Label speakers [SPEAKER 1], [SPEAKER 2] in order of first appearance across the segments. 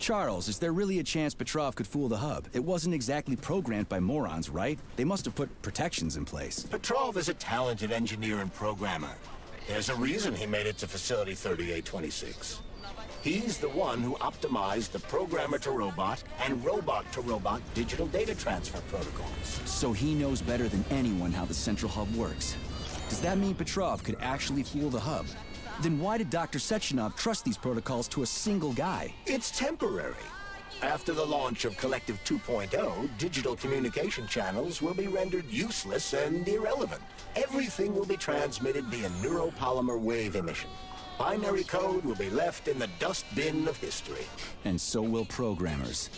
[SPEAKER 1] Charles, is there really a chance Petrov could fool the hub? It wasn't exactly programmed by morons, right? They must have put protections in place.
[SPEAKER 2] Petrov is a talented engineer and programmer. There's a reason he made it to Facility 3826. He's the one who optimized the programmer-to-robot and robot-to-robot digital data transfer protocols.
[SPEAKER 1] So he knows better than anyone how the central hub works. Does that mean Petrov could actually fool the hub? Then why did Dr. Sechenov trust these protocols to a single guy?
[SPEAKER 2] It's temporary. After the launch of Collective 2.0, digital communication channels will be rendered useless and irrelevant. Everything will be transmitted via neuropolymer wave emission. Binary code will be left in the dustbin of history.
[SPEAKER 1] And so will programmers.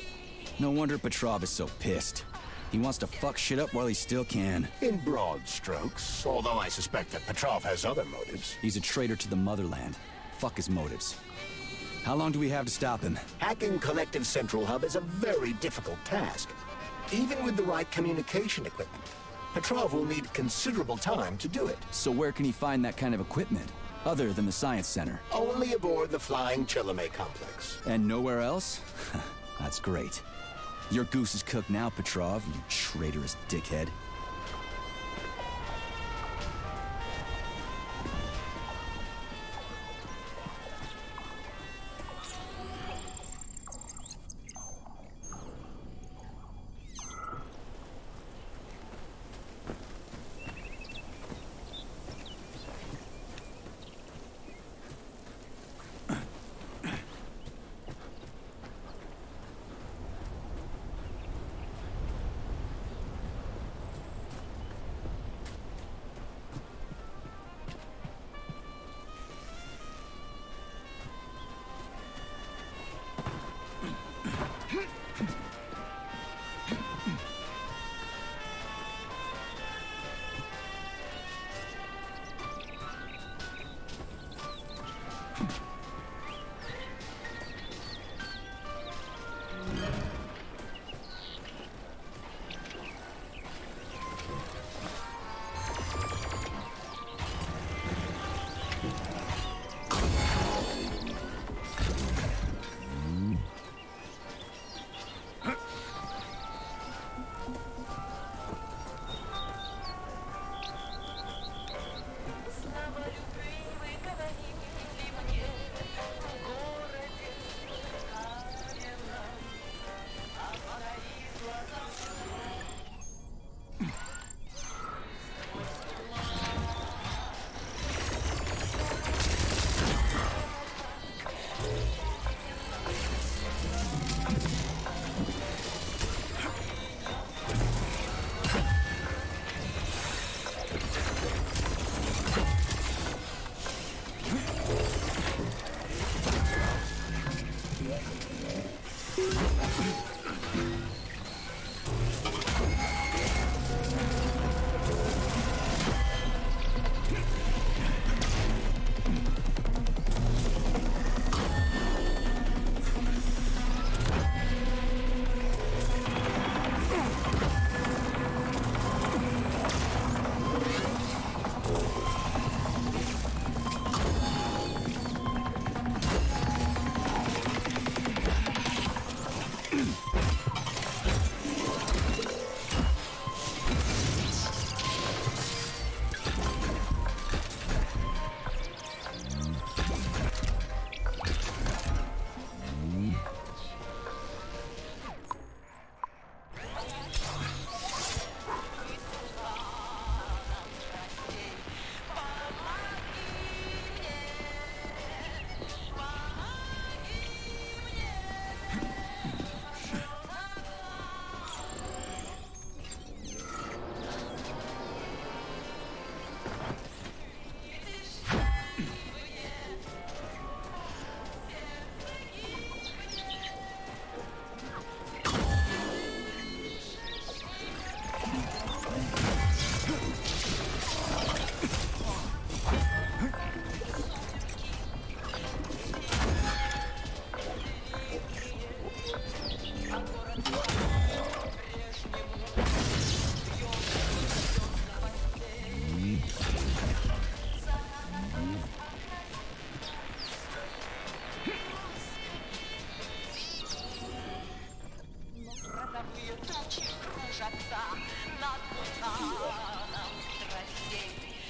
[SPEAKER 1] No wonder Petrov is so pissed. He wants to fuck shit up while he still can.
[SPEAKER 2] In broad strokes, although I suspect that Petrov has other motives.
[SPEAKER 1] He's a traitor to the motherland. Fuck his motives. How long do we have to stop him?
[SPEAKER 2] Hacking Collective Central Hub is a very difficult task. Even with the right communication equipment, Petrov will need considerable time to do it.
[SPEAKER 1] So where can he find that kind of equipment, other than the Science Center?
[SPEAKER 2] Only aboard the Flying Chilame complex.
[SPEAKER 1] And nowhere else? That's great. Your goose is cooked now, Petrov, you traitorous dickhead.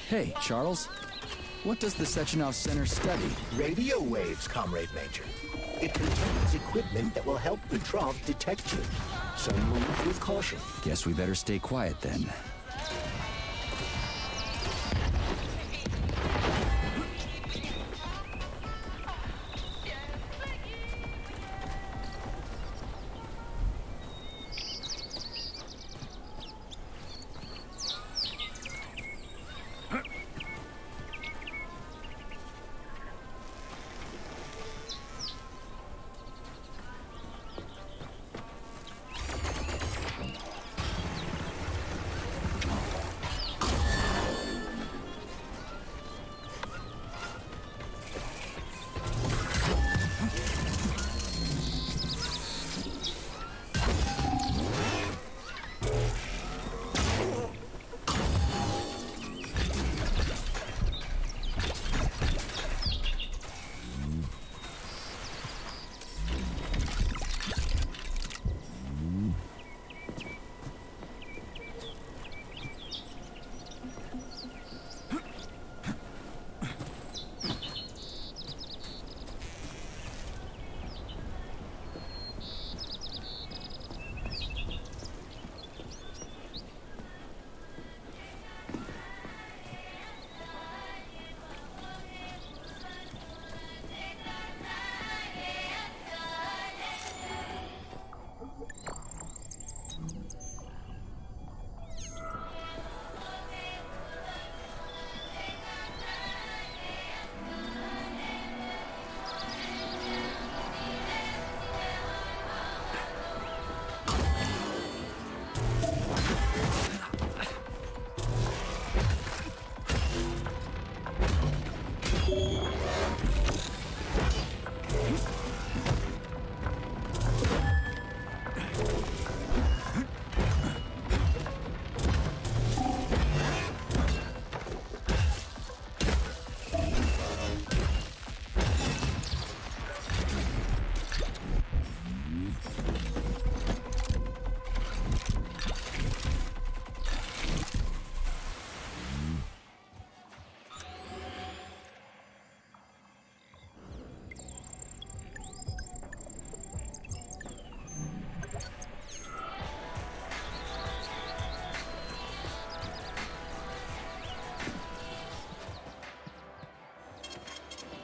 [SPEAKER 1] Hey, Charles. What does the Sechenov Center study?
[SPEAKER 2] Radio waves, Comrade Major. It contains equipment that will help Petrov detect you. So move with caution.
[SPEAKER 1] Guess we better stay quiet then.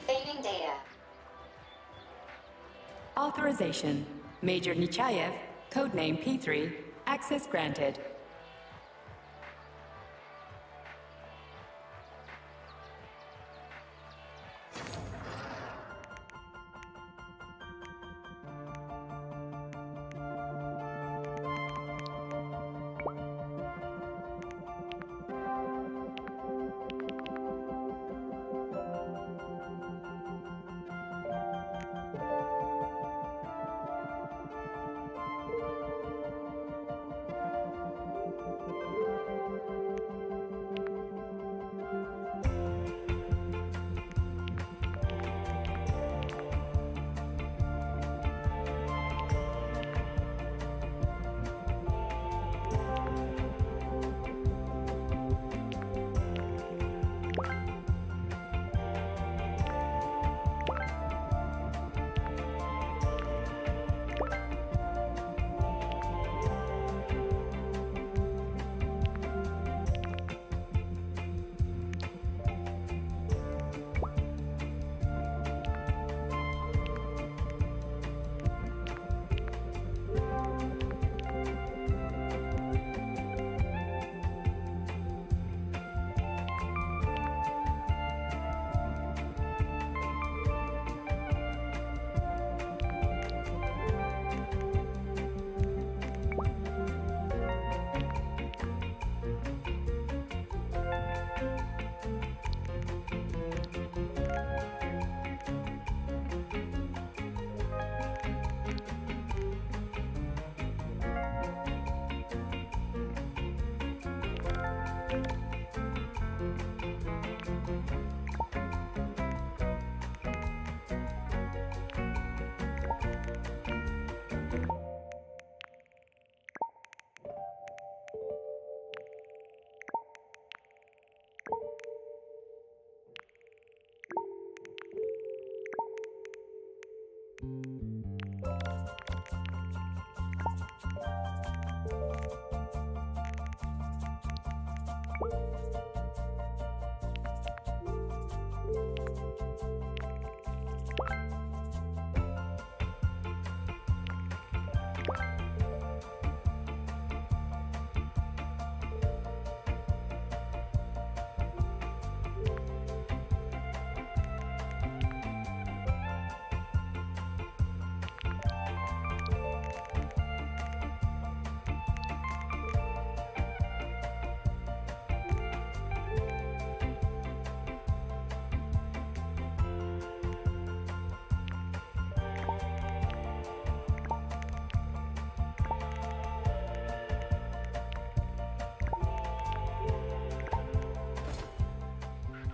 [SPEAKER 3] Saving data.
[SPEAKER 4] Authorization. Major Nechayev, codename P3, access granted.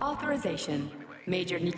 [SPEAKER 4] Authorization. Major need.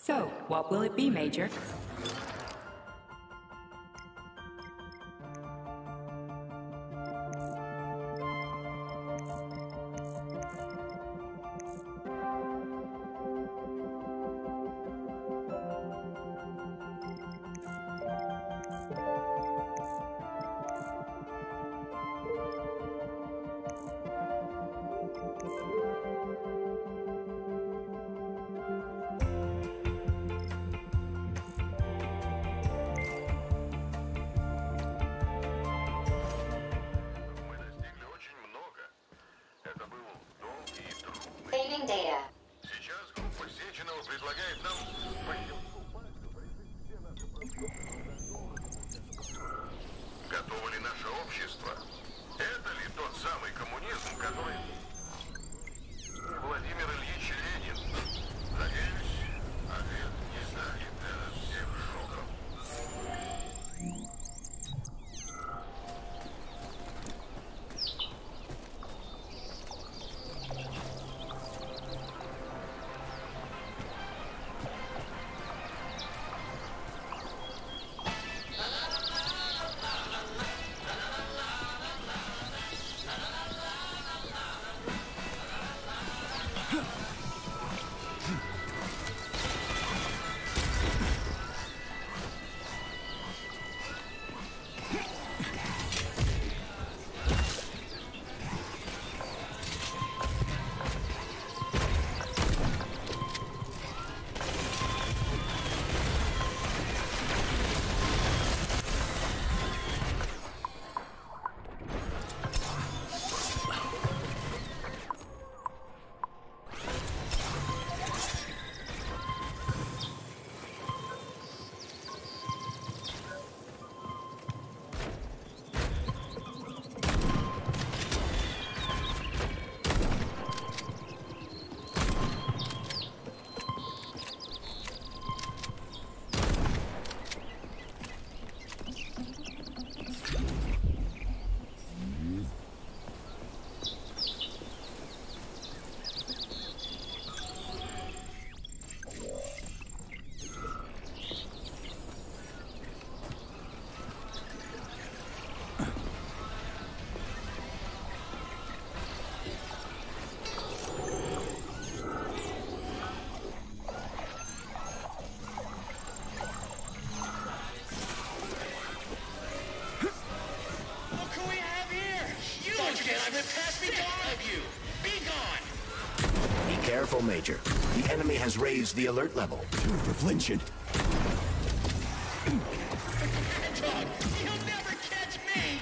[SPEAKER 4] So, what will it be, Major?
[SPEAKER 3] Data.
[SPEAKER 5] Сейчас группа Сеченова предлагает нам готово ли наше общество? Это ли тот самый коммунизм, который Владимир Ильич Ленин? Надеюсь, ответ не станет для нас всех шоком.
[SPEAKER 2] Be careful, Major. The enemy has raised the alert level.
[SPEAKER 1] Dude, we're flinching.
[SPEAKER 5] You'll never catch me!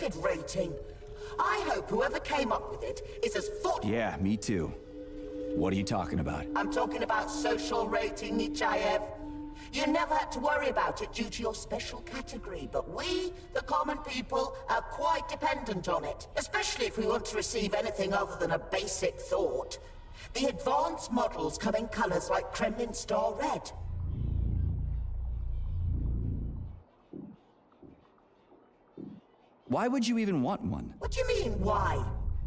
[SPEAKER 3] stupid rating. I hope whoever came up with it is as thoughtful.
[SPEAKER 1] Yeah, me too. What are you talking about?
[SPEAKER 3] I'm talking about social rating, Nichayev. You never had to worry about it due to your special category, but we, the common people, are quite dependent on it, especially if we want to receive anything other than a basic thought. The advanced models come in colors like Kremlin Star Red.
[SPEAKER 1] Why would you even want one?
[SPEAKER 3] What do you mean, why?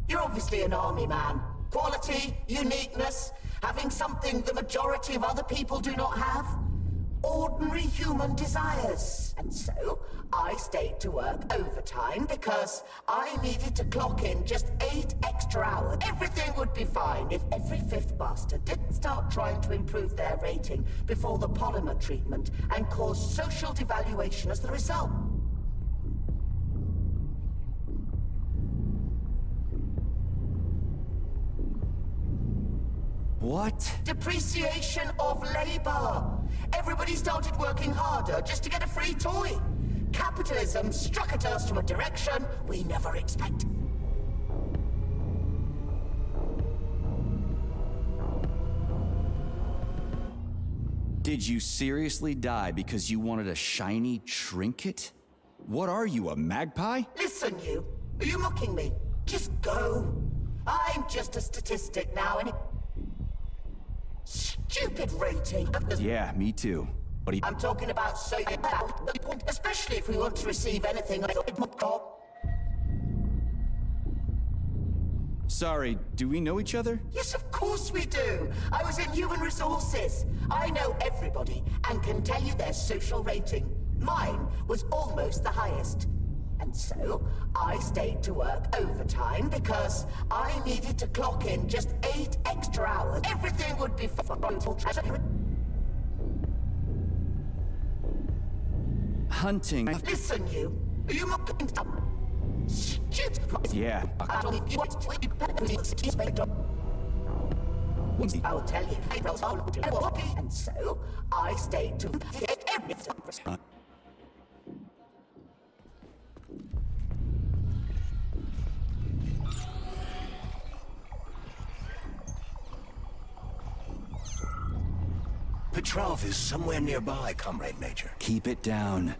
[SPEAKER 3] You're obviously an army man. Quality, uniqueness, having something the majority of other people do not have. Ordinary human desires. And so, I stayed to work overtime because I needed to clock in just 8 extra hours. Everything would be fine if every fifth bastard didn't start trying to improve their rating before the polymer treatment and cause social devaluation as the result.
[SPEAKER 1] What?
[SPEAKER 3] Depreciation of labor. Everybody started working harder just to get a free toy. Capitalism struck at us from a direction we never expected.
[SPEAKER 1] Did you seriously die because you wanted a shiny trinket? What are you, a magpie?
[SPEAKER 3] Listen, you. Are you mocking me? Just go. I'm just a statistic now, and stupid rating.
[SPEAKER 1] Yeah, me too. What are you...
[SPEAKER 3] I'm talking about especially if we want to receive anything.
[SPEAKER 1] Sorry, do we know each other?
[SPEAKER 3] Yes, of course we do. I was in human resources. I know everybody and can tell you their social rating. Mine was almost the highest. And so, I stayed to work overtime because I needed to clock in just 8 extra hours. Everything would be
[SPEAKER 1] Hunting.
[SPEAKER 3] Listen, you. Are you mocking up? Shit.
[SPEAKER 1] Yeah.
[SPEAKER 3] I'll tell you. And so, I stayed to get everything.
[SPEAKER 2] Petrov is somewhere nearby, Comrade Major.
[SPEAKER 1] Keep it down.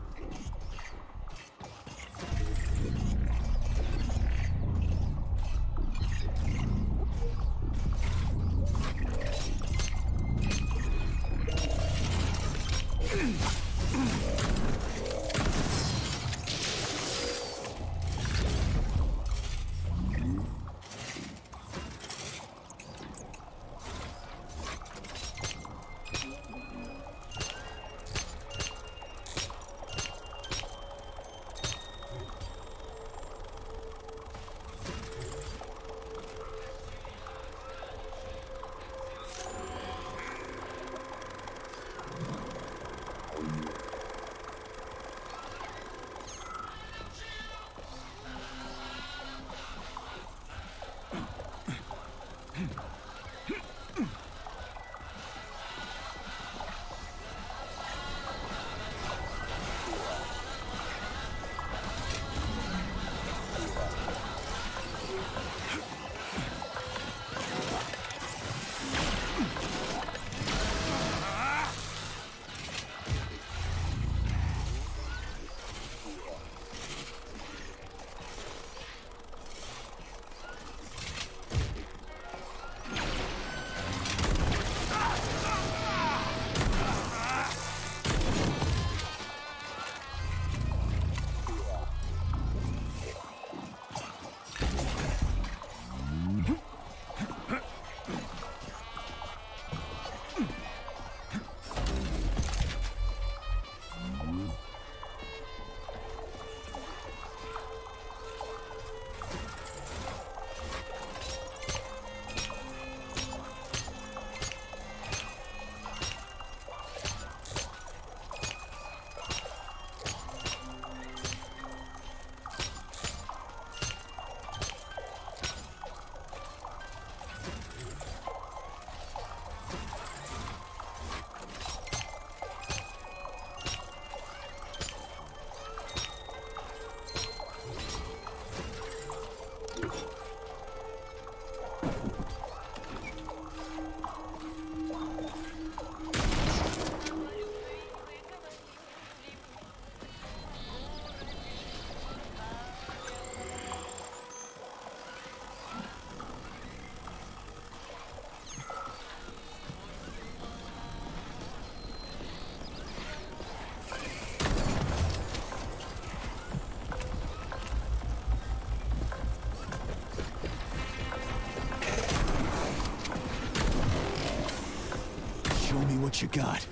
[SPEAKER 1] what you got.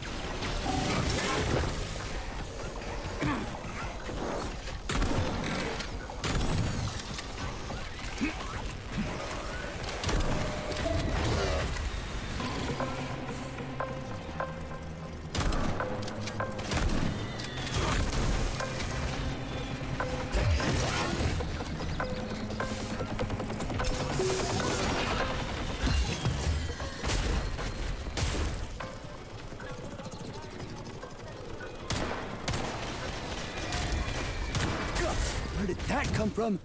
[SPEAKER 1] Where did that come from?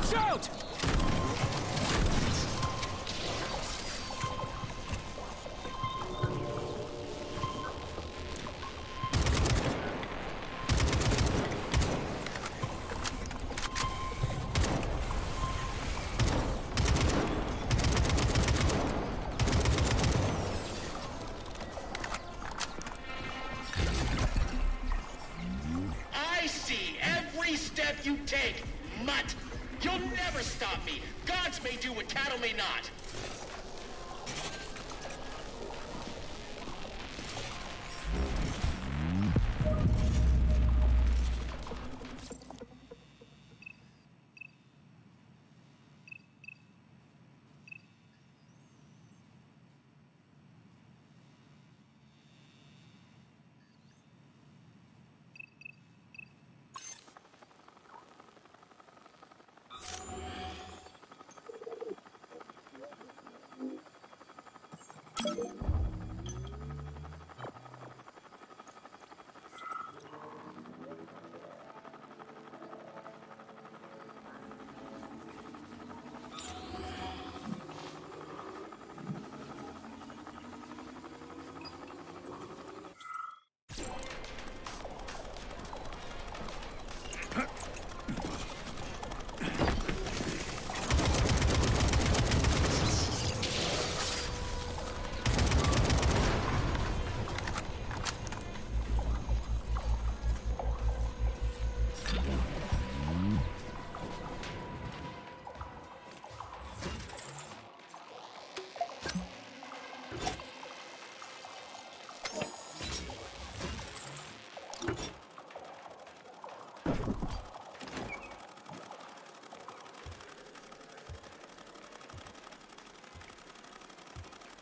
[SPEAKER 1] Shoot!
[SPEAKER 6] I see every step you take, mutt. You'll never stop me. Gods may do what cattle may not.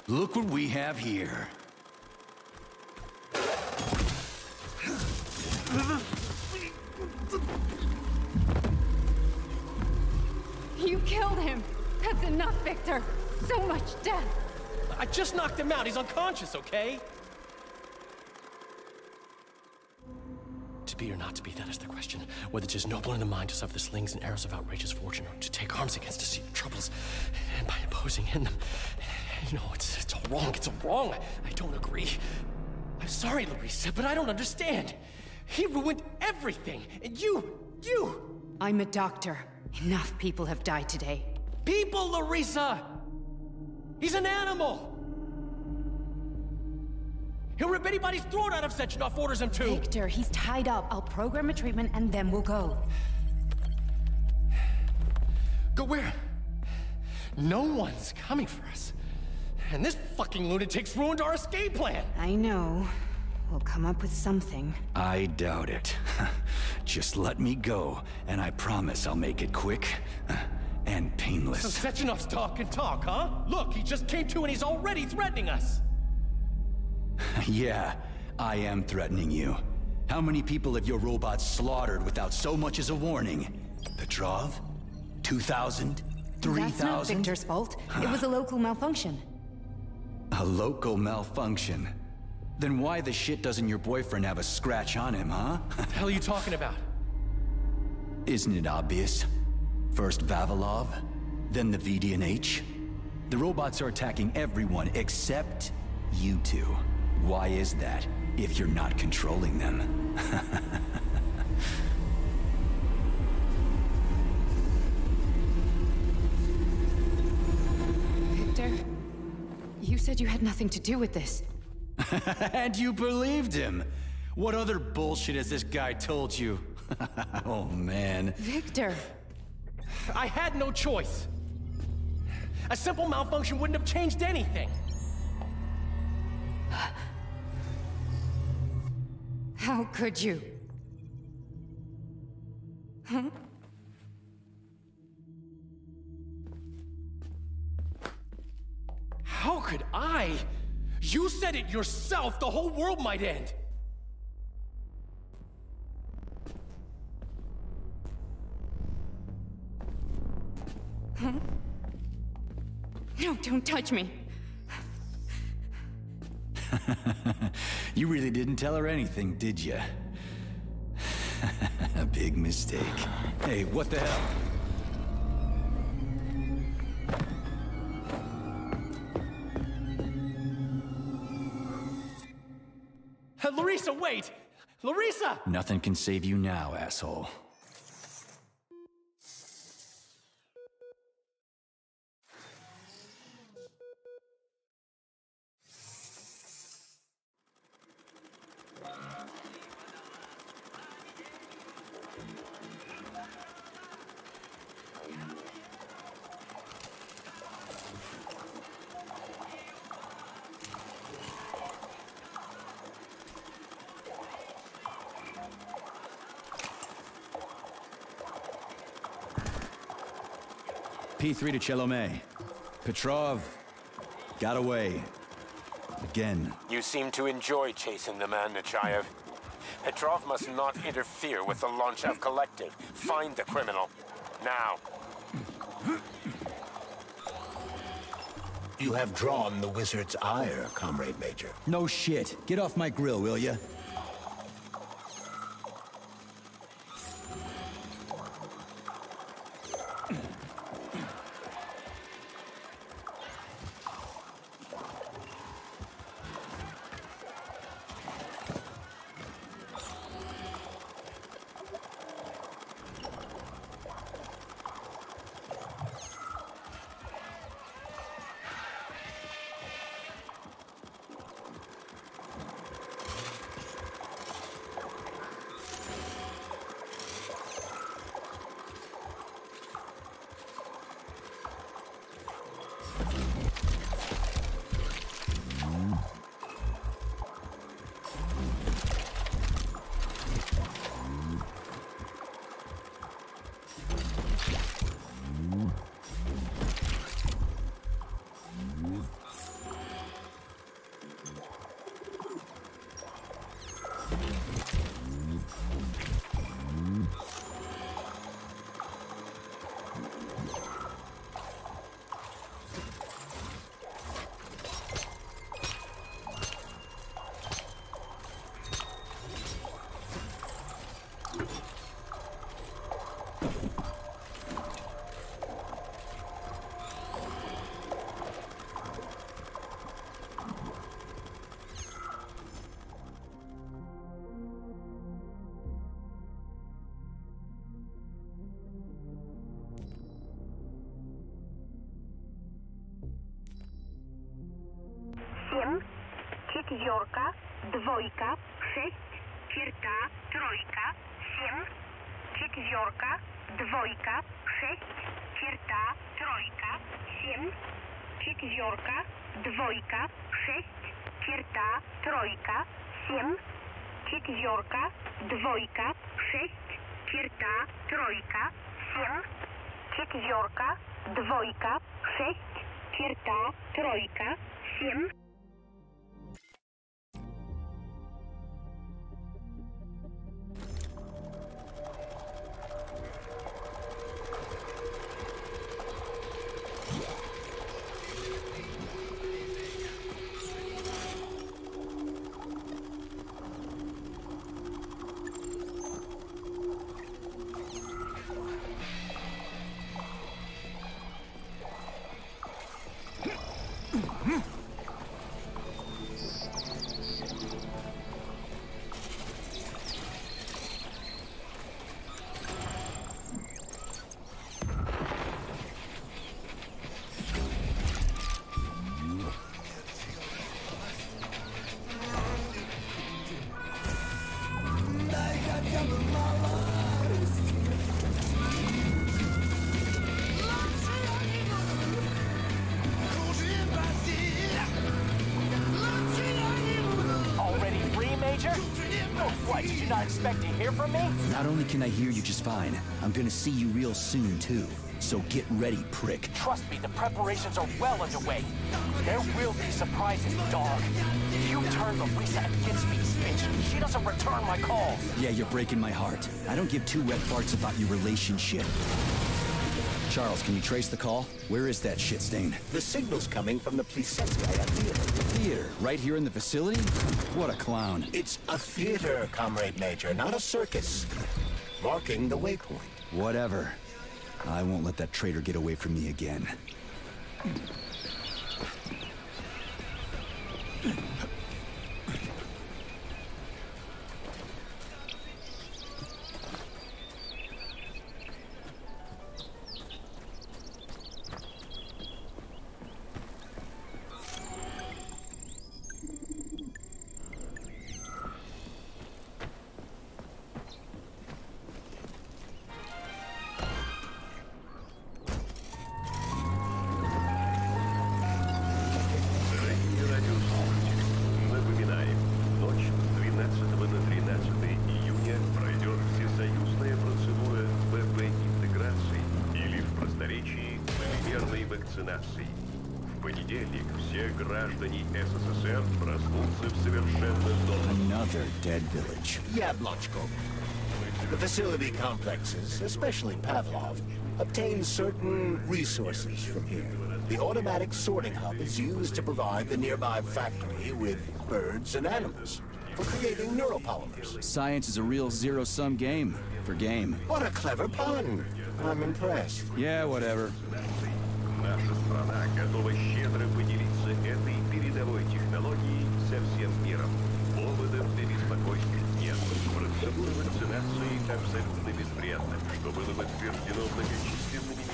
[SPEAKER 1] Look what we have here.
[SPEAKER 7] You killed him! That's enough, Victor! So much death!
[SPEAKER 8] I just knocked him out. He's unconscious, okay? To be or not to be, that is the question. Whether 'tis noble in the mind to suffer the slings and arrows of outrageous fortune, or to take arms against deceitful troubles, and by imposing in them. You know, it's all wrong. It's all wrong. I don't agree. I'm sorry, Larissa, but I don't understand. He ruined everything, and you...
[SPEAKER 4] I'm a doctor. Enough people have died today.
[SPEAKER 8] People, Larissa! He's an animal! He'll rip anybody's throat out if Sechenov orders him to!
[SPEAKER 4] Victor, he's tied up. I'll program a treatment and then we'll go.
[SPEAKER 8] Go where? No one's coming for us. And this fucking lunatic's ruined our escape plan!
[SPEAKER 4] I know. We'll come up with something.
[SPEAKER 1] I doubt it. Just let me go, and I promise I'll make it quick and painless.
[SPEAKER 8] So Sechenov's talk and talk, huh? Look, he just came to and he's already threatening us!
[SPEAKER 1] Yeah, I am threatening you. How many people have your robots slaughtered without so much as a warning? Petrov? 2,000? 3,000?
[SPEAKER 4] That's not Victor's fault. It was a local malfunction.
[SPEAKER 1] A local malfunction? Then why the shit doesn't your boyfriend have a scratch on him, huh?
[SPEAKER 8] What the hell are you talking about?
[SPEAKER 1] Isn't it obvious? First Vavilov, then the VDNH. The robots are attacking everyone except you two. Why is that, if you're not controlling them?
[SPEAKER 4] Victor, you said you had nothing to do with this.
[SPEAKER 1] And you believed him! What other bullshit has this guy told you? Oh, man.
[SPEAKER 4] Victor!
[SPEAKER 8] I had no choice. A simple malfunction wouldn't have changed anything.
[SPEAKER 4] How could you? Huh?
[SPEAKER 8] How could I? You said it yourself, the whole world might end.
[SPEAKER 4] Huh? No, don't touch me.
[SPEAKER 1] You really didn't tell her anything, did you? A big mistake. Hey, what the hell?
[SPEAKER 8] Larissa, wait! Larissa!
[SPEAKER 1] Nothing can save you now, asshole. P3 to Chelomey. Petrov got away. Again.
[SPEAKER 9] You seem to enjoy chasing the man, Nechayev. Petrov must not interfere with the Launchev Collective. Find the criminal. Now.
[SPEAKER 2] You have drawn the wizard's ire, Comrade Major.
[SPEAKER 1] No shit. Get off my grill, will ya?
[SPEAKER 10] четверка, двойка, 6, черта, тройка, 7, четверка, двойка, 6, черта, тройка, 7, четверка, двойка, 6, черта, тройка, 7, четверка, двойка, 6, черта, тройка, 7, четверка, двойка, 6, черта, тройка, 7.
[SPEAKER 11] Expect to hear from me?
[SPEAKER 1] Not only can I hear you just fine, I'm gonna see you real soon, too. So get ready, prick.
[SPEAKER 11] Trust me, the preparations are well underway. There will be surprises, dog. You turn Louisa against me, bitch. She doesn't return my calls.
[SPEAKER 1] Yeah, you're breaking my heart. I don't give two red farts about your relationship. Charles, can you trace the call? Where is that shit stain?
[SPEAKER 2] The signal's coming from the Plisetskaya Theater.
[SPEAKER 1] Theater? Right here in the facility? What a clown.
[SPEAKER 2] It's a theater, Comrade Major, not a circus. Marking the waypoint.
[SPEAKER 1] Whatever. I won't let that traitor get away from me again.
[SPEAKER 12] В понедельник все граждане СССР проснутся в совершенно новом.
[SPEAKER 1] Another dead village.
[SPEAKER 2] Yablotchko. The facility complexes, especially Pavlov, obtain certain resources from here. The automatic sorting hub is used to provide the nearby factory with birds and animals for creating neuropolymers.
[SPEAKER 1] Science is a real zero-sum game for game.
[SPEAKER 2] What a clever pun. I'm impressed.
[SPEAKER 1] Yeah, whatever.
[SPEAKER 12] Наша страна готова щедро поделиться этой передовой технологией со всем миром. Поводов для беспокойства нет. Процедура вакцинации абсолютно безвредна, что было подтверждено многочисленными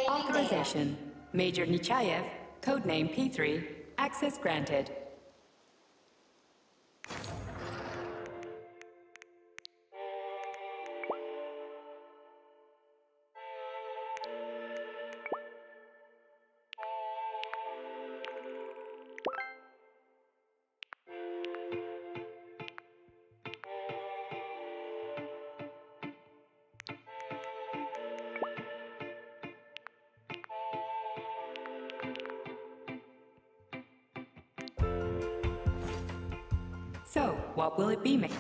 [SPEAKER 4] Authorization. Major Nechayev, codename P3, access granted. So, what will it be, mate?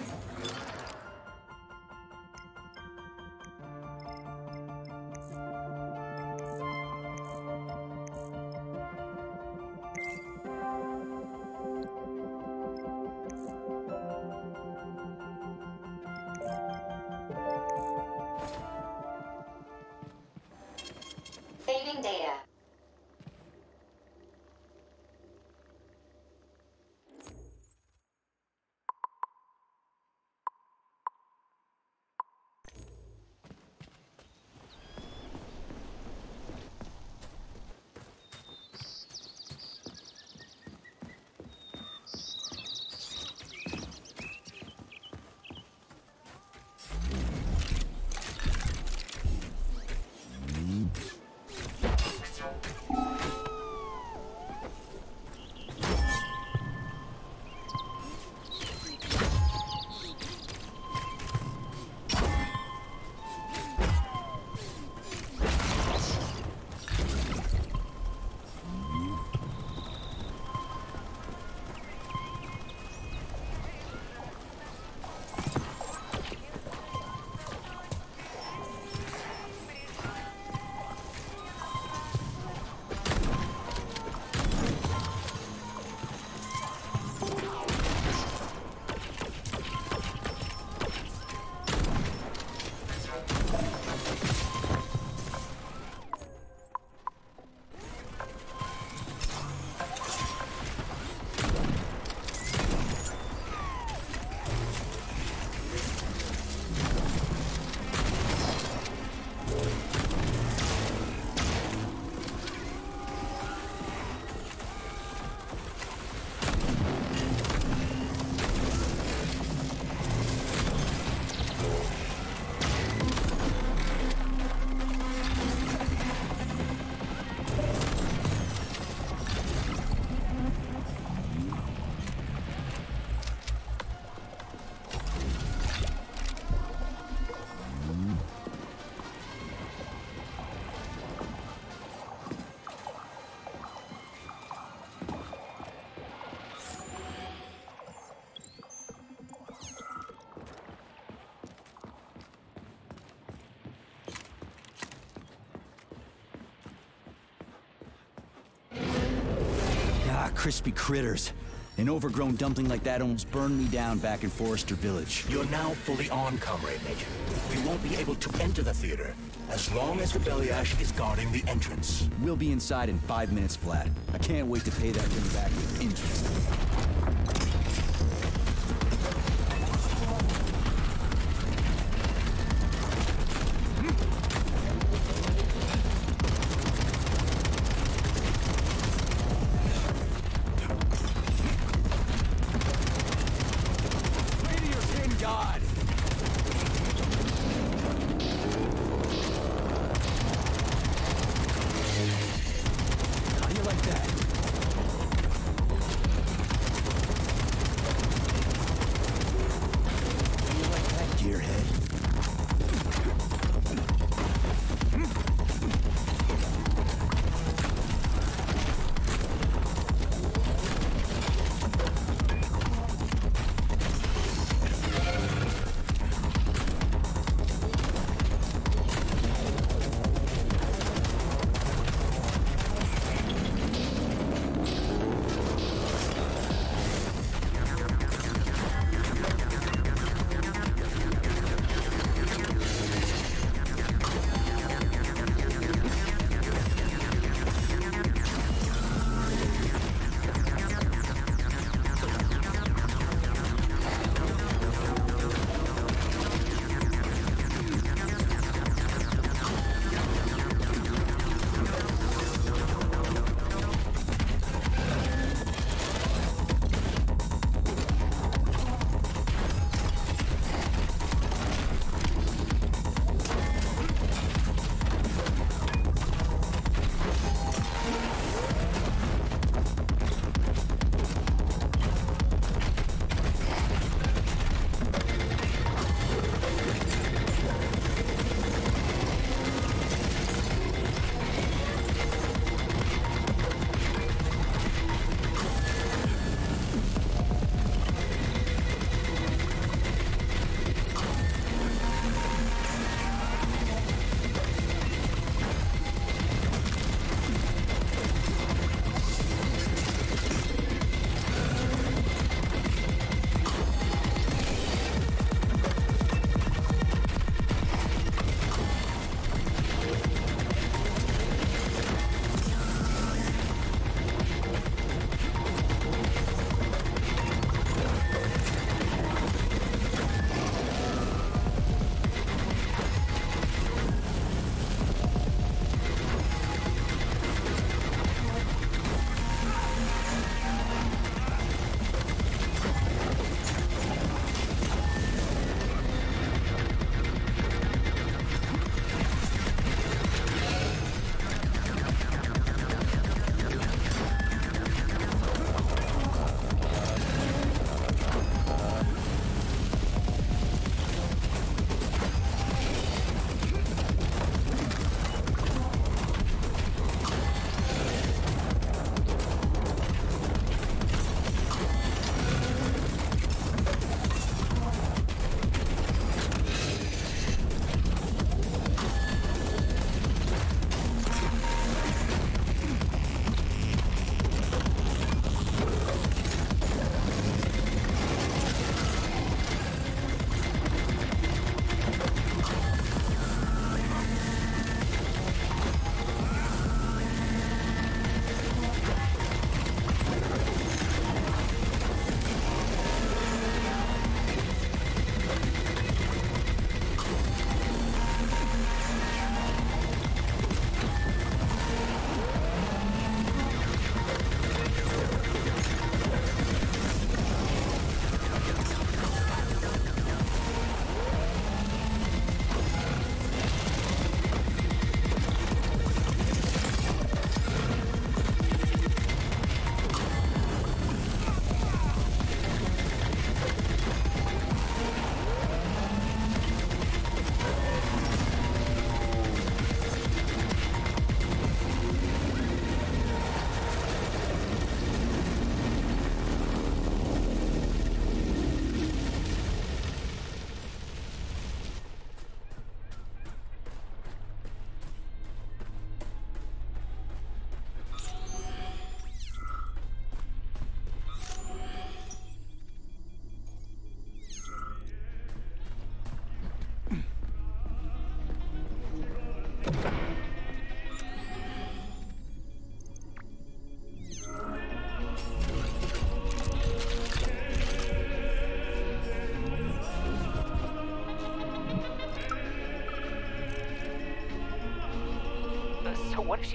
[SPEAKER 1] Ah, crispy critters. An overgrown dumpling like that almost burned me down back in Forrester Village.
[SPEAKER 2] You're now fully on, Comrade Major. We won't be able to enter the theater as long as the Bellyash is guarding the entrance.
[SPEAKER 1] We'll be inside in 5 minutes flat. I can't wait to pay that thing back with interest.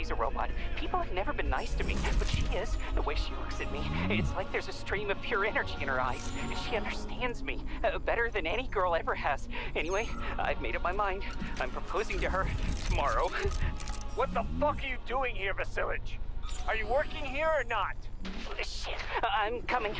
[SPEAKER 13] she's a robot. People have never been nice to me, but she is. The way she looks at me, it's like there's a stream of pure energy in her eyes. She understands me better than any girl ever has. Anyway, I've made up my mind. I'm proposing to her tomorrow.
[SPEAKER 11] What the fuck are you doing here, Vasilich? Are you working here or not?
[SPEAKER 13] Shit, I'm coming.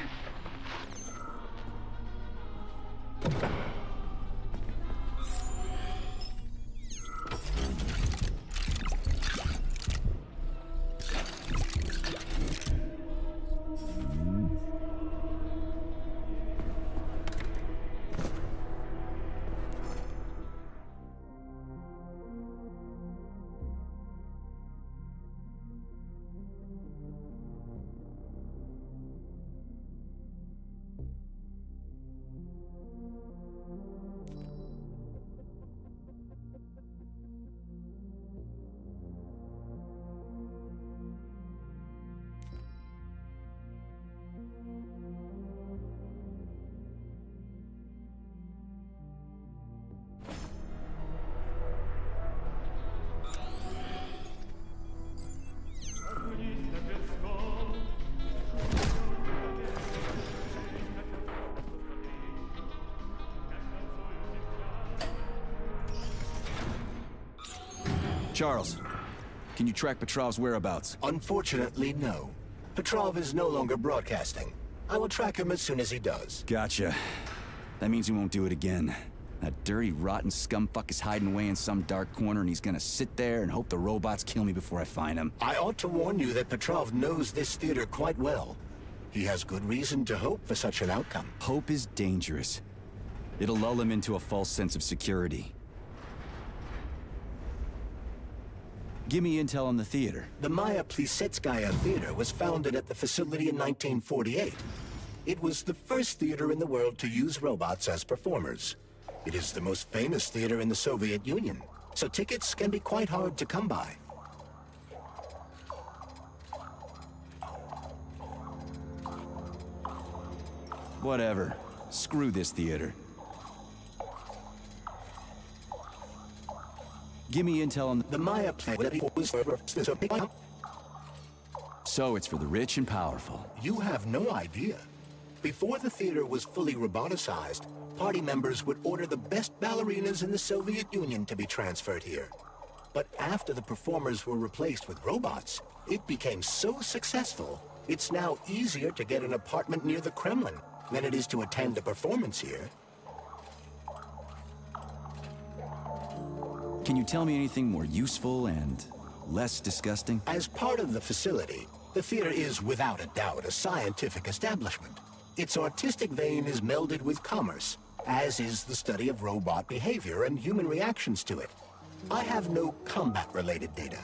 [SPEAKER 1] Charles, can you track Petrov's whereabouts?
[SPEAKER 2] Unfortunately, no. Petrov is no longer broadcasting. I will track him as soon as he does.
[SPEAKER 1] Gotcha. That means he won't do it again. That dirty, rotten scumfuck is hiding away in some dark corner, and he's gonna sit there and hope the robots kill me before I find him.
[SPEAKER 2] I ought to warn you that Petrov knows this theater quite well. He has good reason to hope for such an outcome.
[SPEAKER 1] Hope is dangerous. It'll lull him into a false sense of security. Give me intel on the theater.
[SPEAKER 2] The Maya Plisetskaya Theater was founded at the facility in 1948. It was the first theater in the world to use robots as performers. It is the most famous theater in the Soviet Union, so tickets can be quite hard to come by.
[SPEAKER 1] Whatever. Screw this theater. Give me intel on
[SPEAKER 2] the Maya planet.
[SPEAKER 1] So it's for the rich and powerful.
[SPEAKER 2] You have no idea. Before the theater was fully roboticized, party members would order the best ballerinas in the Soviet Union to be transferred here. But after the performers were replaced with robots, it became so successful, it's now easier to get an apartment near the Kremlin than it is to attend a performance here.
[SPEAKER 1] Can you tell me anything more useful and less disgusting?
[SPEAKER 2] As part of the facility, the theater is without a doubt a scientific establishment. Its artistic vein is melded with commerce, as is the study of robot behavior and human reactions to it. I have no combat-related data.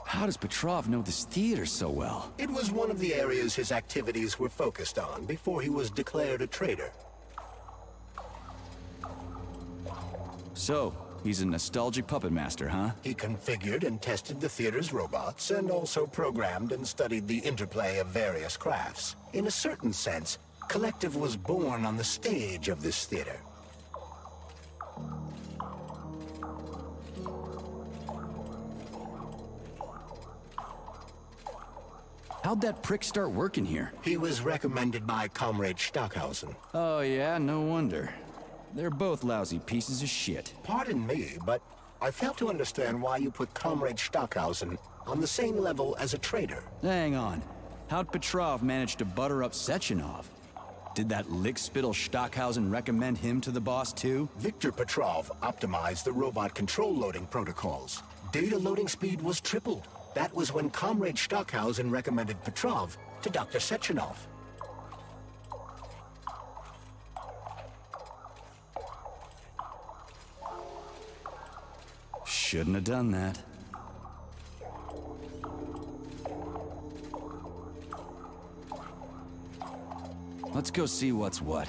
[SPEAKER 1] How does Petrov know this theater so well?
[SPEAKER 2] It was one of the areas his activities were focused on before he was declared a traitor.
[SPEAKER 1] So, he's a nostalgic puppet master, huh?
[SPEAKER 2] He configured and tested the theater's robots, and also programmed and studied the interplay of various crafts. In a certain sense, Collective was born on the stage of this theater.
[SPEAKER 1] How'd that prick start working here?
[SPEAKER 2] He was recommended by Comrade Stockhausen.
[SPEAKER 1] Oh yeah, no wonder. They're both lousy pieces of shit.
[SPEAKER 2] Pardon me, but I fail to understand why you put Comrade Stockhausen on the same level as a traitor.
[SPEAKER 1] Hang on. How'd Petrov manage to butter up Sechenov? Did that lick-spittle Stockhausen recommend him to the boss too?
[SPEAKER 2] Viktor Petrov optimized the robot control loading protocols. Data loading speed was tripled. That was when Comrade Stockhausen recommended Petrov to Dr. Sechenov.
[SPEAKER 1] Shouldn't have done that. Let's go see what's what.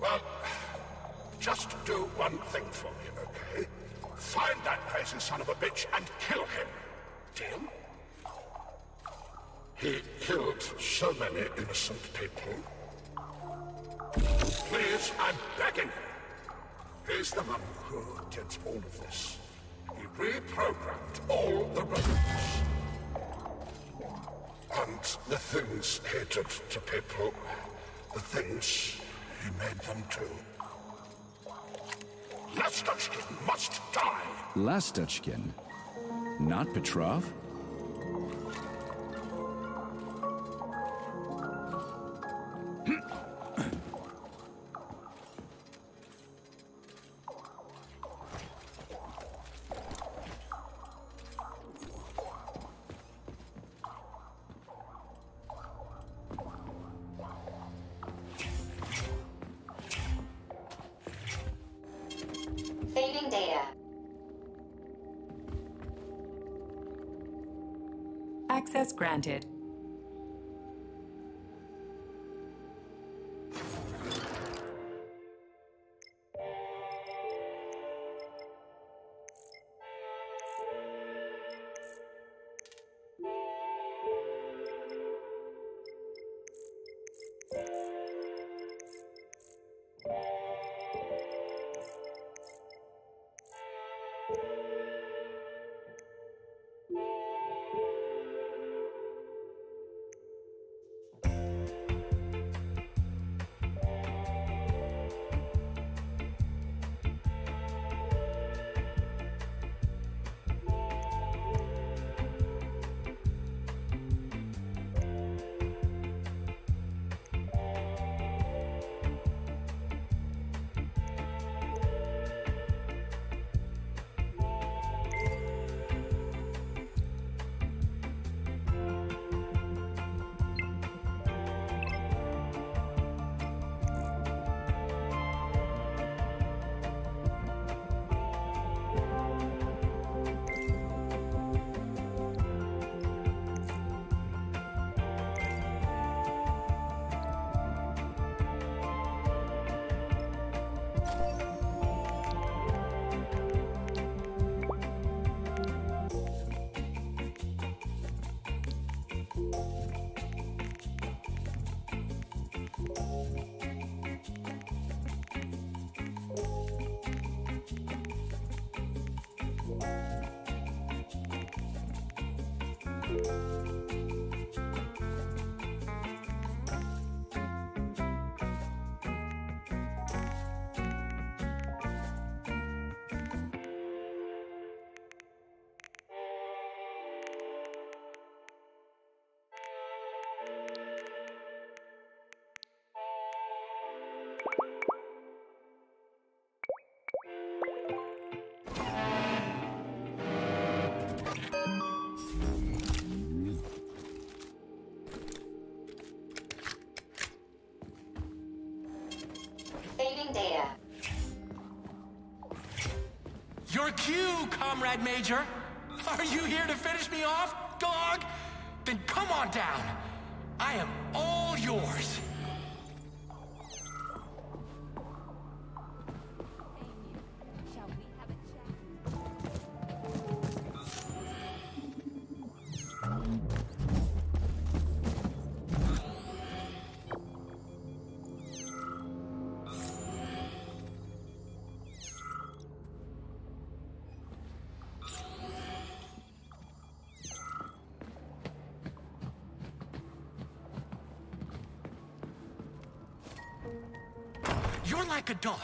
[SPEAKER 5] Well, just do one thing for me,
[SPEAKER 2] crazy son of a bitch and kill him. Deal? He killed so many innocent people. Please, I'm begging you. He's the one who did all of this. He reprogrammed all the robots. And the things he did to people, the things he made them do. Lastuchkin must die!
[SPEAKER 1] Lastuchkin? Not Petrov?
[SPEAKER 14] Saving data.
[SPEAKER 15] Access granted.
[SPEAKER 14] Saving data.
[SPEAKER 11] Your cue, Comrade Major! Are you here to finish me off, dog? Then come on down. I am all yours. You're like a dog.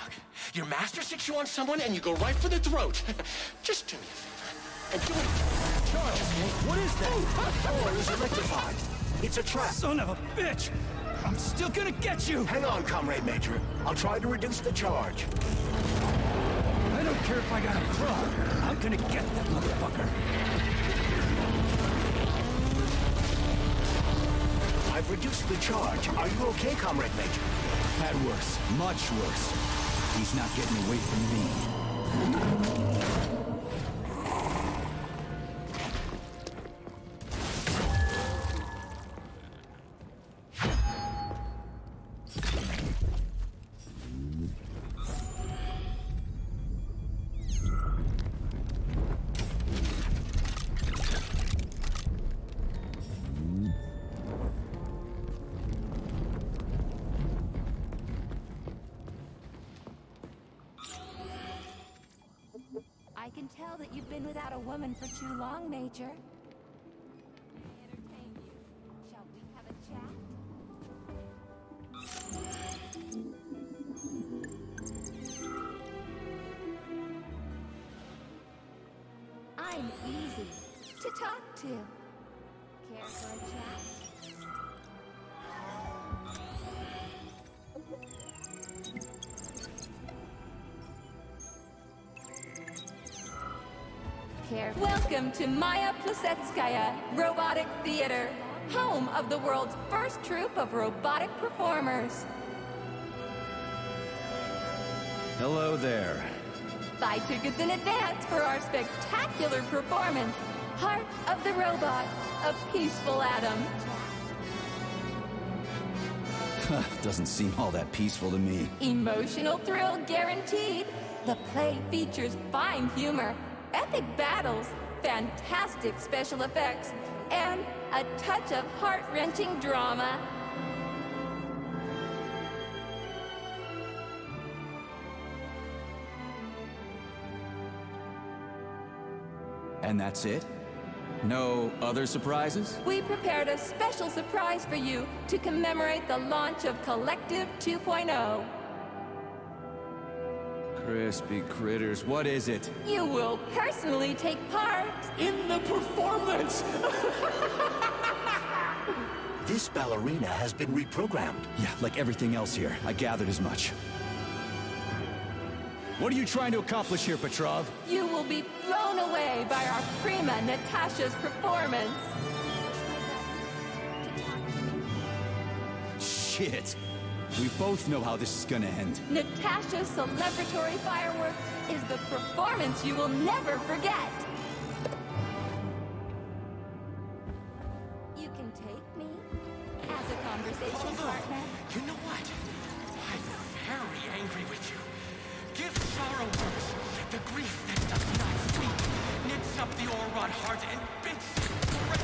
[SPEAKER 11] Your master sticks you on someone and you go right for the throat. Just do me a favor. And do it.
[SPEAKER 2] Charge! What is that? That door is electrified. It's a trap.
[SPEAKER 1] Son of a bitch! I'm still gonna get you!
[SPEAKER 2] Hang on, Comrade Major. I'll try to reduce the charge.
[SPEAKER 1] I don't care if I gotta crawl. I'm gonna get that motherfucker.
[SPEAKER 2] I've reduced the charge. Are you okay, Comrade Major?
[SPEAKER 1] Had worse. Much worse. He's not getting away from me.
[SPEAKER 16] tell that you've been without a woman for too long, Major. Entertain you. Shall we have a chat? I'm easy to talk to. Care for a chat? Welcome to Maya Plesetskaya Robotic Theater, home of the world's first troupe of robotic performers.
[SPEAKER 1] Hello there.
[SPEAKER 16] Buy tickets in advance for our spectacular performance, Heart of the Robot, a peaceful atom.
[SPEAKER 1] Doesn't seem all that peaceful to me.
[SPEAKER 16] Emotional thrill guaranteed. The play features fine humor, epic battles, fantastic special effects, and a touch of heart-wrenching drama.
[SPEAKER 1] And that's it? No other surprises?
[SPEAKER 16] We prepared a special surprise for you to commemorate the launch of Collective 2.0.
[SPEAKER 1] Crispy critters, what is it?
[SPEAKER 16] You will personally take part
[SPEAKER 8] in the performance!
[SPEAKER 2] This ballerina has been reprogrammed.
[SPEAKER 1] Yeah, like everything else here. I gathered as much. What are you trying to accomplish here, Petrov?
[SPEAKER 16] You will be blown away by our prima Natasha's performance.
[SPEAKER 1] Shit! We both know how this is gonna end.
[SPEAKER 16] Natasha's celebratory firework is the performance you will never forget. You can take me as a conversation partner.
[SPEAKER 11] You know what? I'm very angry with you. Give sorrow works. The grief that does not speak knits up the Orrod heart and bids it break.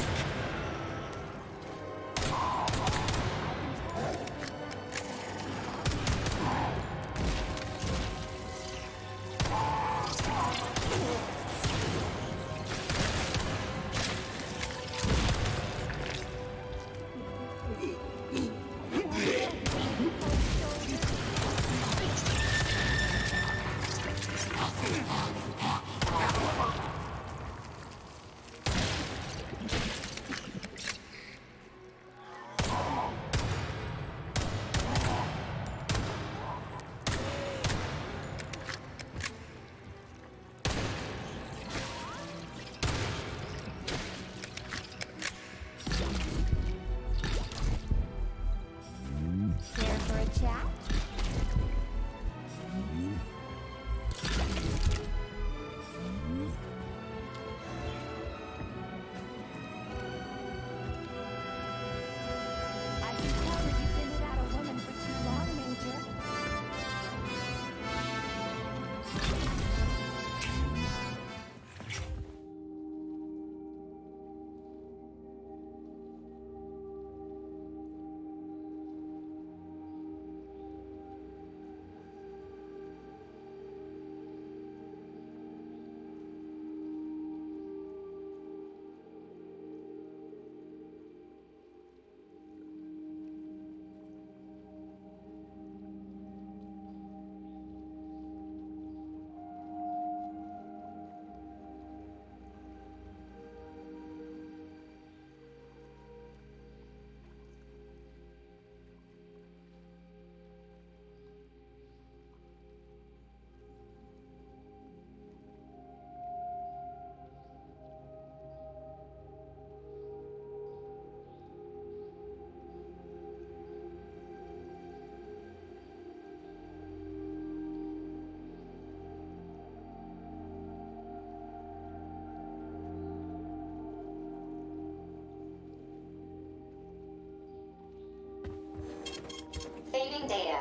[SPEAKER 14] Saving data.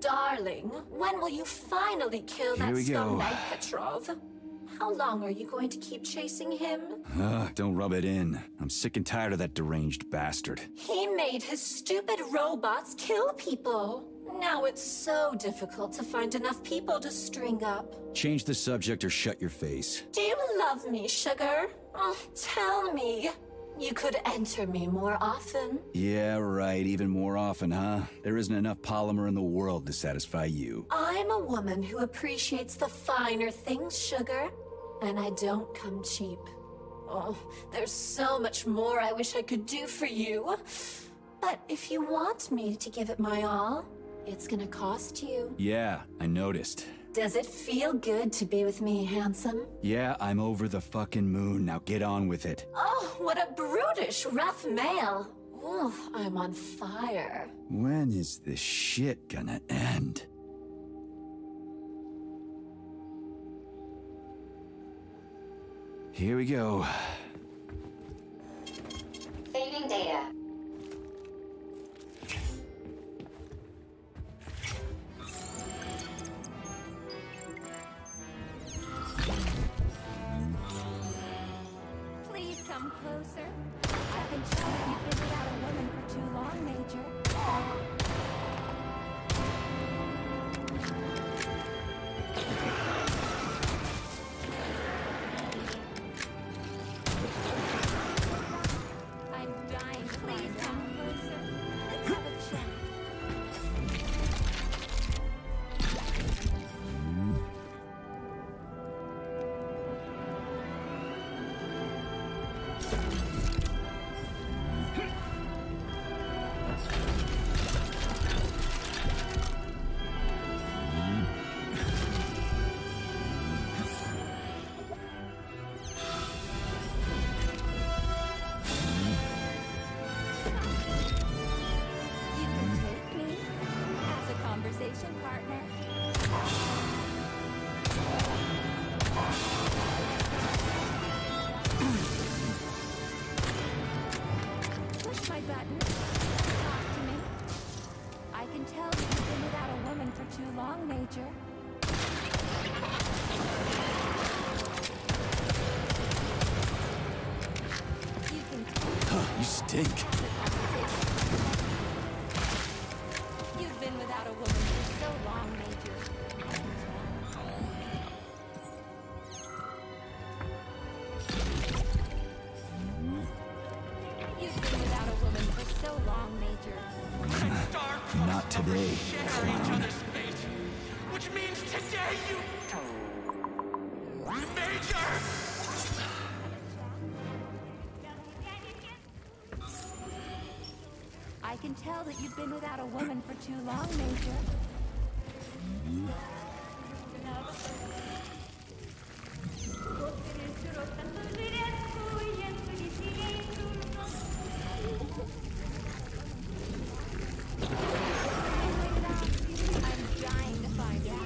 [SPEAKER 17] Darling, when will you finally kill that scumbag Petrov? How long are you going to keep chasing him?
[SPEAKER 1] Don't rub it in. I'm sick and tired of that deranged bastard.
[SPEAKER 17] He made his stupid robots kill people. Now it's so difficult to find enough people to string up.
[SPEAKER 1] Change the subject or shut your face.
[SPEAKER 17] Do you love me, sugar? Oh, tell me. You could enter me more often.
[SPEAKER 1] Yeah, right. Even more often, huh? There isn't enough polymer in the world to satisfy you.
[SPEAKER 17] I'm a woman who appreciates the finer things, sugar. And I don't come cheap. Oh, there's so much more I wish I could do for you. But if you want me to give it my all, it's gonna cost you.
[SPEAKER 1] Yeah, I noticed.
[SPEAKER 17] Does it feel good to be with me, handsome?
[SPEAKER 1] Yeah, I'm over the fucking moon. Now get on with it.
[SPEAKER 17] Oh, what a brutish, rough male. Ooh, I'm on fire.
[SPEAKER 1] When is this shit gonna end? Here we go.
[SPEAKER 14] Saving data.
[SPEAKER 16] Please come closer. I've been told that you've been without a woman for too long, Major. I'm dying. Please come closer. Let's have a chat. You can take me as a conversation partner. Push my button. Talk to me. I can tell that you've been without a woman for too long, Major. You can
[SPEAKER 1] You stink.
[SPEAKER 16] You've been without a woman for so long, Major. I can tell. You've been without a woman for so long, Major.
[SPEAKER 1] Not today.
[SPEAKER 11] Share each other's fate, which means today you... Major!
[SPEAKER 16] I can tell that you've been without a woman for too long, Major. I'm dying to find out.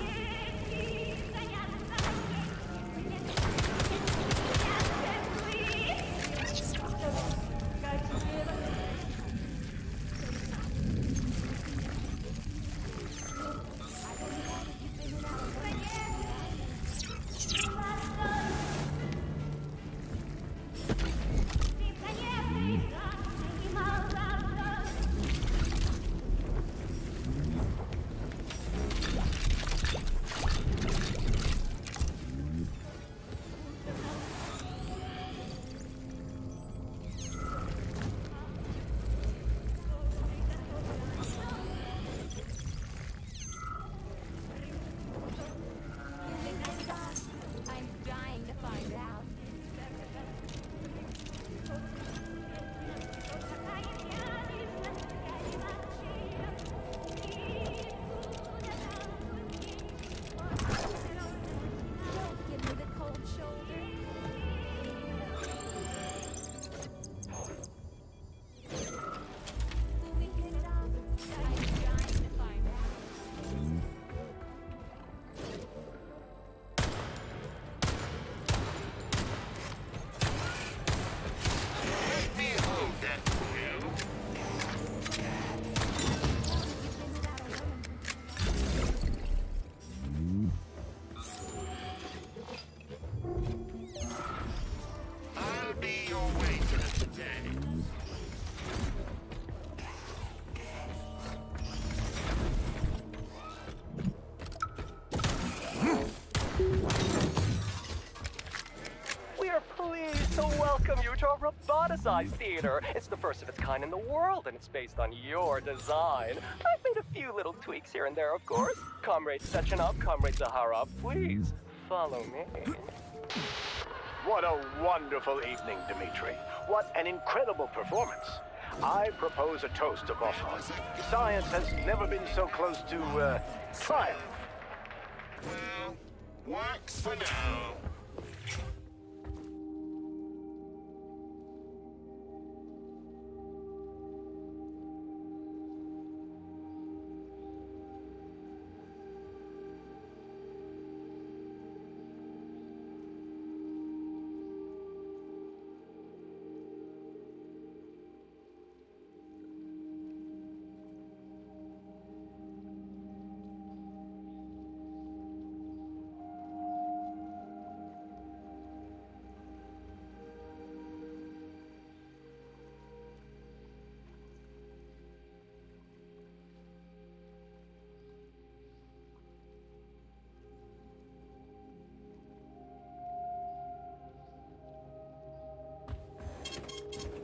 [SPEAKER 18] welcome you to our roboticized theater. It's the first of its kind in the world, and it's based on your design. I've made a few little tweaks here and there, of course. Comrade Sechenov, Comrade Zahara, please follow me.
[SPEAKER 2] What a wonderful evening, Dmitri. What an incredible performance. I propose a toast to Boston. Science has never been so close to, triumph.
[SPEAKER 5] Well, works for now.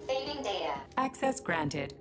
[SPEAKER 14] Saving data.
[SPEAKER 15] Access granted.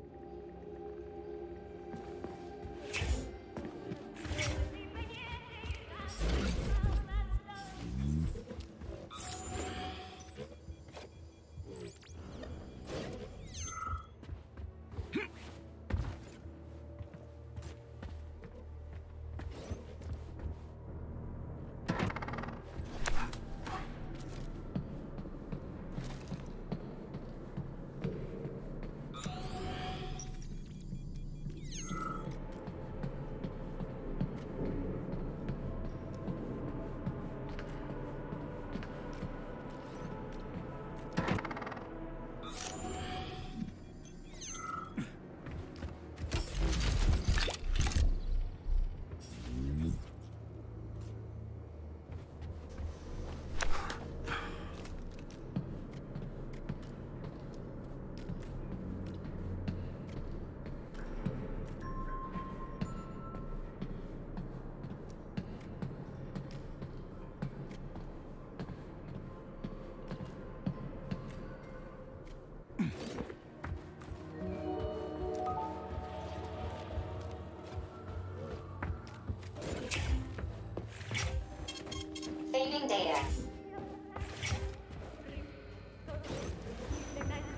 [SPEAKER 14] Saving data.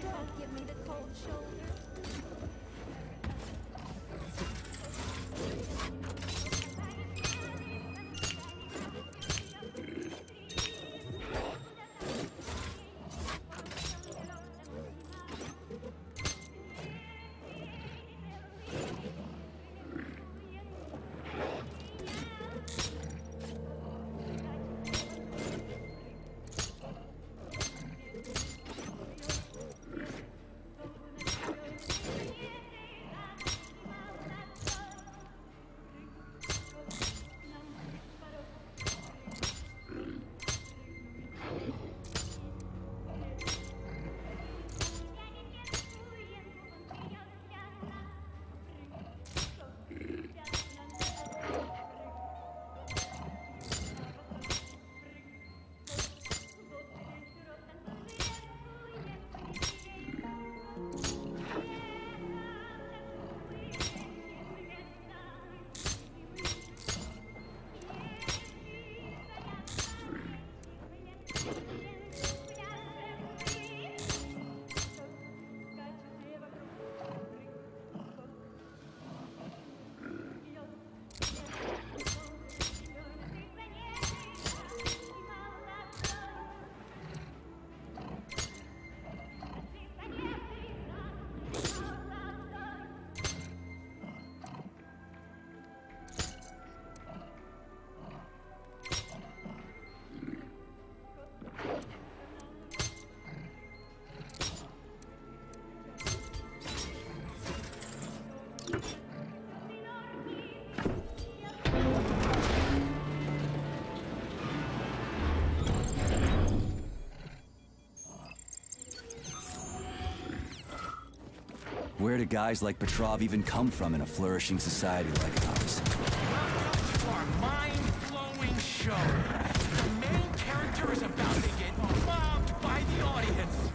[SPEAKER 17] Don't give me the cold shoulder.
[SPEAKER 1] Where do guys like Petrov even come from in a flourishing society like ours?
[SPEAKER 11] Welcome to our mind-blowing show. The main character is about to get mobbed by the audience.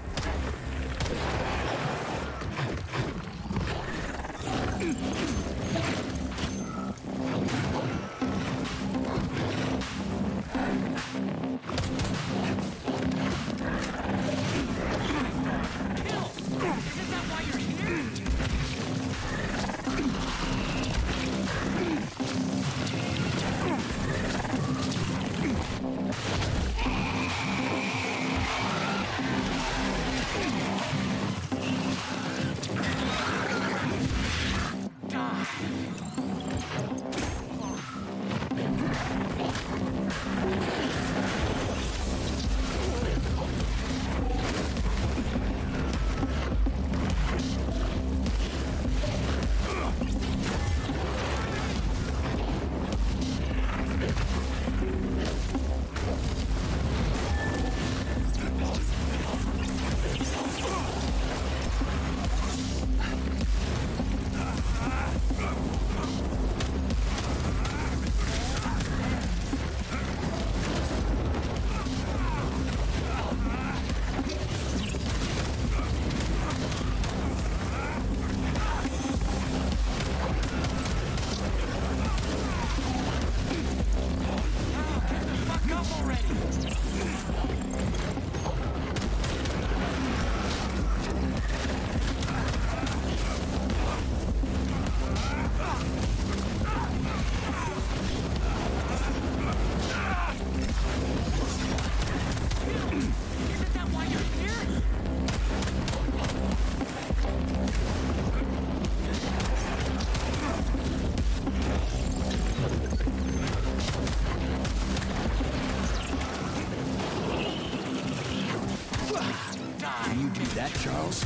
[SPEAKER 1] that, Charles?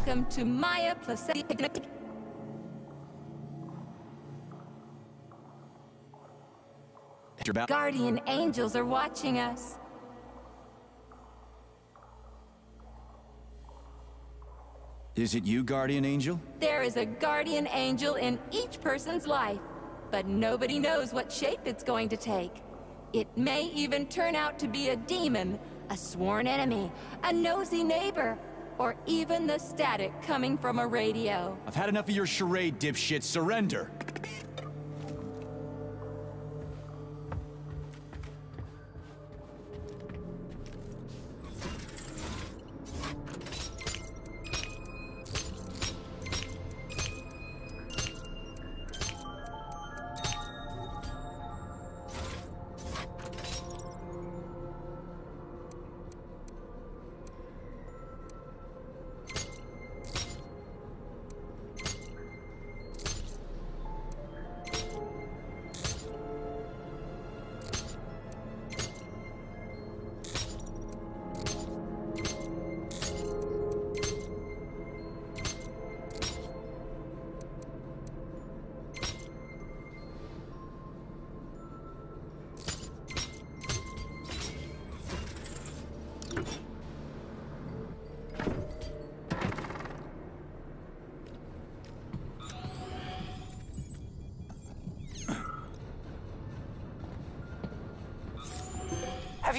[SPEAKER 16] Welcome to Maya Placenta. Guardian angels are watching us.
[SPEAKER 1] Is it you, Guardian Angel?
[SPEAKER 16] There is a Guardian Angel in each person's life, but nobody knows what shape it's going to take. It may even turn out to be a demon, a sworn enemy, a nosy neighbor, or even the static coming from a radio.
[SPEAKER 1] I've had enough of your charade, dipshit. Surrender!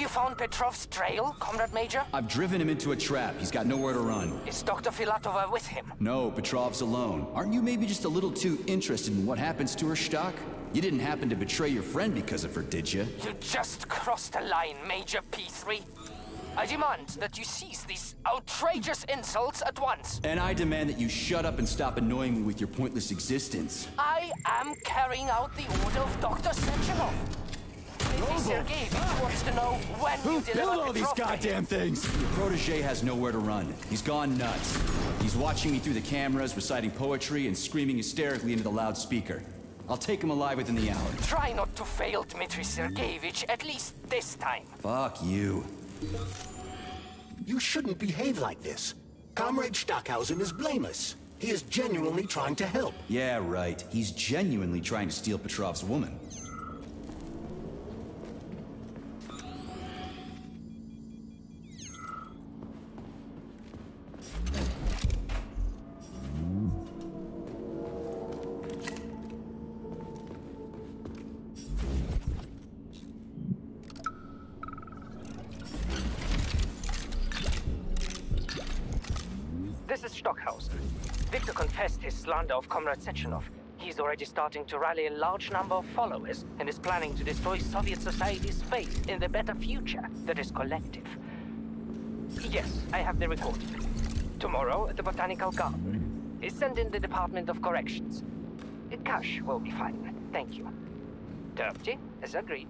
[SPEAKER 13] found Petrov's trail, Comrade Major?
[SPEAKER 1] I've driven him into a trap. He's got nowhere to run.
[SPEAKER 13] Is Dr. Filatova with him?
[SPEAKER 1] No, Petrov's alone. Aren't you maybe just a little too interested in what happens to her, Stock? You didn't happen to betray your friend because of her, did you?
[SPEAKER 13] You just crossed the line, Major P3. I demand that you cease these outrageous insults at once.
[SPEAKER 1] And I demand that you shut up and stop annoying me with your pointless existence.
[SPEAKER 13] I am carrying out the order of Dr. Sechenov. Sergeyevich wants to know when
[SPEAKER 1] Who
[SPEAKER 13] you deliver
[SPEAKER 1] built all these
[SPEAKER 13] Petrovka.
[SPEAKER 1] goddamn things? Your protege has nowhere to run. He's gone nuts. He's watching me through the cameras, reciting poetry and screaming hysterically into the loudspeaker. I'll take him alive within the hour.
[SPEAKER 13] Try not to fail, Dmitry Sergeyevich, at least this time.
[SPEAKER 1] Fuck you.
[SPEAKER 2] You shouldn't behave like this. Comrade Stockhausen is blameless. He is genuinely trying to help.
[SPEAKER 1] Yeah, right. He's genuinely trying to steal Petrov's woman.
[SPEAKER 13] This is Stockhausen. Victor confessed his slander of Comrade Sechenov. He's already starting to rally a large number of followers and is planning to destroy Soviet society's faith in the better future that is collective. Yes, I have the recording. Tomorrow at the Botanical Garden. Send in the Department of Corrections. Cash will be fine. Thank you. Dirty, as agreed.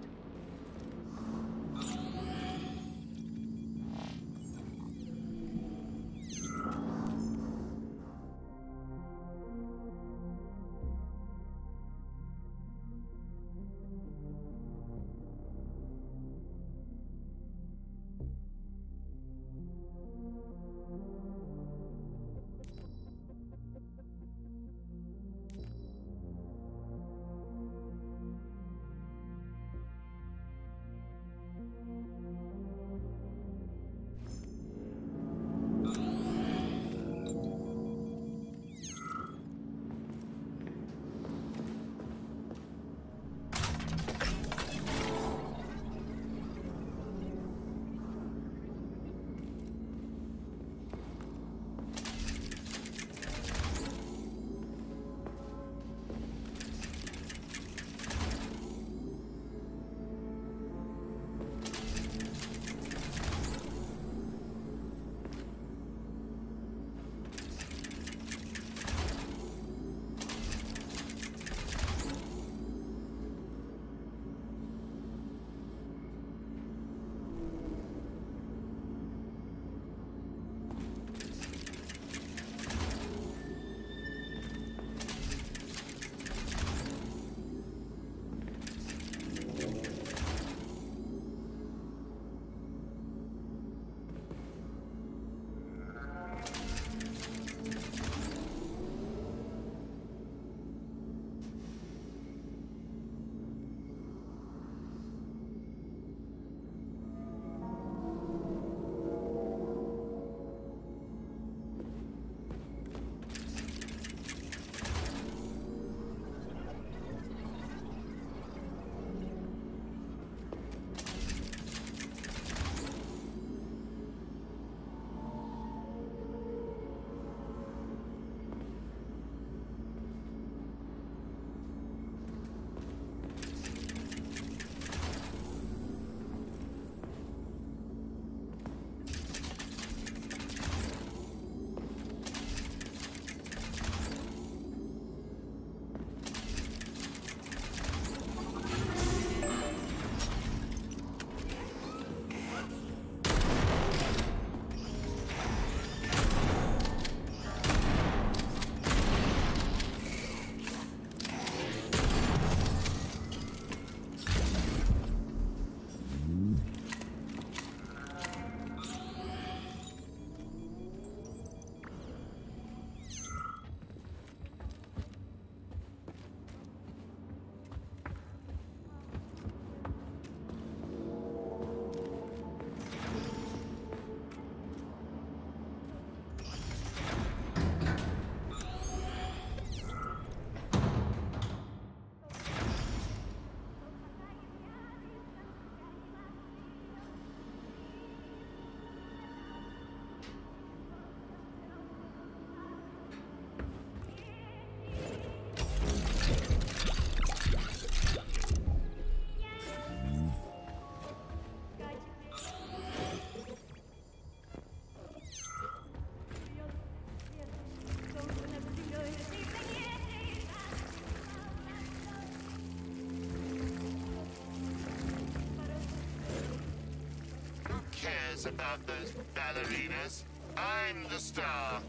[SPEAKER 5] cares about those ballerinas? I'm the star.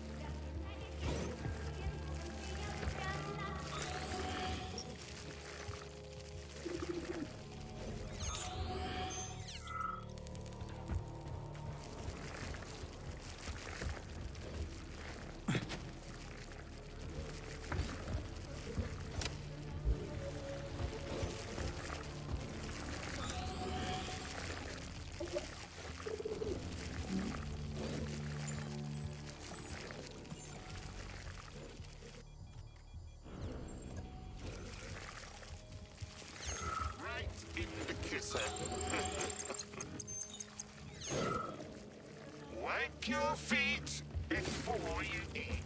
[SPEAKER 5] Wipe your feet before you eat.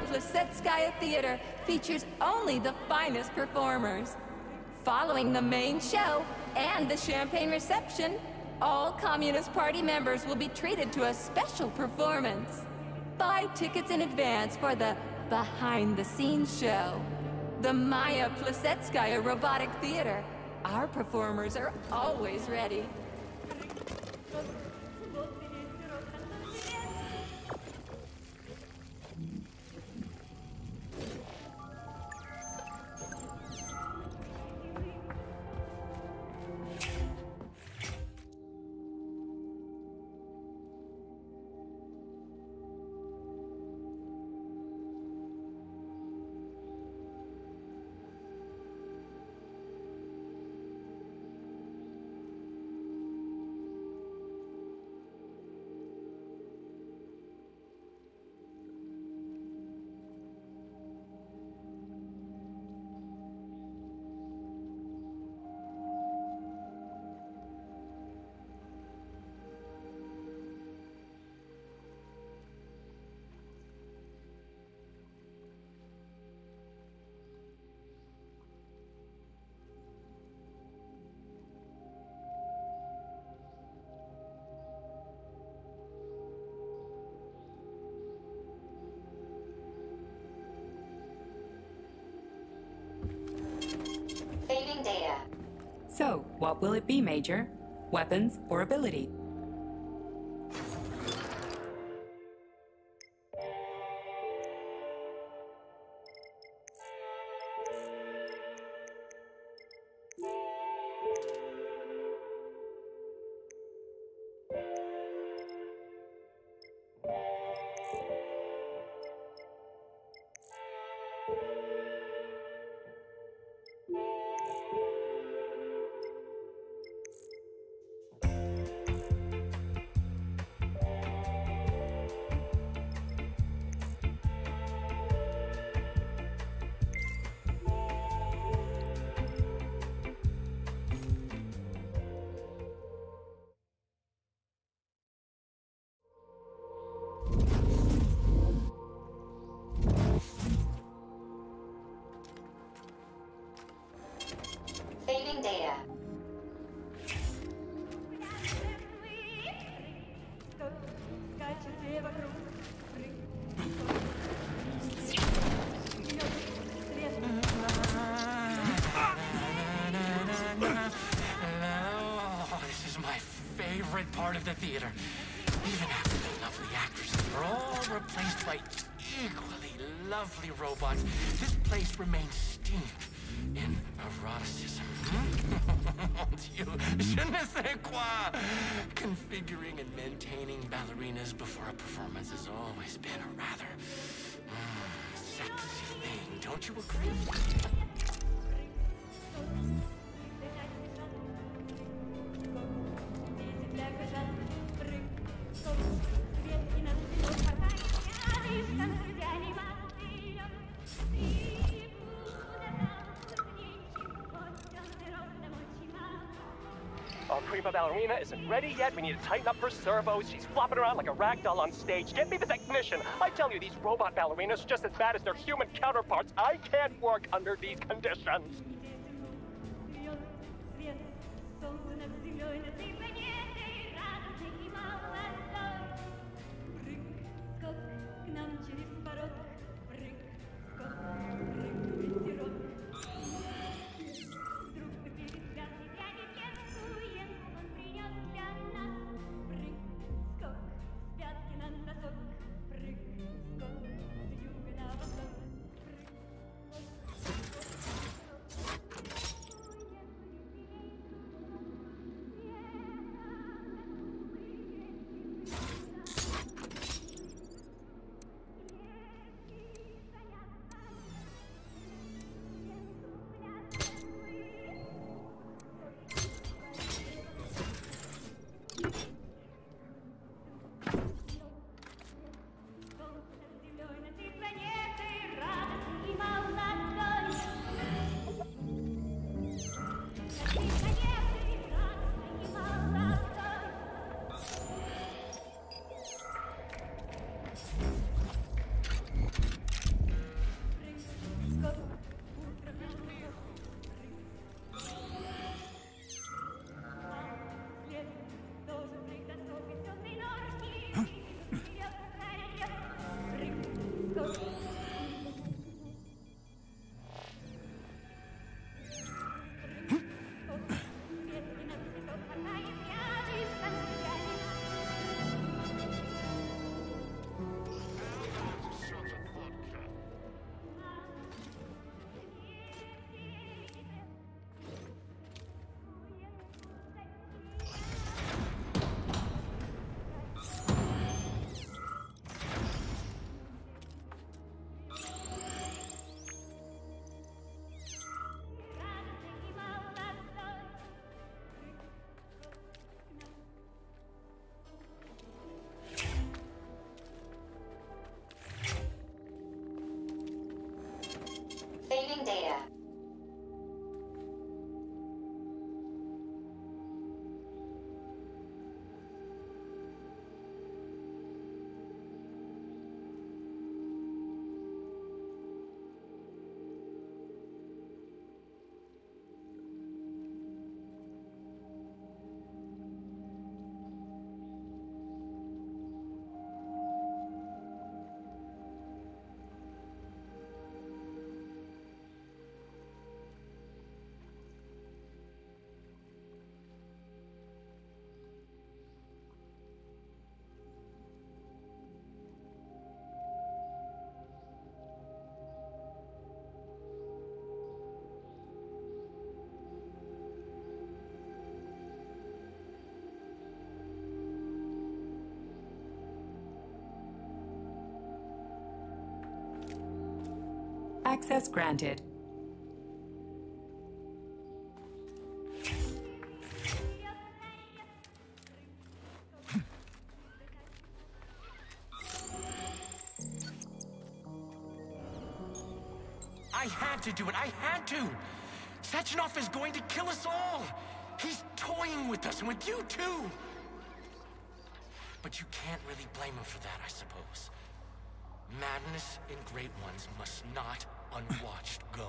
[SPEAKER 16] Plesetskaya Theater features only the finest performers. Following the main show and the champagne reception, all Communist Party members will be treated to a special performance. Buy tickets in advance for the behind-the-scenes show. The Maya Plesetskaya Robotic Theater. Our performers are always ready.
[SPEAKER 14] Saving data.
[SPEAKER 15] So, what will it be, Major? Weapons or ability?
[SPEAKER 14] Saving data.
[SPEAKER 11] This is my favorite part of the theater. Even after the lovely actresses are all replaced by equally lovely robots, this place remains steeped in eroticism. Mon Dieu, je ne sais quoi. Configuring and maintaining ballerinas before a performance has always been a rather sexy thing, don't you agree?
[SPEAKER 18] Our prima ballerina isn't ready yet. We need to tighten up her servos. She's flopping around like a rag doll on stage. Get me the technician. I tell you, these robot ballerinas are just as bad as their human counterparts. I can't work under these conditions.
[SPEAKER 14] Saving data.
[SPEAKER 15] Access granted.
[SPEAKER 11] I had to do it. I had to. Sechenov is going to kill us all. He's toying with us and with you too. But you can't really blame him for that, I suppose. Madness in Great Ones must not unwatched go.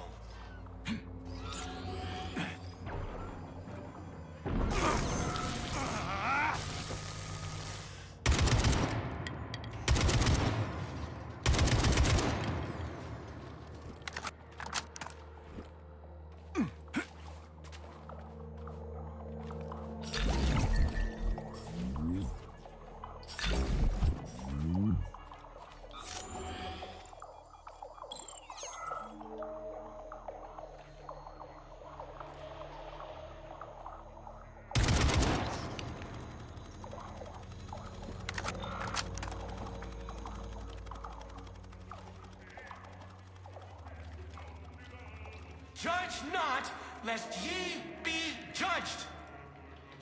[SPEAKER 11] Judge not, lest ye be judged.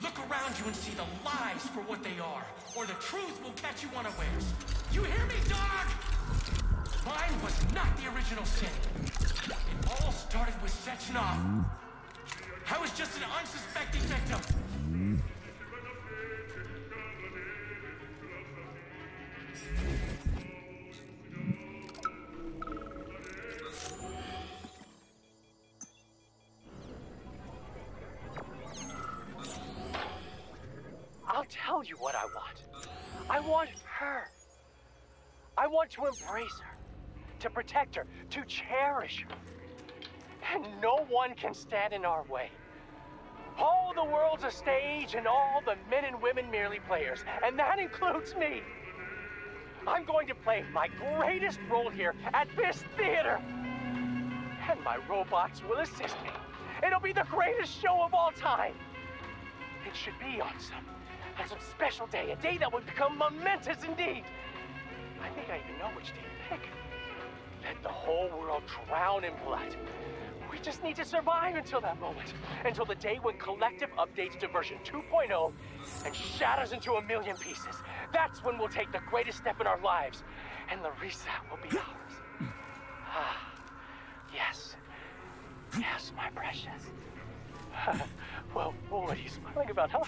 [SPEAKER 11] Look around you and see the lies for what they are, or the truth will catch you unawares. You hear me, dog? Mine was not the original sin. It all started with Sechenov. I was just an unsuspecting victim.
[SPEAKER 18] I'll tell you what I want. I want her. I want to embrace her, to protect her, to cherish her. And no one can stand in our way. All the world's a stage and all the men and women merely players, and that includes me. I'm going to play my greatest role here at this theater. And my robots will assist me. It'll be the greatest show of all time. It should be on some special day, a day that would become momentous indeed. I think I even know which day to pick. Let the whole world drown in blood. We just need to survive until that moment. Until the day when Collective updates to version 2.0 and shatters into a million pieces. That's when we'll take the greatest step in our lives. And Larissa will be ours. Ah, yes. Yes, my precious. Well, what are you smiling about, huh?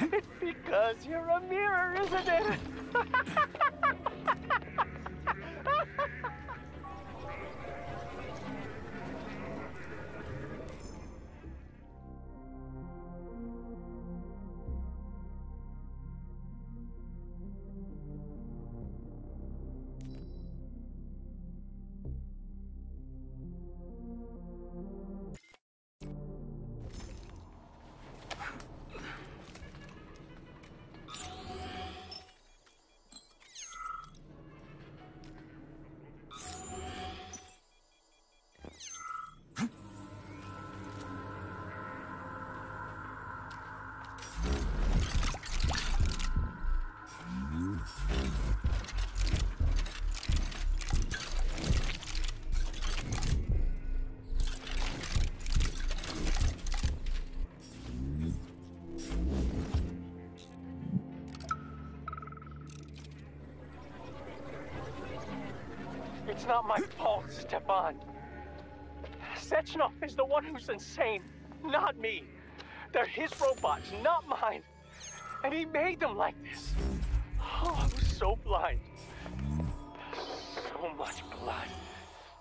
[SPEAKER 18] It's because you're a mirror, isn't it? It's not my fault, Stefan. Sechenov is the one who's insane, not me. They're his robots, not mine. And he made them like this. Oh, I was so blind. So much blood.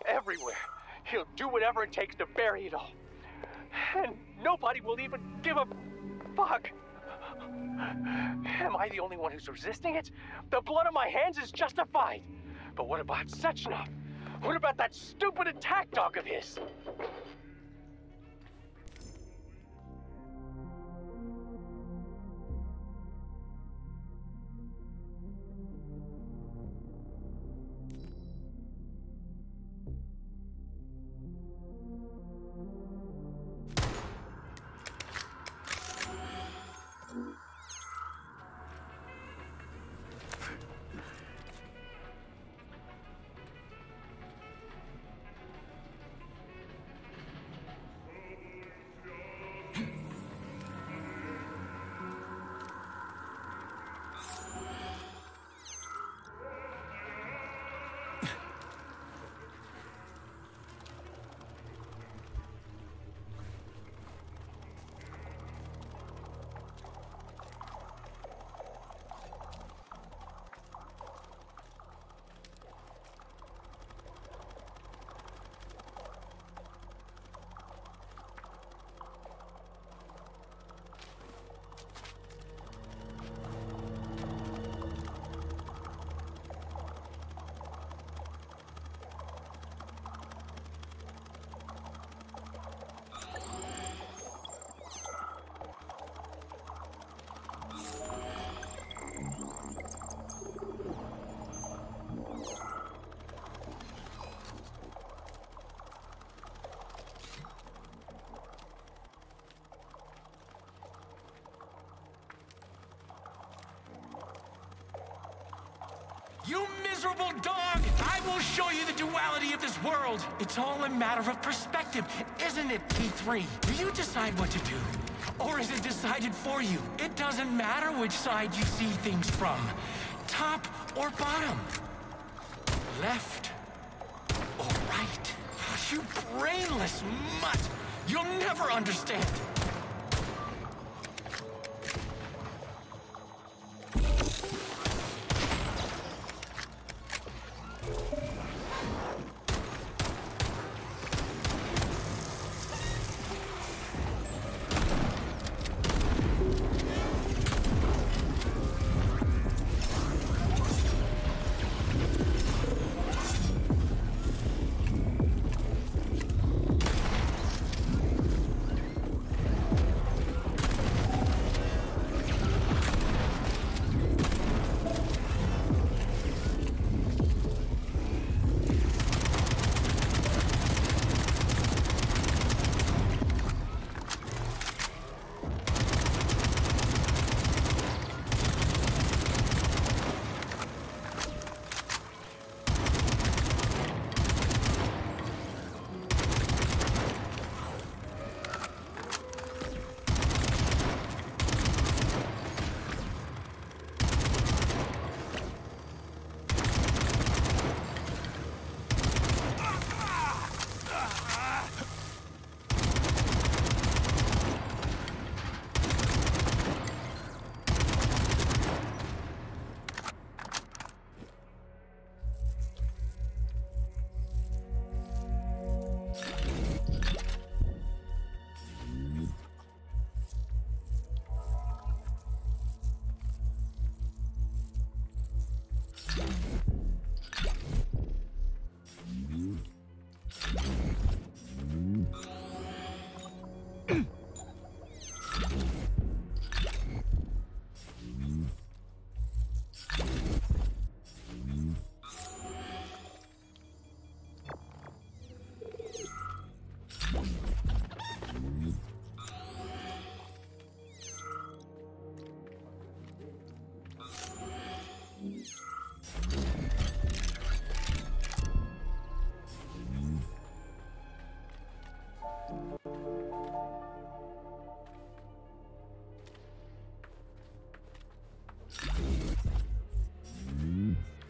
[SPEAKER 18] Everywhere. He'll do whatever it takes to bury it all. And nobody will even give a fuck. Am I the only one who's resisting it? The blood on my hands is justified. But what about Sechenov? What about that stupid attack dog of his?
[SPEAKER 11] will show you the duality of this world. It's all a matter of perspective, isn't it, P3? Do you decide what to do? Or is it decided for you? It doesn't matter which side you see things from. Top or bottom. Left or right. You brainless mutt! You'll never understand!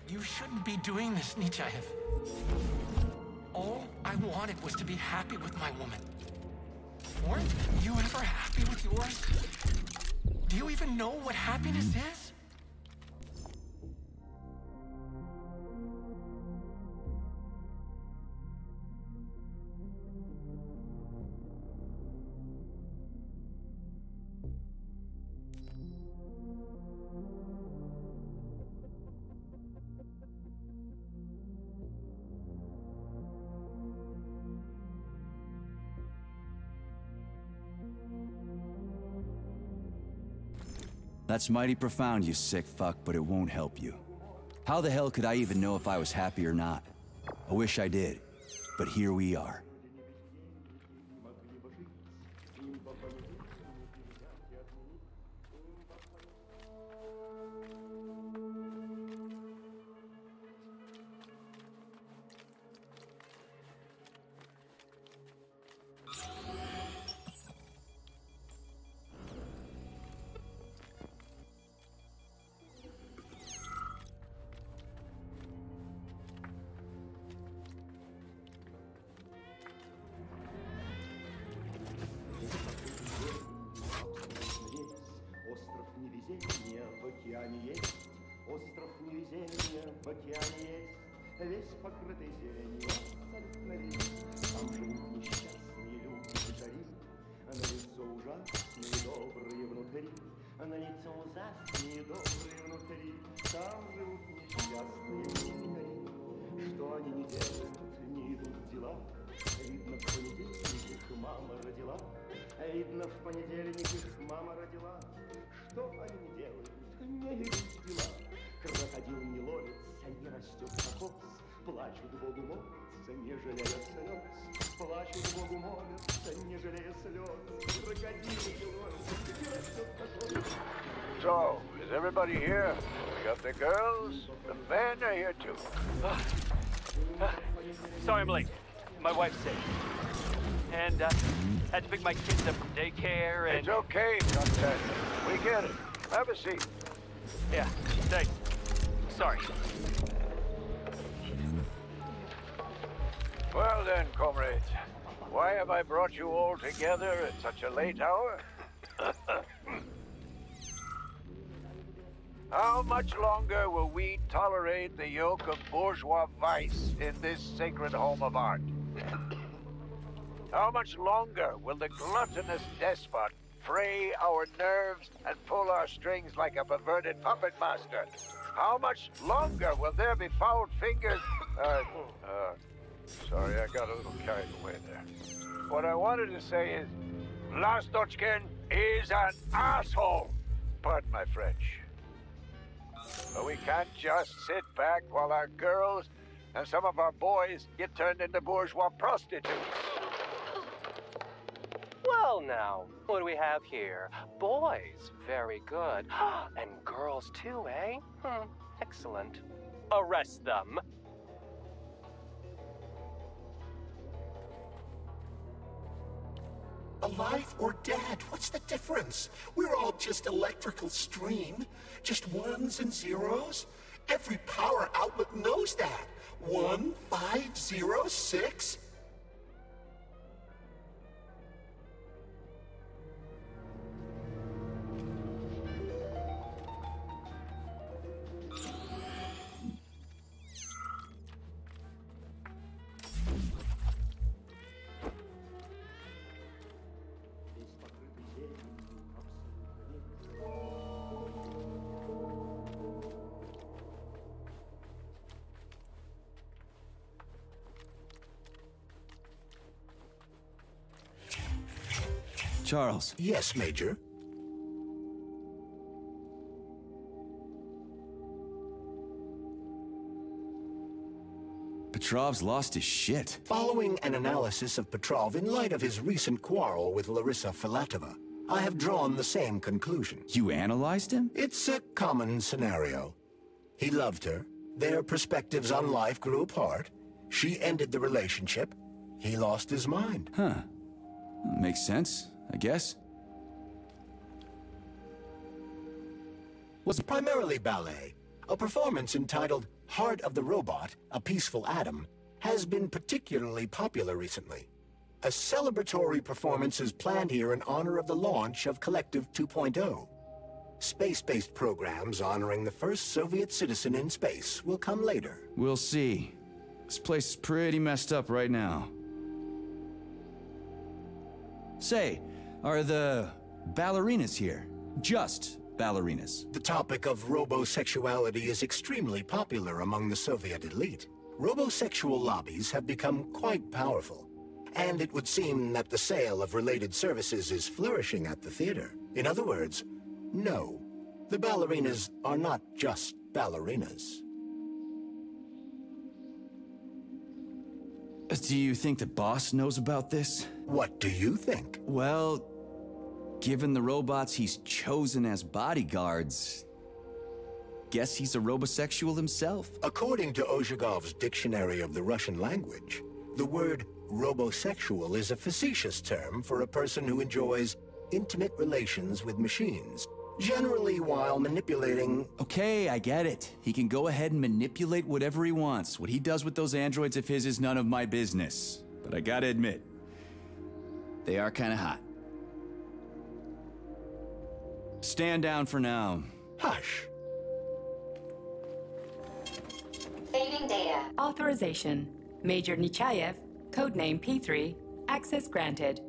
[SPEAKER 11] You shouldn't be doing this, Nechayev. All I wanted was to be happy with my woman. Weren't you ever happy with yours? Do you even know what happiness is?
[SPEAKER 1] That's mighty profound, you sick fuck, but it won't help you. How the hell could I even know if I was happy or not? I wish I did, but here we are.
[SPEAKER 19] Остров невезения в океане есть, весь покрытый зеленью, абсолютно весь. Там живут несчастные люди вдали, на лицо ужасные добрые внутри, на лицо ужасные добрые внутри. Там живут несчастные люди, что они не делают, не идут дела. Видно, в понедельник их мама родила, видно, в понедельник их мама родила. Что они не делают, не идут дела. Крокодил не ловится, не растет кокос. Плачут Богу молятся, не жалея слез. Плачут Богу молятся, не жалея слез. Крокодил не ловится, не растет кокос.
[SPEAKER 12] So, is everybody here? We got the girls, the men are here too.
[SPEAKER 20] Sorry I'm late. My wife's sick. And, had to pick my kids up from daycare and...
[SPEAKER 12] It's okay, Untitled. We get it. Have a seat.
[SPEAKER 20] Yeah, thanks. Sorry.
[SPEAKER 12] Well then, comrades. Why have I brought you all together at such a late hour? How much longer will we tolerate the yoke of bourgeois vice in this sacred home of art? How much longer will the gluttonous despot fray our nerves and pull our strings like a perverted puppet master? How much longer will there be foul fingers? Sorry, I got a little carried away there. What I wanted to say is, Lastochkin is an asshole. Pardon my French. But we can't just sit back while our girls and some of our boys get turned into bourgeois prostitutes.
[SPEAKER 18] Well now, what do we have here? Boys, very good. And girls too, eh? Excellent. Arrest them.
[SPEAKER 2] Alive or dead, what's the difference? We're all just electrical stream. Just ones and zeros. Every power outlet knows that. 1506?
[SPEAKER 1] Charles.
[SPEAKER 2] Yes, Major.
[SPEAKER 1] Petrov's lost his shit.
[SPEAKER 2] Following an analysis of Petrov in light of his recent quarrel with Larissa Filatova, I have drawn the same conclusion.
[SPEAKER 1] You analyzed him?
[SPEAKER 2] It's a common scenario. He loved her. Their perspectives on life grew apart. She ended the relationship. He lost his mind.
[SPEAKER 1] Huh. Makes sense, I guess.
[SPEAKER 2] Was primarily ballet. A performance entitled Heart of the Robot, A Peaceful Atom, has been particularly popular recently. A celebratory performance is planned here in honor of the launch of Collective 2.0. Space-based programs honoring the first Soviet citizen in space will come later.
[SPEAKER 1] We'll see. This place is pretty messed up right now. Say, are the ballerinas here? Just ballerinas?
[SPEAKER 2] The topic of robosexuality is extremely popular among the Soviet elite. Robosexual lobbies have become quite powerful, and it would seem that the sale of related services is flourishing at the theater. In other words, no, the ballerinas are not just ballerinas.
[SPEAKER 1] Do you think the boss knows about this?
[SPEAKER 2] What do you think?
[SPEAKER 1] Well, given the robots he's chosen as bodyguards, guess he's a robosexual himself.
[SPEAKER 2] According to Ozhigov's Dictionary of the Russian Language, the word robosexual is a facetious term for a person who enjoys intimate relations with machines, generally while manipulating...
[SPEAKER 1] Okay, I get it. He can go ahead and manipulate whatever he wants. What he does with those androids of his is none of my business. But I gotta admit, they are kinda hot. Stand down for now.
[SPEAKER 2] Hush.
[SPEAKER 14] Saving data.
[SPEAKER 15] Authorization. Major Nechayev, codename P3, access granted.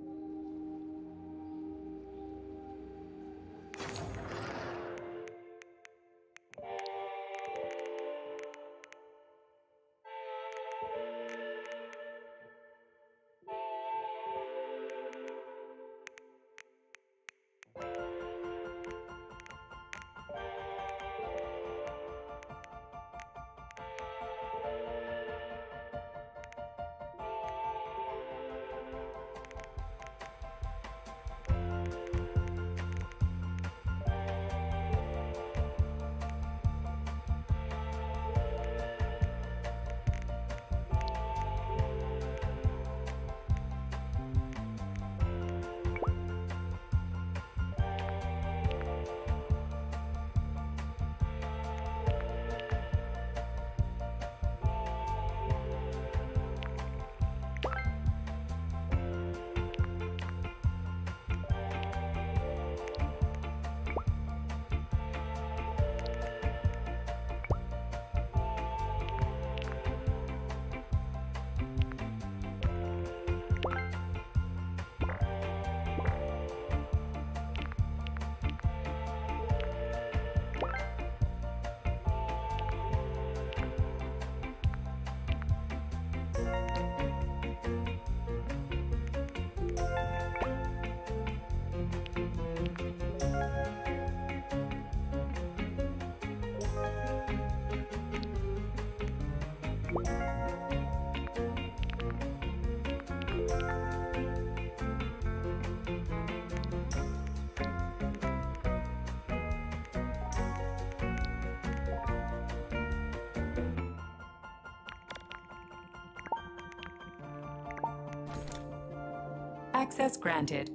[SPEAKER 15] Access granted.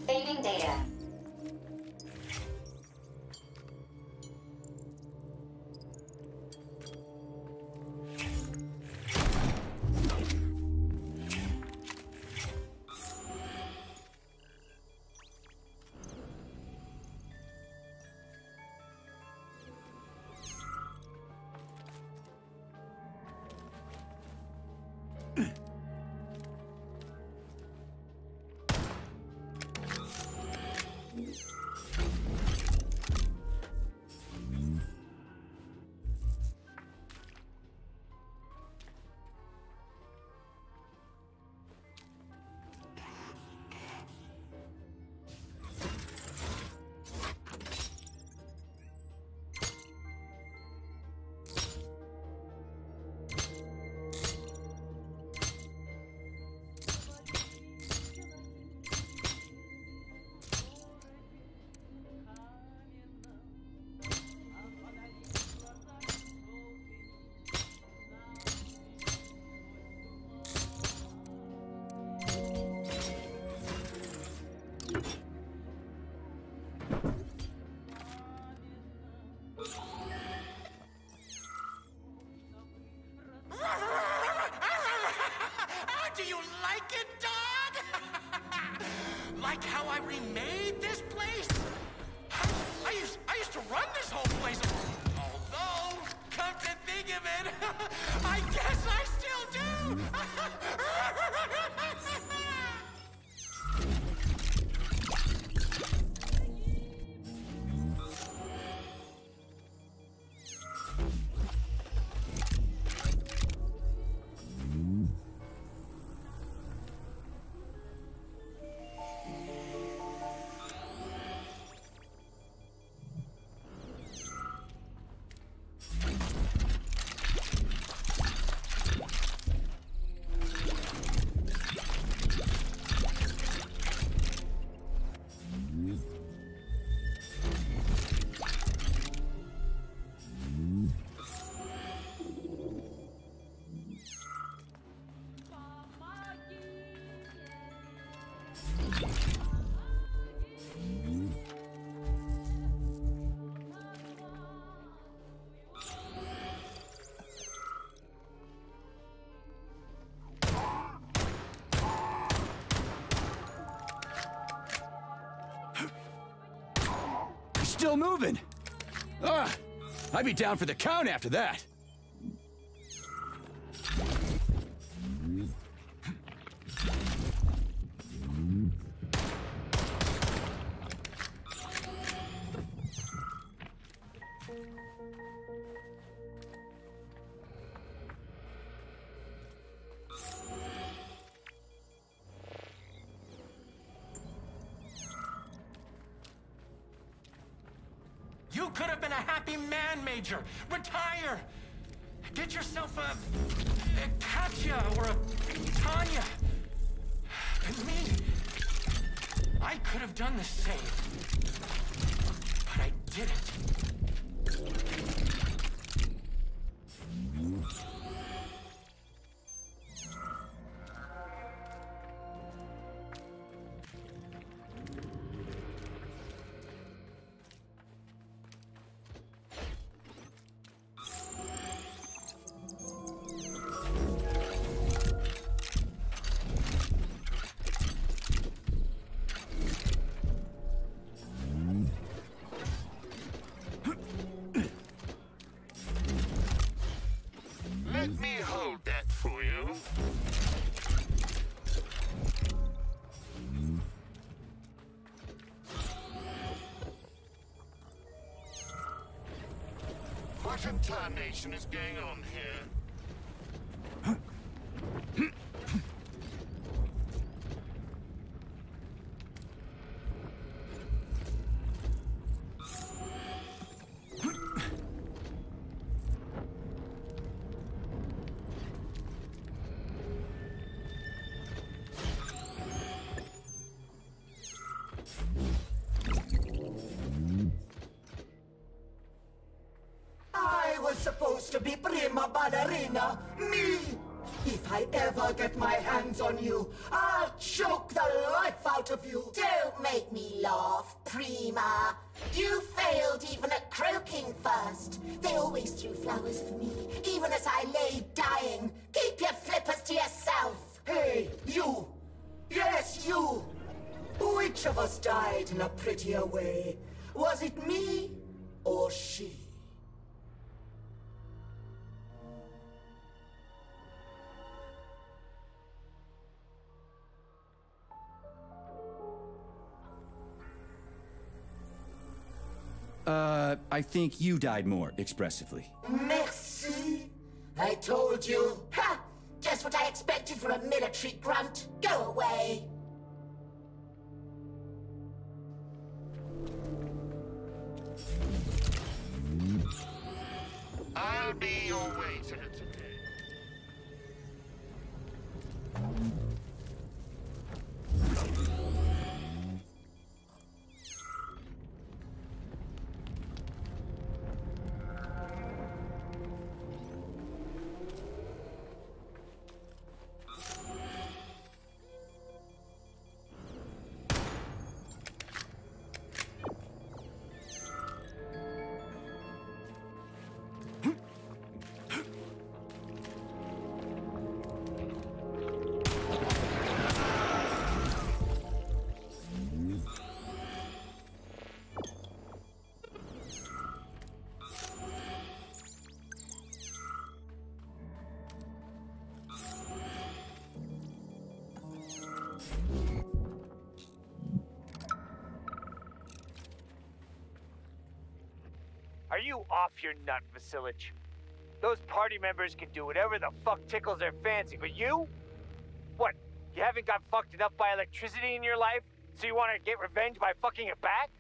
[SPEAKER 14] Saving data.
[SPEAKER 11] Do you like it, dog? Like how I remade this place? I used to run this whole place. Although, come to think of it, I guess I still do.
[SPEAKER 1] Still moving. I'd be down for the count after that.
[SPEAKER 11] You could have been a happy man, Major. Retire. Get yourself a Katya or a Tanya. And me, I could have done the same. But I didn't.
[SPEAKER 5] What in tarnation is going on here?
[SPEAKER 3] I was supposed to be prima ballerina, me! If I ever get my hands on you, I'll choke the life out of you! Don't make me laugh, Prima. You failed even at croaking first. They always threw flowers for me, even as I lay dying. Keep your flippers to yourself! Hey, you! Yes, you! Which of us died in a prettier way? Was it me or she?
[SPEAKER 1] I think you died more expressively.
[SPEAKER 3] Merci. I told you. Ha! Just what I expected for a military grunt. Go away.
[SPEAKER 5] I'll be your waiter today.
[SPEAKER 20] Are you off your nut, Vasilich? Those party members can do whatever the fuck tickles their fancy, but you? What, you haven't got fucked enough by electricity in your life, so you want to get revenge by fucking it back?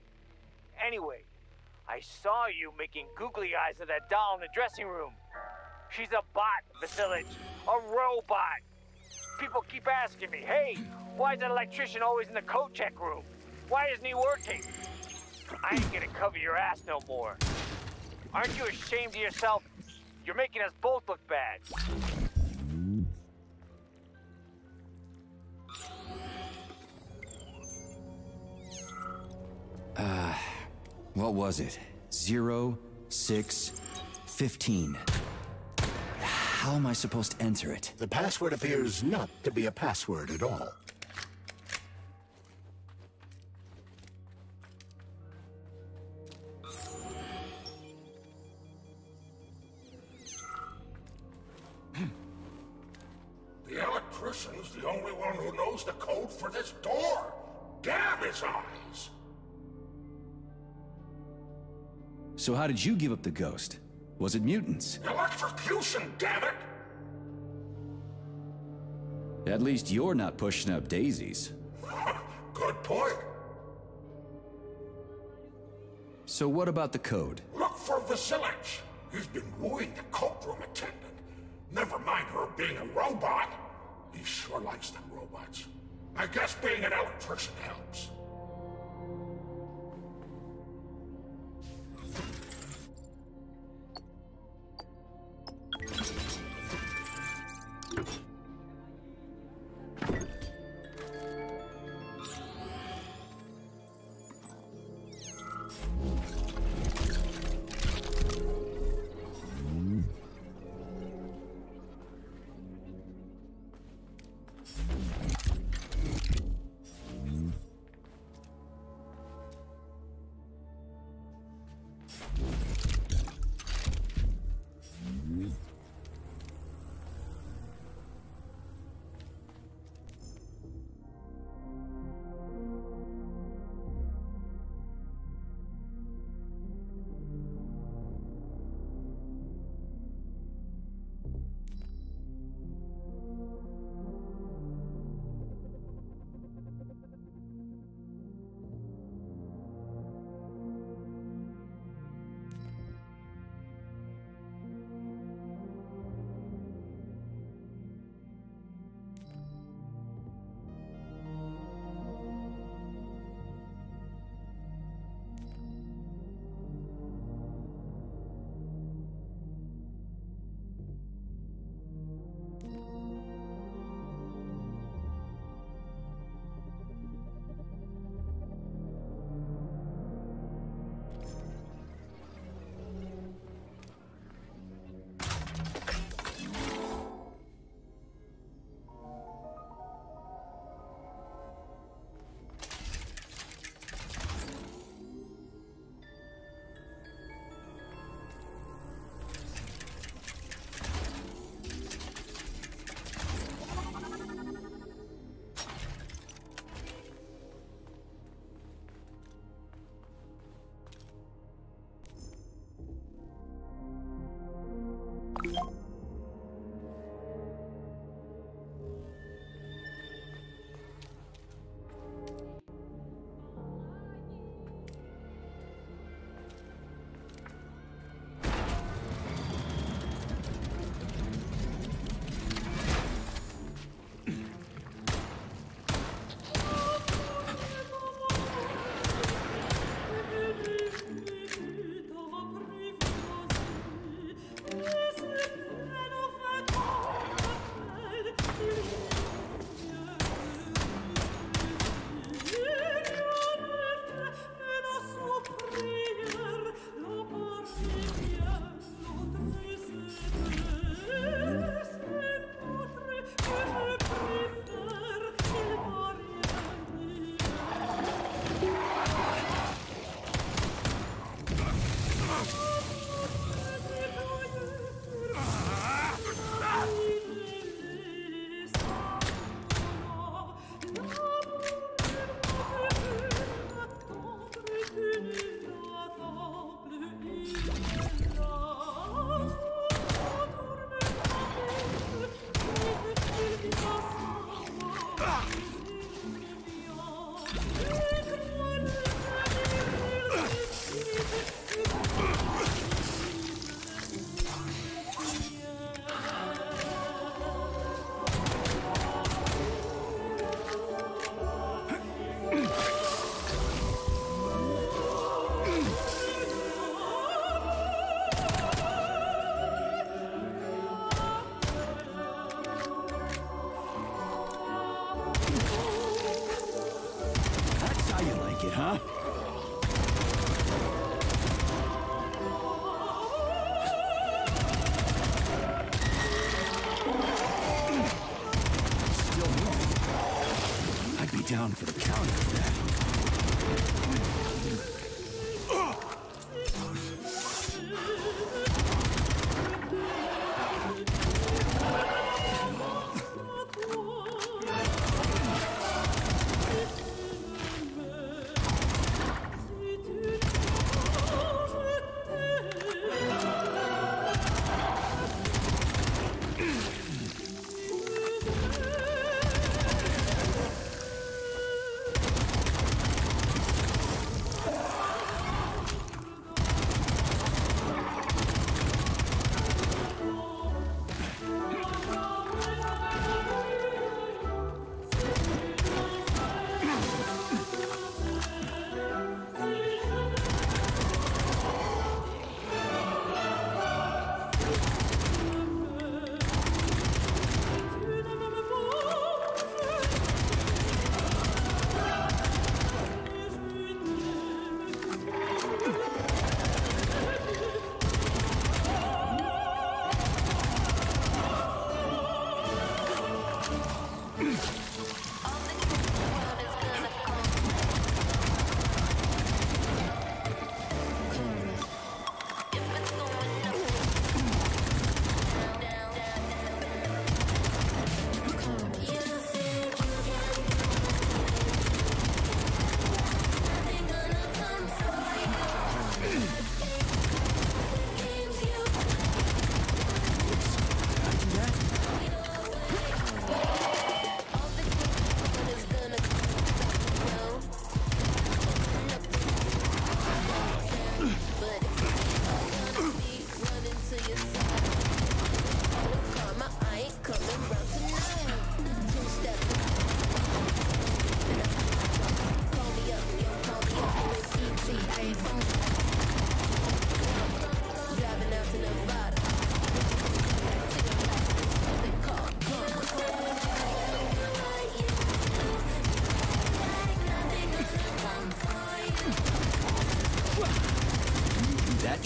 [SPEAKER 20] Anyway, I saw you making googly eyes at that doll in the dressing room. She's a bot, Vasilich. A robot. People keep asking me, hey, why is that electrician always in the coat check room? Why isn't he working? I ain't gonna cover your ass no more. Aren't you ashamed of yourself? You're making us both look bad.
[SPEAKER 1] What was it? 0, 6, 15. How am I supposed to enter it?
[SPEAKER 2] The password appears not to be a password at all.
[SPEAKER 5] The electrician's the only one who knows the code for this door. Damn his eyes!
[SPEAKER 1] So how did you give up the ghost? Was it mutants?
[SPEAKER 5] Electrocution, damn it!
[SPEAKER 1] At least you're not pushing up daisies.
[SPEAKER 5] Good point.
[SPEAKER 1] So what about the code?
[SPEAKER 5] Look for Vasilich. He's been wooing the coat room attendant. Never mind her being a robot. He sure likes them robots. I guess being an electrician helps.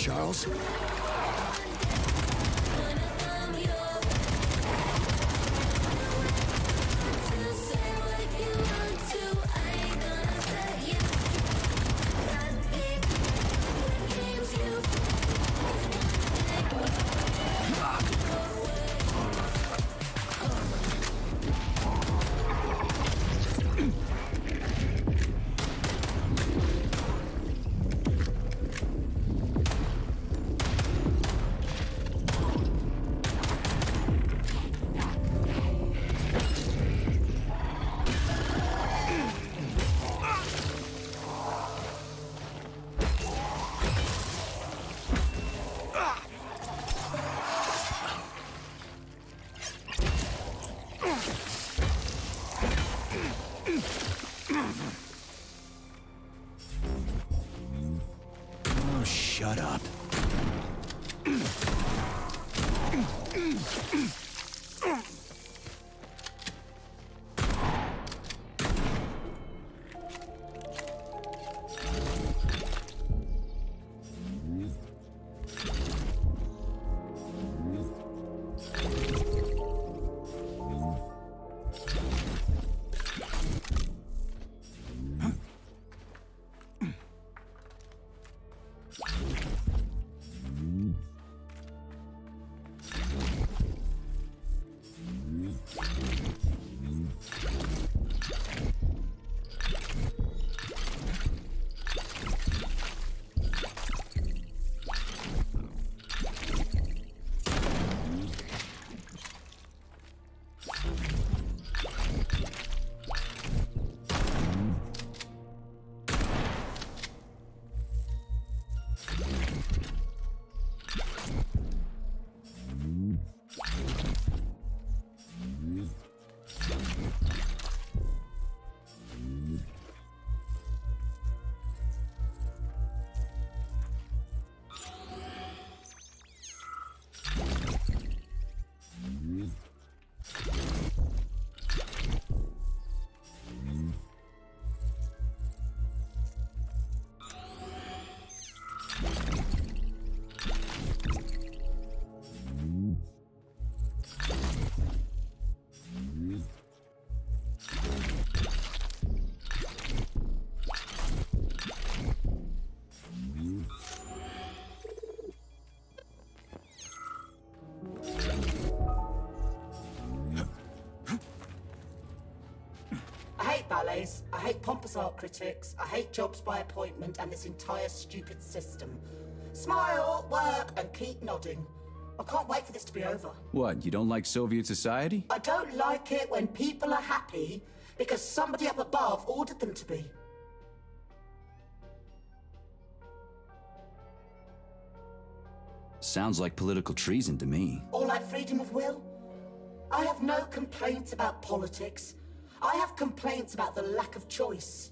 [SPEAKER 1] Charles? Oh, shut up.
[SPEAKER 3] I hate pompous art critics, I hate jobs by appointment and this entire stupid system. Smile, work, and keep nodding. I can't wait for this to be over.
[SPEAKER 1] What, you don't like Soviet society?
[SPEAKER 3] I don't like it when people are happy because somebody up above ordered them to be.
[SPEAKER 1] Sounds like political treason to me.
[SPEAKER 3] Or like freedom of will. I have no complaints about politics. I have complaints about the lack of choice.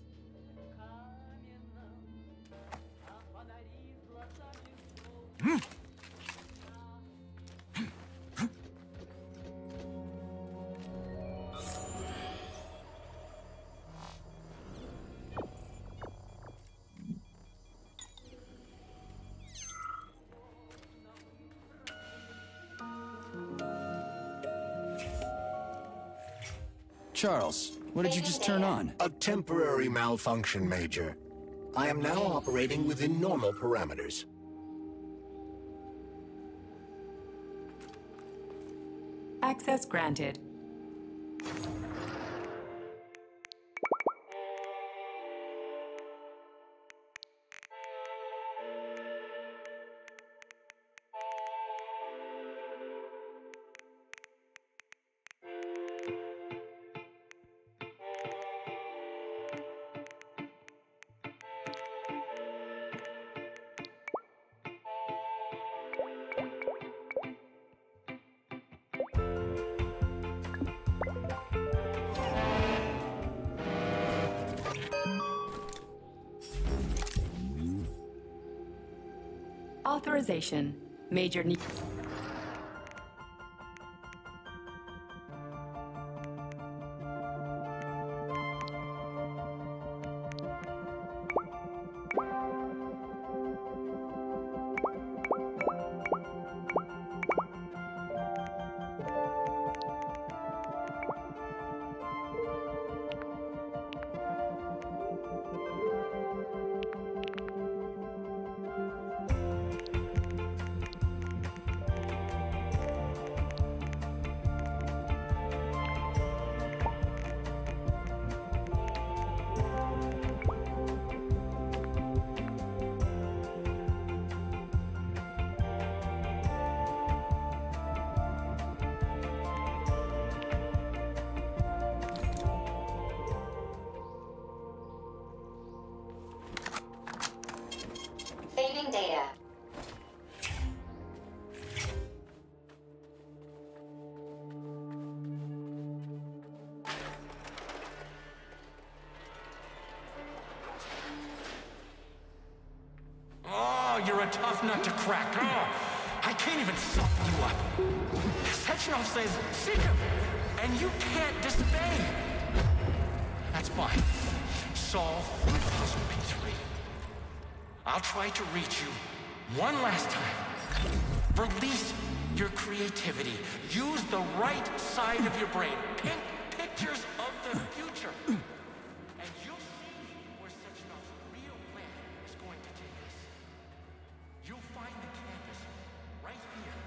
[SPEAKER 1] Charles, what did you just turn on?
[SPEAKER 2] A temporary malfunction, Major. I am now operating within normal parameters.
[SPEAKER 15] Access granted. Authorization. Major need.
[SPEAKER 14] Saving data.
[SPEAKER 11] Oh, you're a tough nut to crack. Oh, I can't even soften you up. Sechenov says, seek him, and you can't disobey. That's fine. Solve puzzle P3. I'll try to reach you one last time. Release your creativity. Use the right side of your brain. Paint pictures of the future. And you'll see where Sechenov's real plan is going to take us. You'll find the campus right here.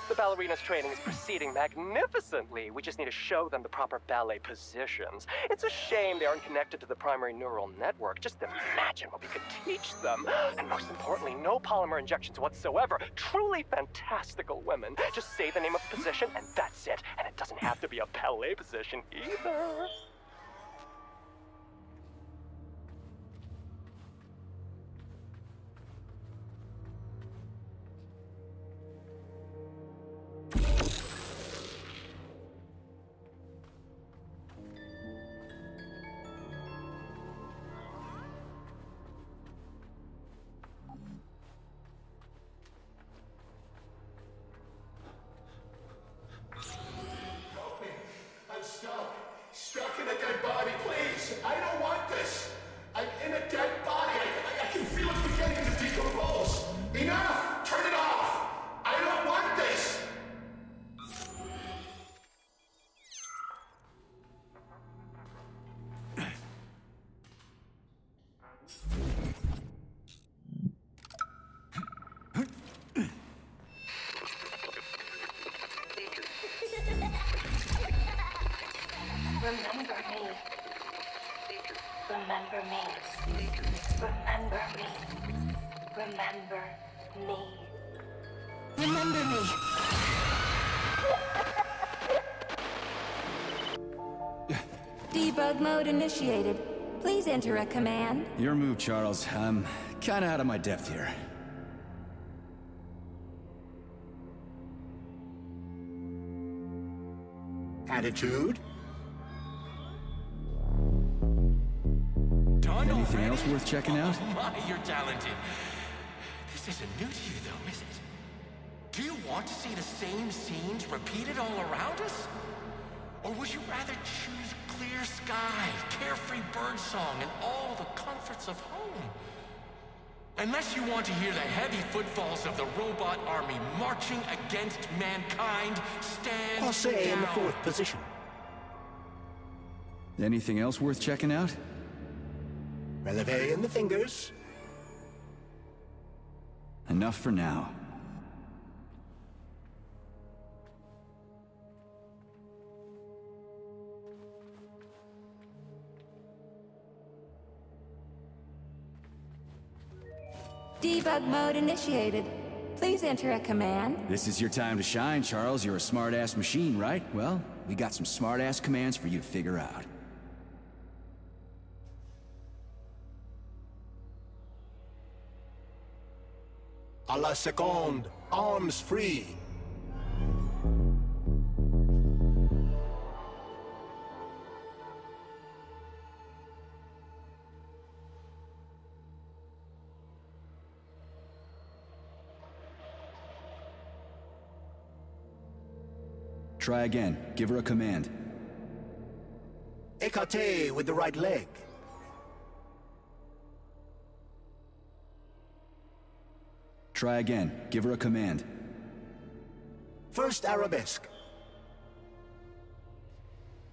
[SPEAKER 18] The ballerina's training is proceeding magnificently. We just need to show them the proper ballet positions. It's a shame they aren't connected to the primary neural network. Just imagine what we could teach them. And most importantly, no polymer injections whatsoever. Truly fantastical women. Just say the name of the position and that's it. And it doesn't have to be a ballet position either.
[SPEAKER 5] Stuck in a dead body, please! I don't want this! I'm in a dead body! I can feel it beginning to decompose! Enough! Turn it off! I don't want this!
[SPEAKER 10] Remember me. Remember me. Remember me. Remember me.
[SPEAKER 16] Remember me. Debug mode initiated. Please enter a command.
[SPEAKER 1] Your move, Charles. I'm kinda out of my depth here.
[SPEAKER 2] Attitude?
[SPEAKER 1] Anything else worth checking out?
[SPEAKER 11] Oh my, you're talented. This isn't new to you though, is it? Do you want to see the same scenes repeated all around us? Or would you rather choose clear sky, carefree birdsong, and all the comforts of home? Unless you want to hear the heavy footfalls of the robot army marching against mankind, stand
[SPEAKER 2] Passe
[SPEAKER 11] down.
[SPEAKER 2] in the fourth position.
[SPEAKER 1] Anything else worth checking out?
[SPEAKER 2] Releve in the fingers.
[SPEAKER 1] Enough for now.
[SPEAKER 16] Debug mode initiated. Please enter a command.
[SPEAKER 1] This is your time to shine, Charles. You're a smart-ass machine, right? Well, we got some smart-ass commands for you to figure out.
[SPEAKER 2] A la seconde, arms free.
[SPEAKER 1] Try again. Give her a command.
[SPEAKER 2] Écarté with the right leg.
[SPEAKER 1] Try again. Give her a command.
[SPEAKER 2] First arabesque.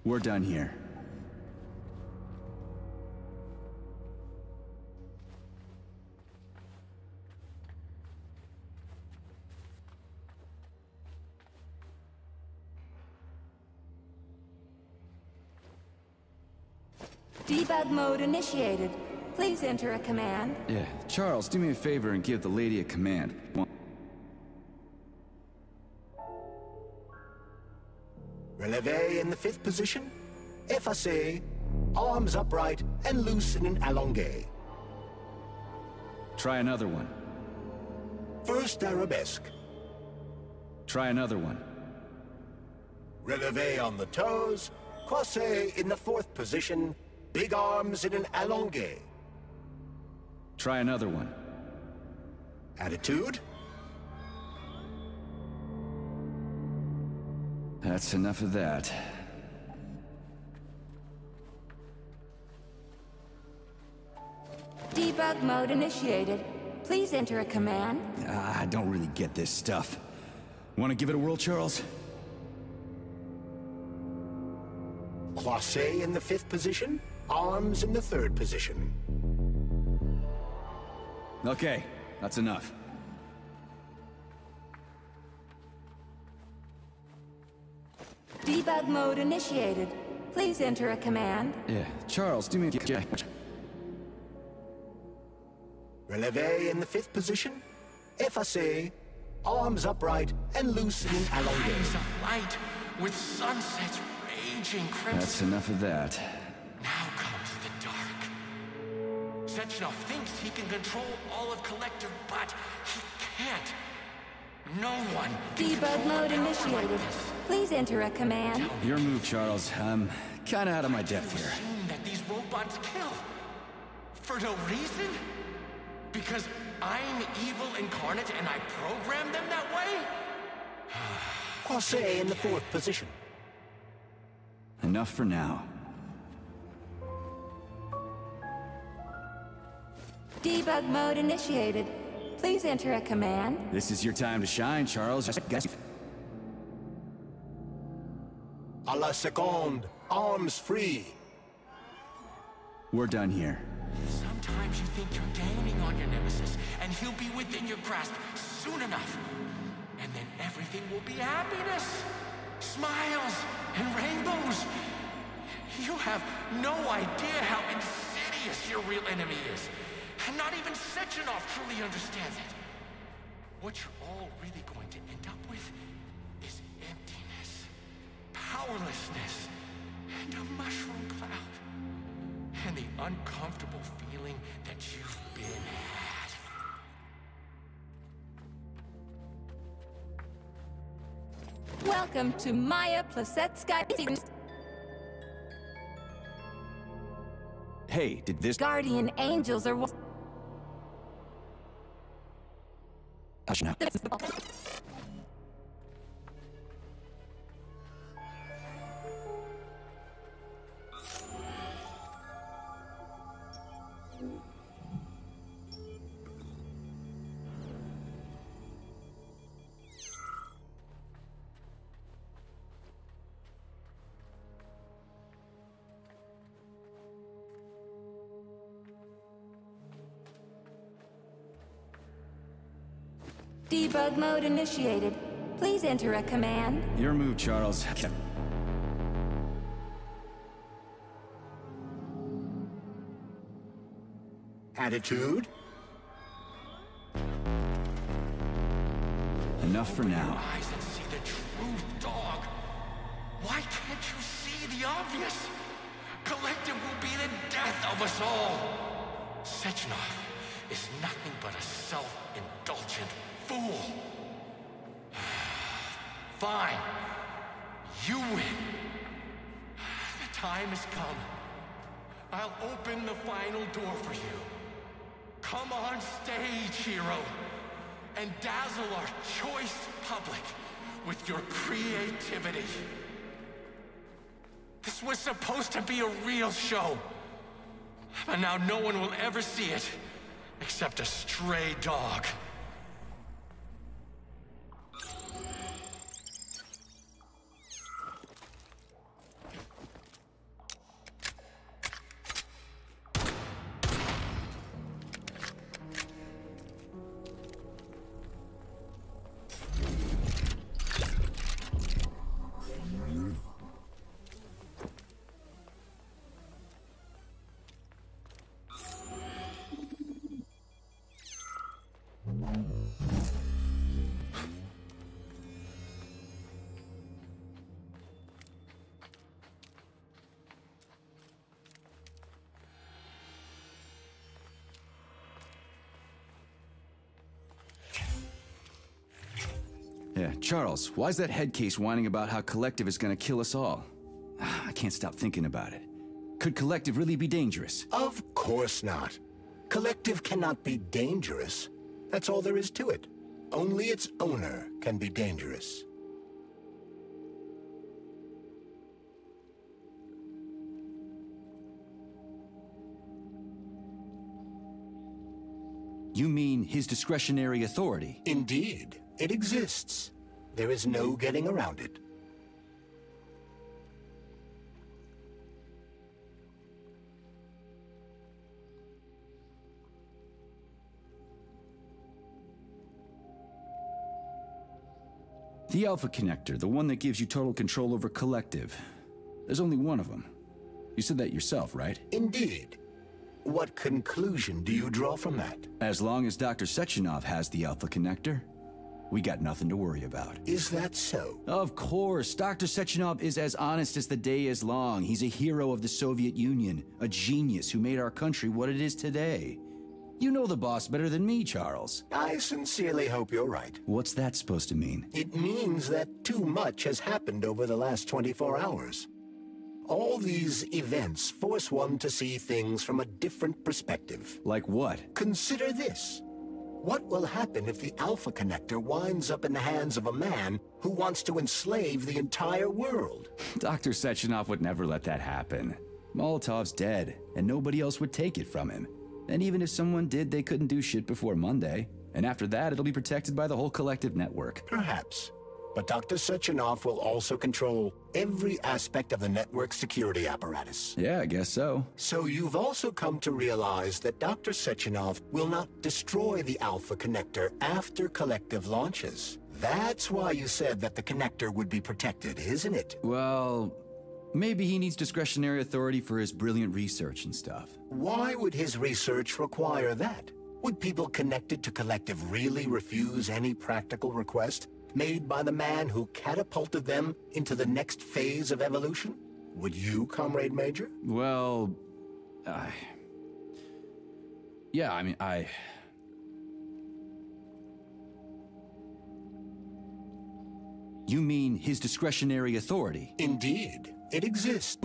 [SPEAKER 1] We're done here.
[SPEAKER 16] Debug mode initiated. Please enter a command.
[SPEAKER 1] Yeah. Charles, do me a favor and give the lady a command.
[SPEAKER 2] Releve in the 5th position. Effacé. Arms upright and loose in an allongé.
[SPEAKER 1] Try another one.
[SPEAKER 2] First arabesque.
[SPEAKER 1] Try another one.
[SPEAKER 2] Releve on the toes. Croisé in the 4th position. Big arms in an allongé.
[SPEAKER 1] Try another one.
[SPEAKER 2] Attitude.
[SPEAKER 1] That's enough of that.
[SPEAKER 16] Debug mode initiated. Please enter a command.
[SPEAKER 1] I don't really get this stuff. Want to give it a whirl, Charles?
[SPEAKER 2] Croisé in the 5th position. Arms in the 3rd position.
[SPEAKER 1] Okay, that's enough.
[SPEAKER 16] Debug mode initiated. Please enter a command.
[SPEAKER 1] Yeah, Charles, do me a...
[SPEAKER 2] Releve in the 5th position. Effacé. Arms upright and loose in an allongé.
[SPEAKER 11] Eyes of light with sunsets raging crimson.
[SPEAKER 1] That's enough of that.
[SPEAKER 11] Now comes the dark. Sechenov thinks he can control all of Collective, but he can't. No one can
[SPEAKER 16] Debug mode initiated. Please enter a command.
[SPEAKER 1] Your move, Charles. I'm kinda out of my depth here.
[SPEAKER 11] Assume that these robots kill. For no reason? Because I'm evil incarnate and I programmed them that way?
[SPEAKER 2] Croisé in the 4th position.
[SPEAKER 1] Enough for now.
[SPEAKER 16] Debug mode initiated. Please enter a command.
[SPEAKER 1] This is your time to shine, Charles.
[SPEAKER 2] A la seconde, arms free.
[SPEAKER 1] We're done here.
[SPEAKER 11] Sometimes you think you're gaining on your nemesis, and he'll be within your grasp soon enough. And then everything will be happiness, smiles, and rainbows. You have no idea how insidious your real enemy is. And not even Sechenov truly understands it. What you're all really going to end up with is emptiness, powerlessness, and a mushroom cloud. And the uncomfortable feeling that you've been had.
[SPEAKER 16] Welcome to Maya Plasetskaya.
[SPEAKER 1] Hey, did this...
[SPEAKER 16] Guardian angels are... Debug mode initiated. Please enter a command.
[SPEAKER 1] Your move, Charles.
[SPEAKER 2] Attitude.
[SPEAKER 1] Enough for now.
[SPEAKER 11] Eyes and see the truth, dog. Why can't you see the obvious? Collective will be the death of us all. Sechenov is nothing but a self-indulgent fool. Fine. You win. The time has come. I'll open the final door for you. Come on stage, hero, and dazzle our choice public with your creativity. This was supposed to be a real show, but now no one will ever see it except a stray dog.
[SPEAKER 1] Yeah, Charles, why's that head case whining about how Collective is gonna kill us all? I can't stop thinking about it. Could Collective really be dangerous?
[SPEAKER 2] Of course not. Collective cannot be dangerous. That's all there is to it. Only its owner can be dangerous.
[SPEAKER 1] You mean his discretionary authority?
[SPEAKER 2] Indeed. It exists. There is no getting around it.
[SPEAKER 1] The Alpha Connector, the one that gives you total control over Collective. There's only one of them. You said that yourself, right?
[SPEAKER 2] Indeed. What conclusion do you draw from that?
[SPEAKER 1] As long as Dr. Sechenov has the Alpha Connector, we got nothing to worry about.
[SPEAKER 2] Is that so?
[SPEAKER 1] Of course. Dr. Sechenov is as honest as the day is long. He's a hero of the Soviet Union, a genius who made our country what it is today. You know the boss better than me, Charles.
[SPEAKER 2] I sincerely hope you're right.
[SPEAKER 1] What's that supposed to mean?
[SPEAKER 2] It means that too much has happened over the last 24 hours. All these events force one to see things from a different perspective.
[SPEAKER 1] Like what?
[SPEAKER 2] Consider this. What will happen if the Alpha Connector winds up in the hands of a man who wants to enslave the entire world?
[SPEAKER 1] Dr. Sechenov would never let that happen. Molotov's dead, and nobody else would take it from him. And even if someone did, they couldn't do shit before Monday. And after that, it'll be protected by the whole Collective network.
[SPEAKER 2] Perhaps. But Dr. Sechenov will also control every aspect of the network's security apparatus.
[SPEAKER 1] Yeah, I guess so.
[SPEAKER 2] So you've also come to realize that Dr. Sechenov will not destroy the Alpha Connector after Collective launches. That's why you said that the Connector would be protected, isn't it?
[SPEAKER 1] Well, maybe he needs discretionary authority for his brilliant research and stuff.
[SPEAKER 2] Why would his research require that? Would people connected to Collective really refuse any practical request made by the man who catapulted them into the next phase of evolution? Would you, Comrade Major?
[SPEAKER 1] Well, yeah, I mean, You mean his discretionary authority?
[SPEAKER 2] Indeed. It exists.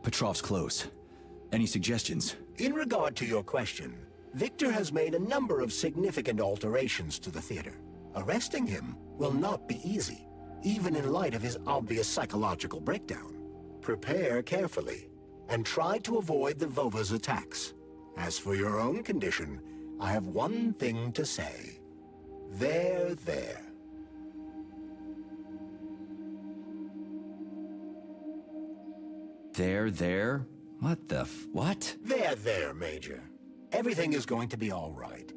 [SPEAKER 1] Petrov's close. Any suggestions?
[SPEAKER 2] In regard to your question, Victor has made a number of significant alterations to the theater. Arresting him will not be easy, even in light of his obvious psychological breakdown. Prepare carefully, and try to avoid the Vova's attacks. As for your own condition, I have one thing to say. There.
[SPEAKER 1] There? What?
[SPEAKER 2] There, Major. Everything is going to be all right.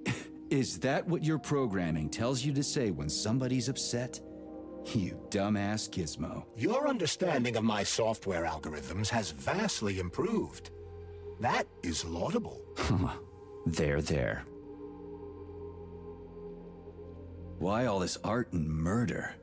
[SPEAKER 1] Is that what your programming tells you to say when somebody's upset? You dumbass gizmo.
[SPEAKER 2] Your understanding of my software algorithms has vastly improved. That is laudable.
[SPEAKER 1] There. Why all this art and murder?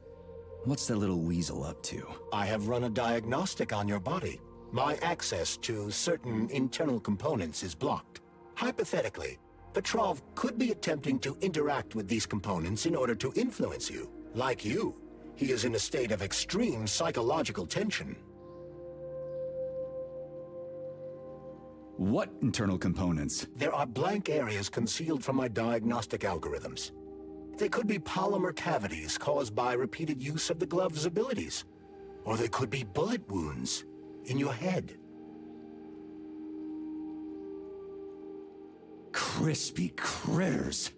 [SPEAKER 1] What's that little weasel up to?
[SPEAKER 2] I have run a diagnostic on your body. My access to certain internal components is blocked. Hypothetically, Petrov could be attempting to interact with these components in order to influence you. Like you, he is in a state of extreme psychological tension.
[SPEAKER 1] What internal components?
[SPEAKER 2] There are blank areas concealed from my diagnostic algorithms. They could be polymer cavities caused by repeated use of the glove's abilities. Or they could be bullet wounds in your head.
[SPEAKER 1] Crispy critters.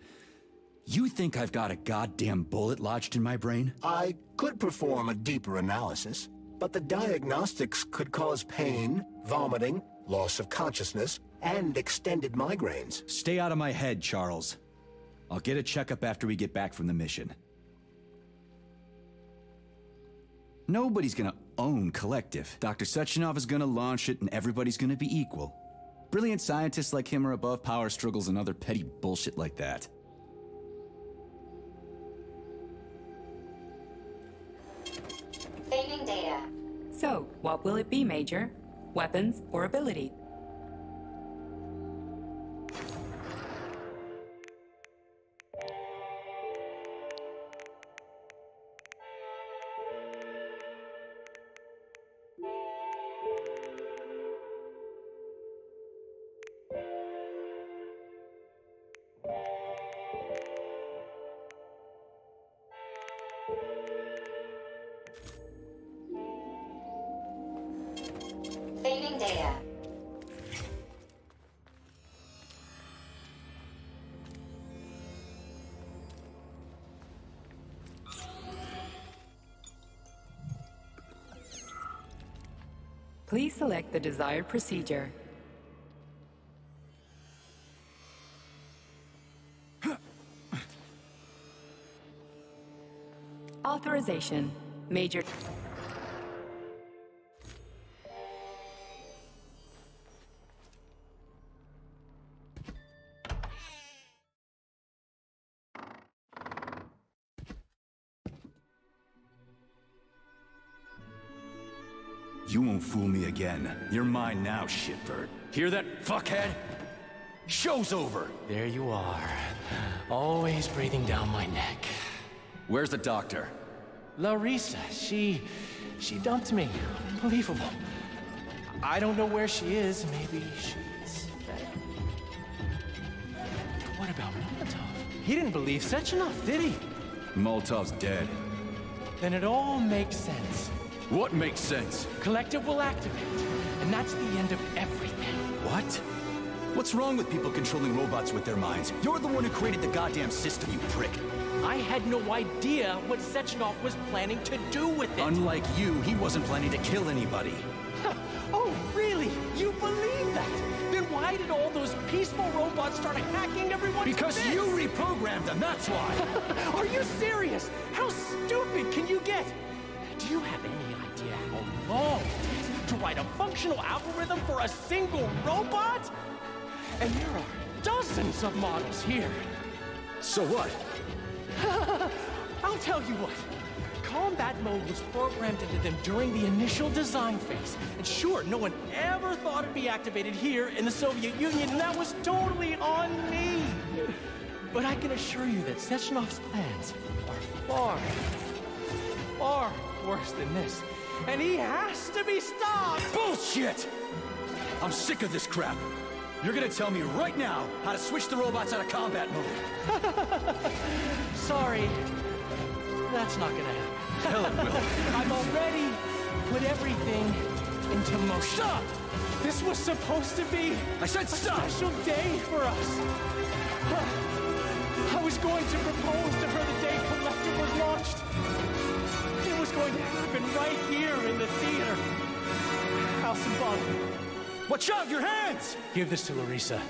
[SPEAKER 1] You think I've got a goddamn bullet lodged in my brain?
[SPEAKER 2] I could perform a deeper analysis, but the diagnostics could cause pain, vomiting, loss of consciousness, and extended migraines.
[SPEAKER 1] Stay out of my head, Charles. I'll get a checkup after we get back from the mission. Nobody's gonna own Collective. Dr. Sechenov is gonna launch it and everybody's gonna be equal. Brilliant scientists like him are above power struggles and other petty bullshit like that.
[SPEAKER 14] Saving data.
[SPEAKER 15] So, what will it be, Major? Weapons or ability?
[SPEAKER 14] Saving data.
[SPEAKER 15] Please select the desired procedure. Authorization. Major.
[SPEAKER 1] You won't fool me again. You're mine now, shitbird. Hear that, fuckhead? Show's over!
[SPEAKER 8] There you are. Always breathing down my neck.
[SPEAKER 1] Where's the doctor?
[SPEAKER 8] Larissa, she dumped me. Unbelievable. I don't know where she is. Maybe she's dead. What about Molotov? He didn't believe Sechenov, did he?
[SPEAKER 1] Molotov's dead.
[SPEAKER 8] Then it all makes sense.
[SPEAKER 1] What makes sense?
[SPEAKER 8] Collective will activate, and that's the end of everything.
[SPEAKER 1] What? What's wrong with people controlling robots with their minds? You're the one who created the goddamn system, you prick.
[SPEAKER 8] I had no idea what Sechenov was planning to do with it.
[SPEAKER 1] Unlike you, he wasn't planning to kill anybody.
[SPEAKER 8] Oh, really? You believe that? Then why did all those peaceful robots start hacking everyone?
[SPEAKER 1] Because you reprogrammed them, that's why!
[SPEAKER 8] Are you serious? How stupid can you get? Do you have any idea how long it takes to write a functional algorithm for a single robot? And there are dozens of models here.
[SPEAKER 1] So what?
[SPEAKER 8] I'll tell you what. Combat mode was programmed into them during the initial design phase. And sure, no one ever thought it'd be activated here in the Soviet Union, and that was totally on me. But I can assure you that Sechenov's plans are far worse than this. And he has to be stopped!
[SPEAKER 1] Bullshit! I'm sick of this crap. You're gonna tell me right now how to switch the robots out of combat mode.
[SPEAKER 8] Sorry. That's not gonna happen.
[SPEAKER 1] Hell it will.
[SPEAKER 8] I've already put everything into motion.
[SPEAKER 1] Stop!
[SPEAKER 8] This was supposed to be
[SPEAKER 1] I said stop!
[SPEAKER 8] A special day for us. I was going to propose to her the day Collective was launched. It was going to happen right here in the theater. How symbolic.
[SPEAKER 1] Watch out, your hands!
[SPEAKER 8] Give this to Larissa.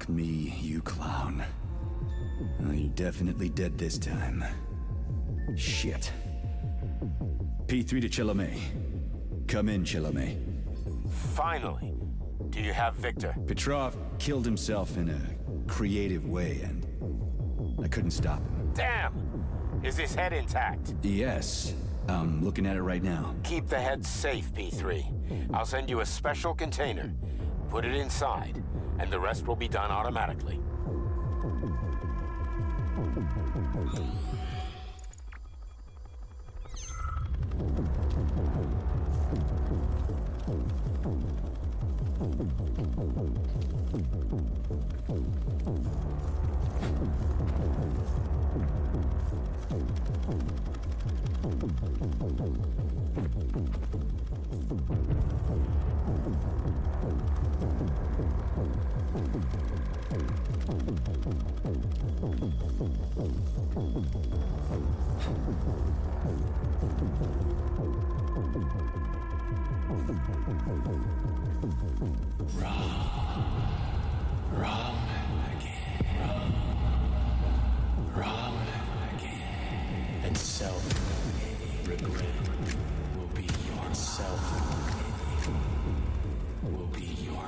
[SPEAKER 1] Fuck me, you clown. Oh, you definitely dead this time. Shit. P3 to Chalamet. Come in, Chalamet.
[SPEAKER 9] Finally. Do you have Victor?
[SPEAKER 1] Petrov killed himself in a creative way, and I couldn't stop him.
[SPEAKER 9] Damn! Is his head intact?
[SPEAKER 1] Yes. I'm looking at it right now.
[SPEAKER 9] Keep the head safe, P3. I'll send you a special container. Put it inside, and the rest will be done automatically.
[SPEAKER 8] And self-regret will be yourself. Will be your lot.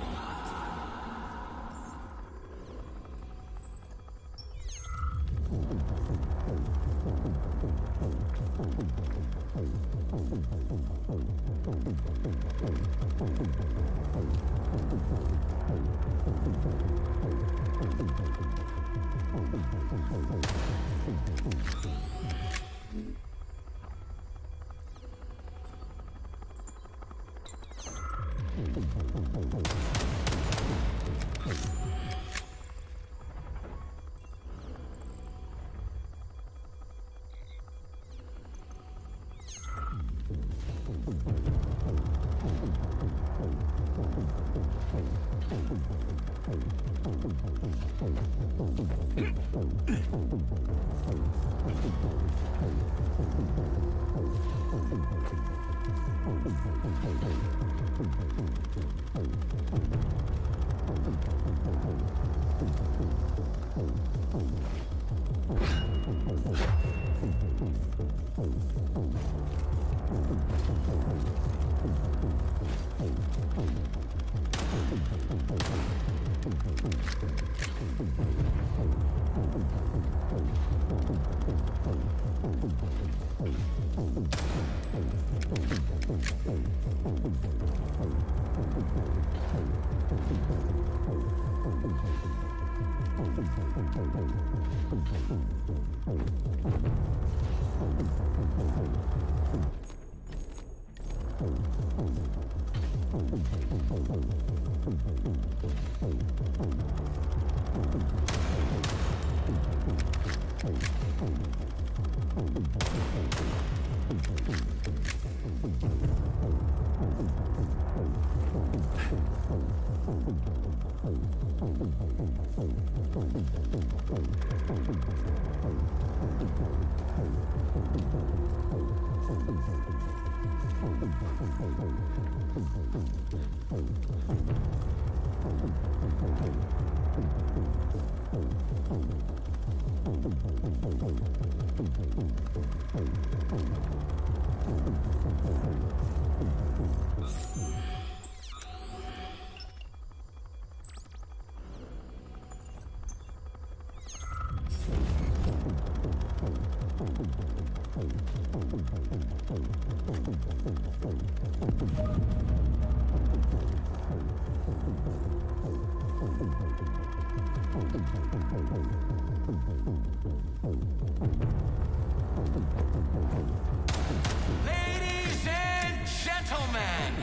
[SPEAKER 11] Ladies and gentlemen,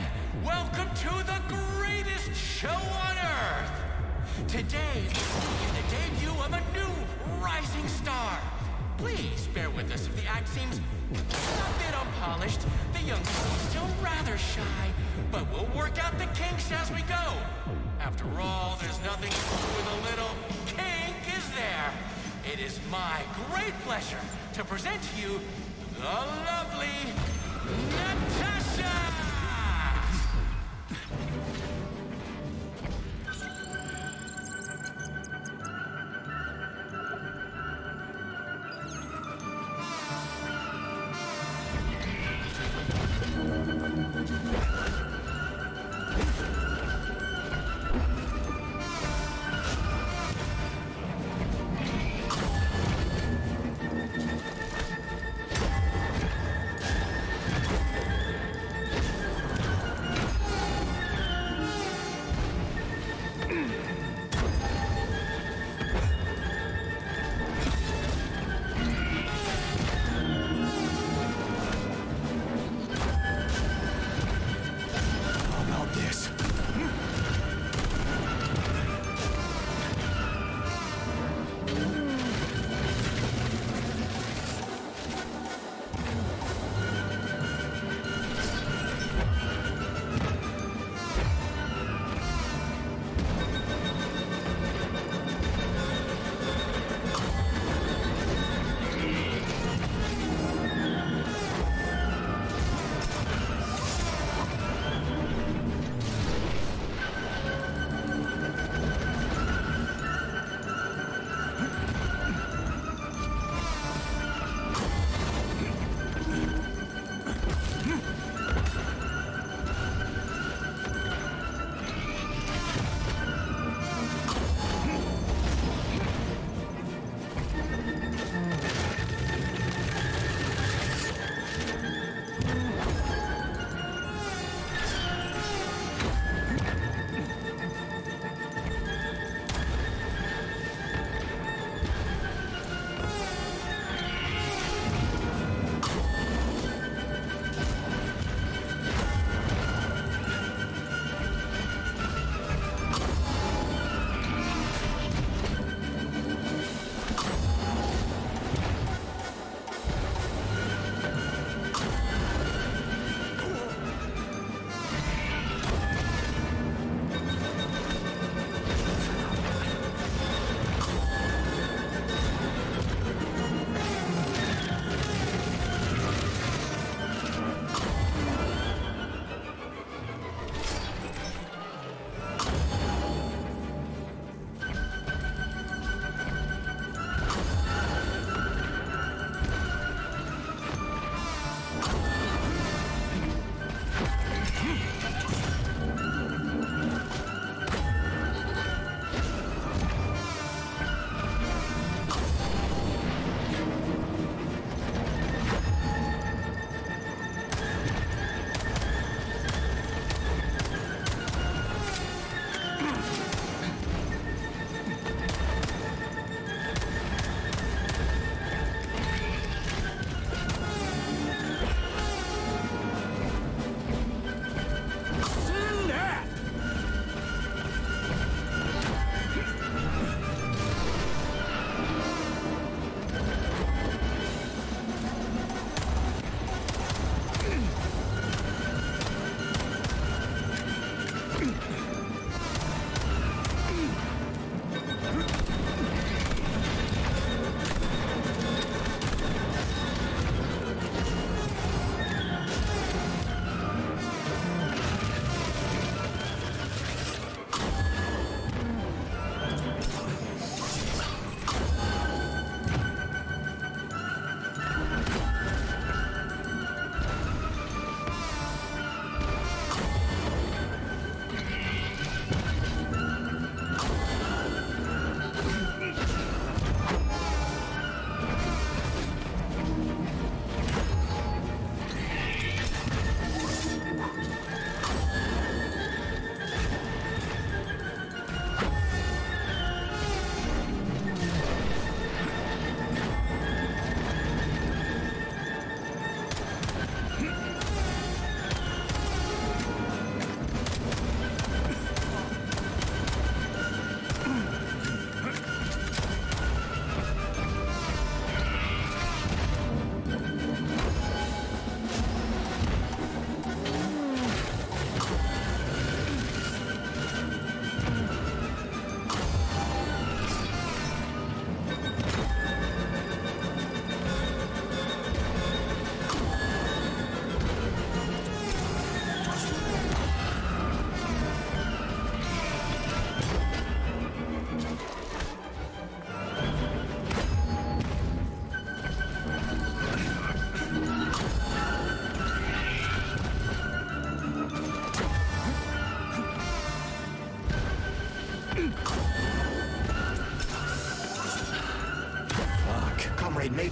[SPEAKER 11] welcome to the greatest show on Earth. Today, the debut of a new rising star. Please bear with us if the act seems a bit unpolished. The young lady's still rather shy, but we'll work out the kinks as we go. After all, there's nothing wrong with a little kink, is there? It is my great pleasure to present to you the lovely Natasha!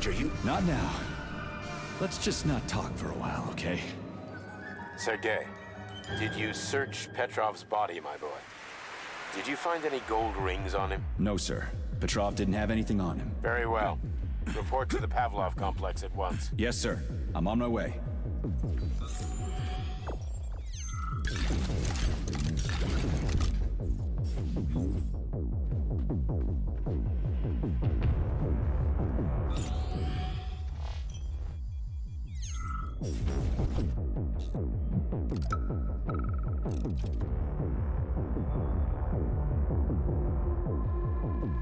[SPEAKER 2] Major, you...
[SPEAKER 1] Not now. Let's just not talk for a while, okay?
[SPEAKER 9] Sergei, did you search Petrov's body, my boy? Did you find any gold rings on him?
[SPEAKER 1] No, sir. Petrov didn't have anything on him.
[SPEAKER 9] Very well. Report to the Pavlov complex at once.
[SPEAKER 1] Yes, sir. I'm on my way.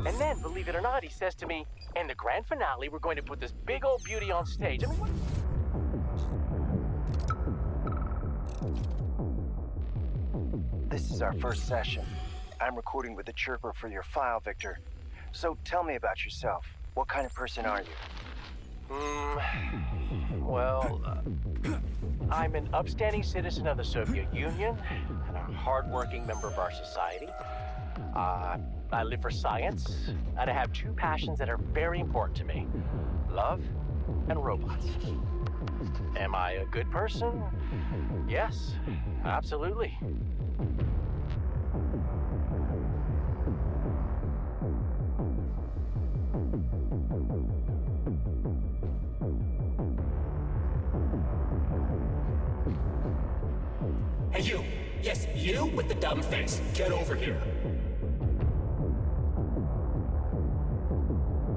[SPEAKER 8] And then, believe it or not, he says to me, in the grand finale, we're going to put this big old beauty on stage. I mean, what?
[SPEAKER 21] This is our first session. I'm recording with the chirper for your file, Victor. So tell me about yourself. What kind of person are you?
[SPEAKER 8] Well, I'm an upstanding citizen of the Soviet Union and a hardworking member of our society. I live for science, and I have two passions that are very important to me: love and robots. Am I a good person? Yes, absolutely.
[SPEAKER 11] Hey, you! Yes, you with the dumb face. Get over here.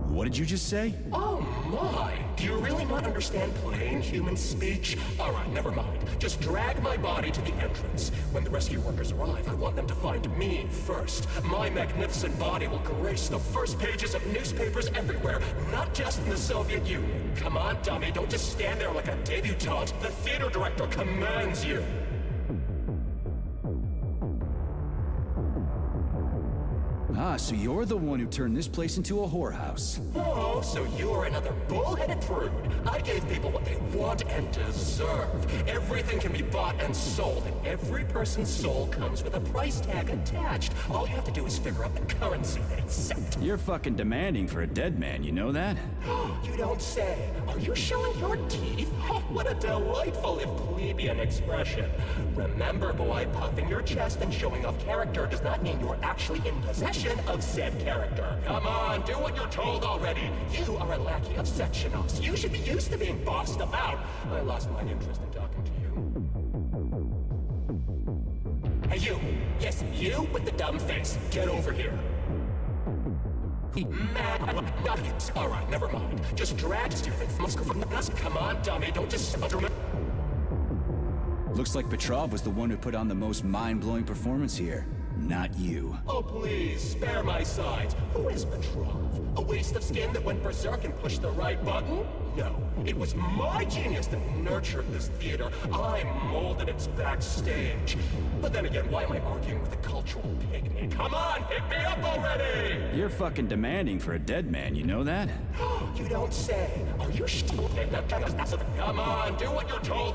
[SPEAKER 1] What did you just say?
[SPEAKER 11] Oh my! Do you really not understand plain human speech? Alright, never mind. Just drag my body to the entrance. When the rescue workers arrive, I want them to find me first. My magnificent body will grace the first pages of newspapers everywhere, not just in the Soviet Union. Come on, dummy, don't just stand there like a debutante. The theater director commands you.
[SPEAKER 1] Ah, so you're the one who turned this place into a whorehouse.
[SPEAKER 11] Oh, so you're another bull-headed prude. I gave people what they want and deserve. Everything can be bought and sold, and every person's soul comes with a price tag attached. All you have to do is figure out the currency they accept.
[SPEAKER 1] You're fucking demanding for a dead man, you know that?
[SPEAKER 11] You don't say. Are you showing your teeth? Oh, what a delightful if plebeian expression. Remember, boy, puffing your chest and showing off character does not mean you're actually in possession of said character. Come on, do what you're told already. You are a lackey of section-offs. You should be used to being bossed about. I lost my interest in talking to you. Hey, you. Yes, you with the dumb face. Get over here. Mad. Alright, never mind. Just drag stupid. Come on, dummy. Don't just...
[SPEAKER 1] Looks like Petrov was the one who put on the most mind-blowing performance here. Not you.
[SPEAKER 11] Oh, please, spare my sides. Who is Petrov? A waste of skin that went berserk and pushed the right button? No, it was my genius that nurtured this theater. I molded its backstage. But then again, why am I arguing with a cultural pygmy? Come on, pick me up already!
[SPEAKER 1] You're fucking demanding for a dead man, you know that?
[SPEAKER 11] You don't say. Are you stupid? Come on, do what you're told.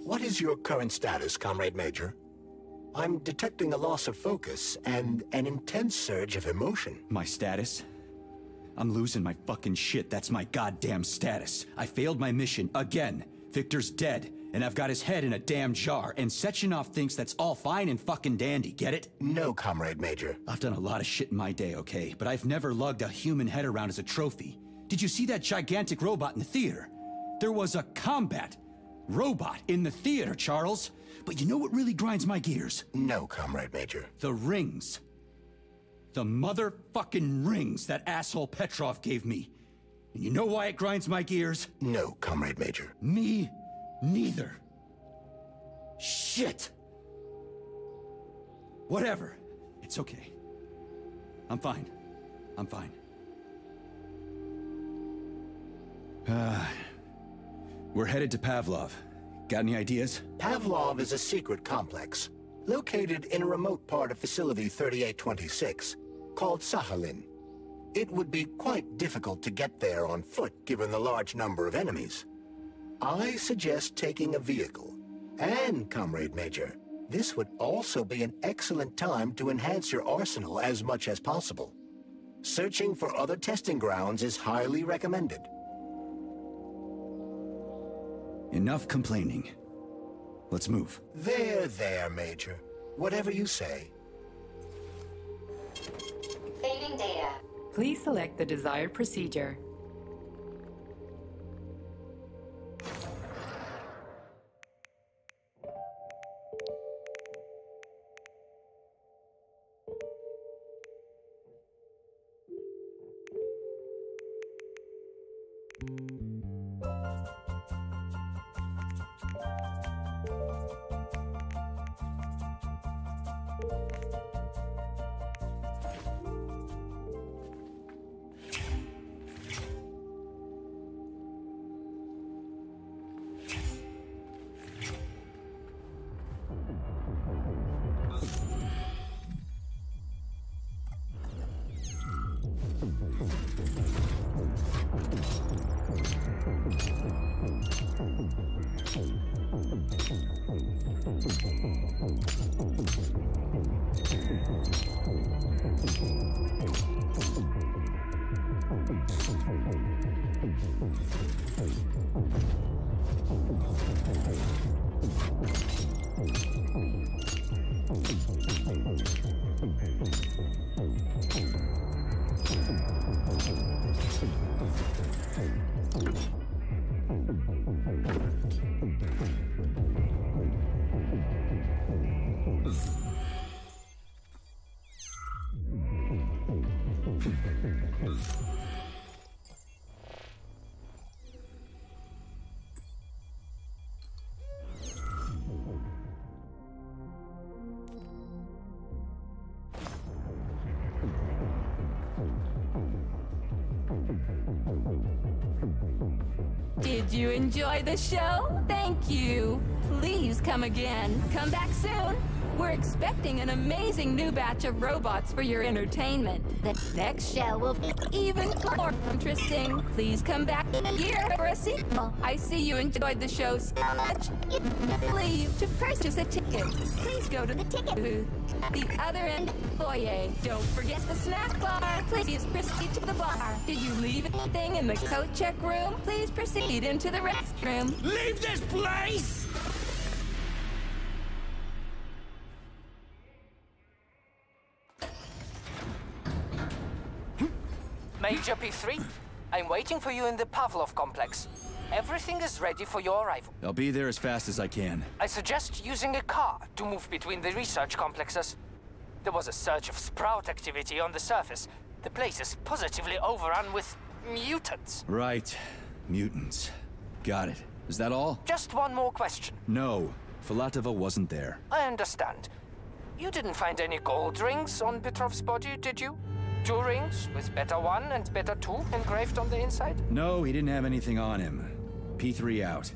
[SPEAKER 2] What is your current status, Comrade Major? I'm detecting a loss of focus and an intense surge of emotion.
[SPEAKER 1] My status? I'm losing my fucking shit. That's my goddamn status. I failed my mission again. Victor's dead, and I've got his head in a damn jar, and Sechenov thinks that's all fine and fucking dandy, get it?
[SPEAKER 2] No, Comrade Major.
[SPEAKER 1] I've done a lot of shit in my day, okay? But I've never lugged a human head around as a trophy. Did you see that gigantic robot in the theater? There was a combat robot in the theater, Charles. But you know what really grinds my gears?
[SPEAKER 2] No, Comrade Major.
[SPEAKER 1] The rings. The motherfucking rings that asshole Petrov gave me. And you know why it grinds my gears?
[SPEAKER 2] No, Comrade Major.
[SPEAKER 1] Me neither. Shit. Whatever. It's okay. I'm fine. I'm fine. We're headed to Pavlov. Got any ideas?
[SPEAKER 2] Pavlov is a secret complex, located in a remote part of Facility 3826, called Sakhalin. It would be quite difficult to get there on foot, given the large number of enemies. I suggest taking a vehicle. And, Comrade Major, this would also be an excellent time to enhance your arsenal as much as possible. Searching for other testing grounds is highly recommended.
[SPEAKER 1] Enough complaining. Let's move.
[SPEAKER 2] There, Major. Whatever you say.
[SPEAKER 14] Saving data.
[SPEAKER 15] Please select the desired procedure.
[SPEAKER 16] Did you enjoy the show? Thank you. Please come again. Come back soon. We're expecting an amazing new batch of robots for your entertainment. The next show will be even more interesting. Please come back here for a sequel. I see you enjoyed the show so much. Leave to purchase a ticket. Please go to the ticket booth at the other end of the foyer. Don't forget the snack bar. Please proceed to the bar. Did you leave anything in the coat check room? Please proceed into the restroom.
[SPEAKER 11] Leave this place!
[SPEAKER 6] Major P3, I'm waiting for you in the Pavlov complex. Everything is ready for your arrival.
[SPEAKER 1] I'll be there as fast as I can.
[SPEAKER 6] I suggest using a car to move between the research complexes. There was a surge of sprout activity on the surface. The place is positively overrun with mutants.
[SPEAKER 1] Right. Mutants. Got it. Is that all?
[SPEAKER 6] Just one more question.
[SPEAKER 1] No. Filatova wasn't there.
[SPEAKER 6] I understand. You didn't find any gold rings on Petrov's body, did you? 2 rings with Beta 1 and Beta 2 engraved on the inside?
[SPEAKER 1] No, he didn't have anything on him. P3 out.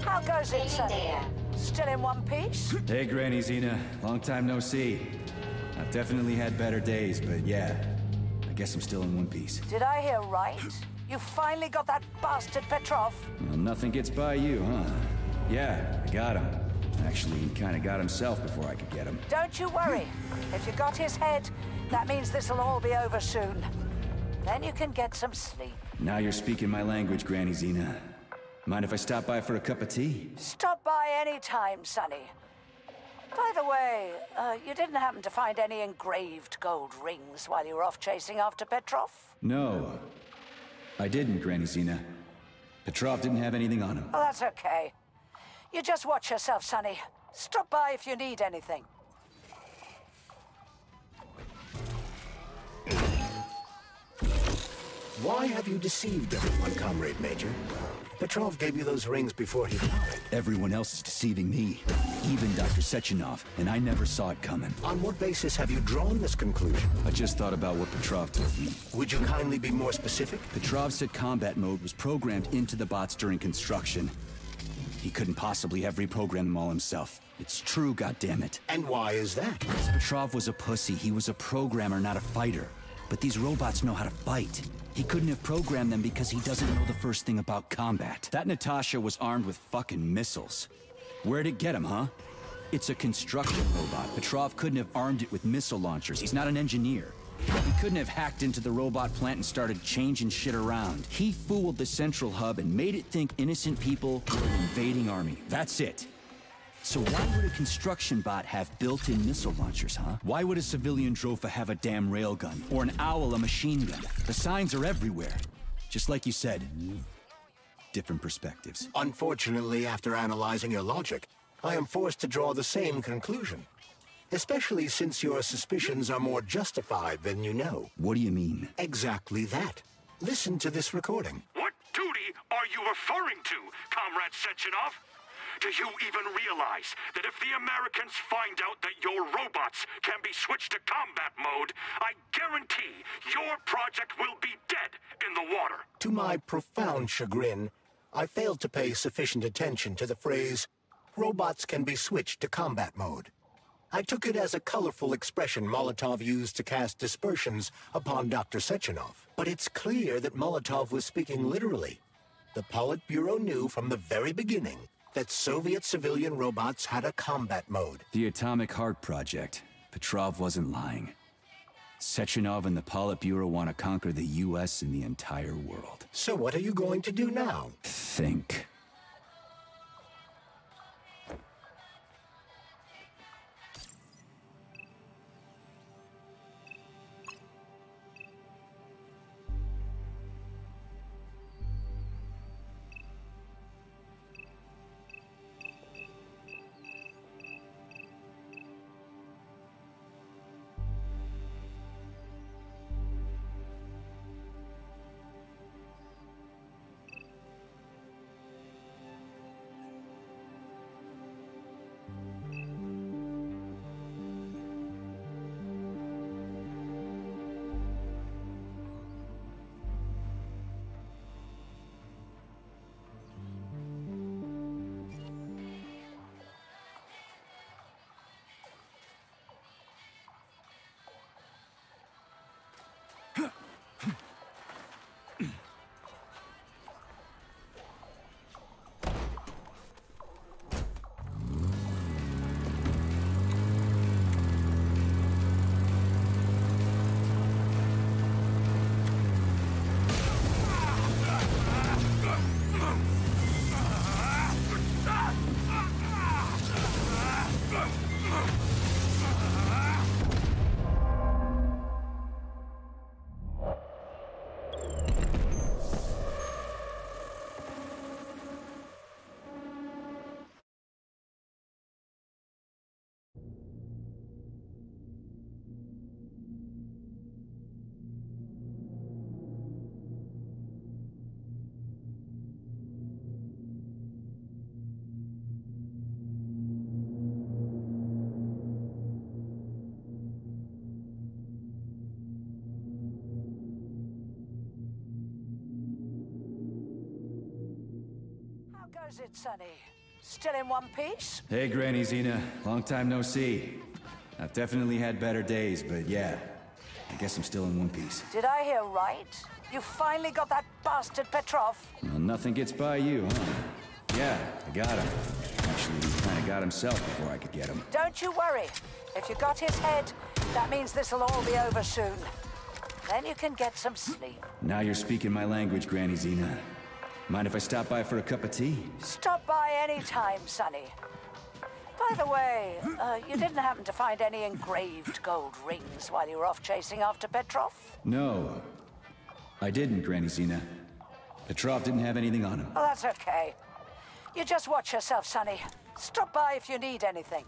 [SPEAKER 22] How goes it, Sonny? Still in one piece?
[SPEAKER 1] Hey, Granny Xena. Long time no see. I've definitely had better days, but yeah. I guess I'm still in one piece.
[SPEAKER 22] Did I hear right? You finally got that bastard Petrov?
[SPEAKER 1] Well, nothing gets by you, huh? Yeah, I got him. Actually, he kinda got himself before I could get him.
[SPEAKER 22] Don't you worry. If you got his head, that means this'll all be over soon. Then you can get some sleep.
[SPEAKER 1] Now you're speaking my language, Granny Xena. Mind if I stop by for a cup of tea?
[SPEAKER 22] Stop by any time, Sonny. By the way, you didn't happen to find any engraved gold rings while you were off chasing after Petrov?
[SPEAKER 1] No. I didn't, Granny Xena. Petrov didn't have anything on him.
[SPEAKER 22] Oh, that's okay. You just watch yourself, Sonny. Stop by if you need anything.
[SPEAKER 2] Why have you deceived everyone, Comrade Major? Petrov gave you those rings before he died.
[SPEAKER 1] Everyone else is deceiving me. Even Dr. Sechenov, and I never saw it coming.
[SPEAKER 2] On what basis have you drawn this conclusion?
[SPEAKER 1] I just thought about what Petrov told me.
[SPEAKER 2] Would you kindly be more specific?
[SPEAKER 1] Petrov said combat mode was programmed into the bots during construction. He couldn't possibly have reprogrammed them all himself. It's true, goddammit.
[SPEAKER 2] And why is that?
[SPEAKER 1] Because Petrov was a pussy. He was a programmer, not a fighter. But these robots know how to fight. He couldn't have programmed them because he doesn't know the first thing about combat. That Natasha was armed with fucking missiles. Where'd it get him, huh? It's a construction robot. Petrov couldn't have armed it with missile launchers. He's not an engineer. He couldn't have hacked into the robot plant and started changing shit around. He fooled the central hub and made it think innocent people were an invading army. That's it. So why would a construction bot have built-in missile launchers, huh? Why would a civilian Drofa have a damn railgun? Or an owl a machine gun? The signs are everywhere. Just like you said. Different perspectives.
[SPEAKER 2] Unfortunately, after analyzing your logic, I am forced to draw the same conclusion. Especially since your suspicions are more justified than you know.
[SPEAKER 1] What do you mean?
[SPEAKER 2] Exactly that. Listen to this recording.
[SPEAKER 5] What duty are you referring to, Comrade Sechenov? Do you even realize that if the Americans find out that your robots can be switched to combat mode, I guarantee your project will be dead in the water?
[SPEAKER 2] To my profound chagrin, I failed to pay sufficient attention to the phrase, robots can be switched to combat mode. I took it as a colorful expression Molotov used to cast dispersions upon Dr. Sechenov. But it's clear that Molotov was speaking literally. The Politburo knew from the very beginning that Soviet civilian robots had a combat mode.
[SPEAKER 1] The Atomic Heart Project. Petrov wasn't lying. Sechenov and the Politburo want to conquer the U.S. and the entire world.
[SPEAKER 2] So what are you going to do now?
[SPEAKER 1] Think.
[SPEAKER 22] How's it, Sonny? Still in one piece?
[SPEAKER 1] Hey, Granny Zena. Long time no see. I've definitely had better days, but yeah. I guess I'm still in one piece.
[SPEAKER 22] Did I hear right? You finally got that bastard Petrov?
[SPEAKER 1] Well, nothing gets by you, huh? Yeah, I got him. Actually, he kinda got himself before I could get him.
[SPEAKER 22] Don't you worry. If you got his head, that means this'll all be over soon. Then you can get some sleep.
[SPEAKER 1] Now you're speaking my language, Granny Zena. Mind if I stop by for a cup of tea?
[SPEAKER 22] Stop by any time, Sonny. By the way, you didn't happen to find any engraved gold rings while you were off chasing after Petrov?
[SPEAKER 1] No, I didn't, Granny Zena. Petrov didn't have anything on him.
[SPEAKER 22] Oh, that's okay. You just watch yourself, Sonny. Stop by if you need anything.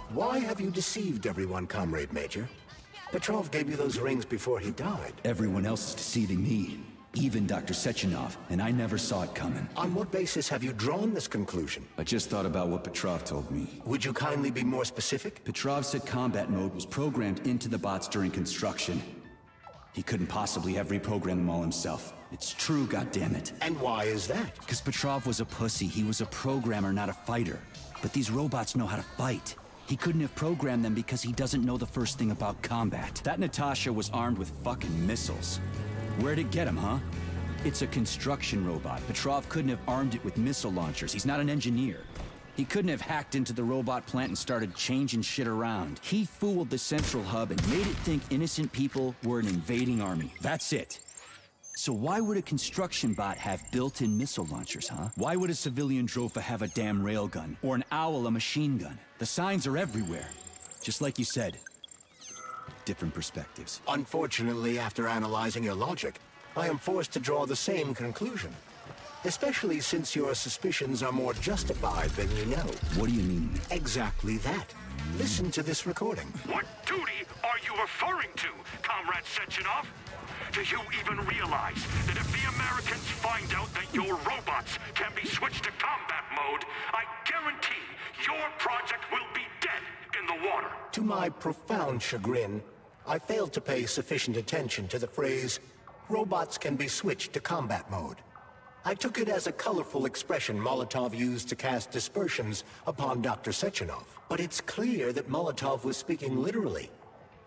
[SPEAKER 2] Why have you deceived everyone, Comrade Major? Petrov gave you those rings before he died.
[SPEAKER 1] Everyone else is deceiving me. Even Dr. Sechenov, and I never saw it coming.
[SPEAKER 2] On what basis have you drawn this conclusion?
[SPEAKER 1] I just thought about what Petrov told me.
[SPEAKER 2] Would you kindly be more specific?
[SPEAKER 1] Petrov said combat mode was programmed into the bots during construction. He couldn't possibly have reprogrammed them all himself. It's true, goddammit.
[SPEAKER 2] And why is that?
[SPEAKER 1] Because Petrov was a pussy. He was a programmer, not a fighter. But these robots know how to fight. He couldn't have programmed them because he doesn't know the first thing about combat. That Natasha was armed with fucking missiles. Where'd it get him, huh? It's a construction robot. Petrov couldn't have armed it with missile launchers. He's not an engineer. He couldn't have hacked into the robot plant and started changing shit around. He fooled the central hub and made it think innocent people were an invading army. That's it. So why would a construction bot have built-in missile launchers, huh? Why would a civilian Drofa have a damn railgun? Or an owl a machine gun? The signs are everywhere. Just like you said. Different perspectives.
[SPEAKER 2] Unfortunately, after analyzing your logic, I am forced to draw the same conclusion. Especially since your suspicions are more justified than you know.
[SPEAKER 1] What do you mean?
[SPEAKER 2] Exactly that. Listen to this recording.
[SPEAKER 5] What duty are you referring to, Comrade Sechenov? Do you even realize that if the Americans find out that your robots can be switched to combat mode, I guarantee your project will be dead in the water?
[SPEAKER 2] To my profound chagrin, I failed to pay sufficient attention to the phrase, robots can be switched to combat mode. I took it as a colorful expression Molotov used to cast dispersions upon Dr. Sechenov. But it's clear that Molotov was speaking literally.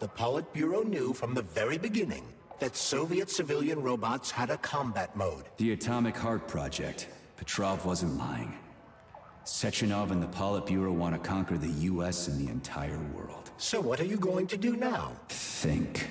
[SPEAKER 2] The Politburo knew from the very beginning that Soviet civilian robots had a combat mode.
[SPEAKER 1] The Atomic Heart Project. Petrov wasn't lying. Sechenov and the Politburo want to conquer the US and the entire world.
[SPEAKER 2] So what are you going to do now?
[SPEAKER 1] Think.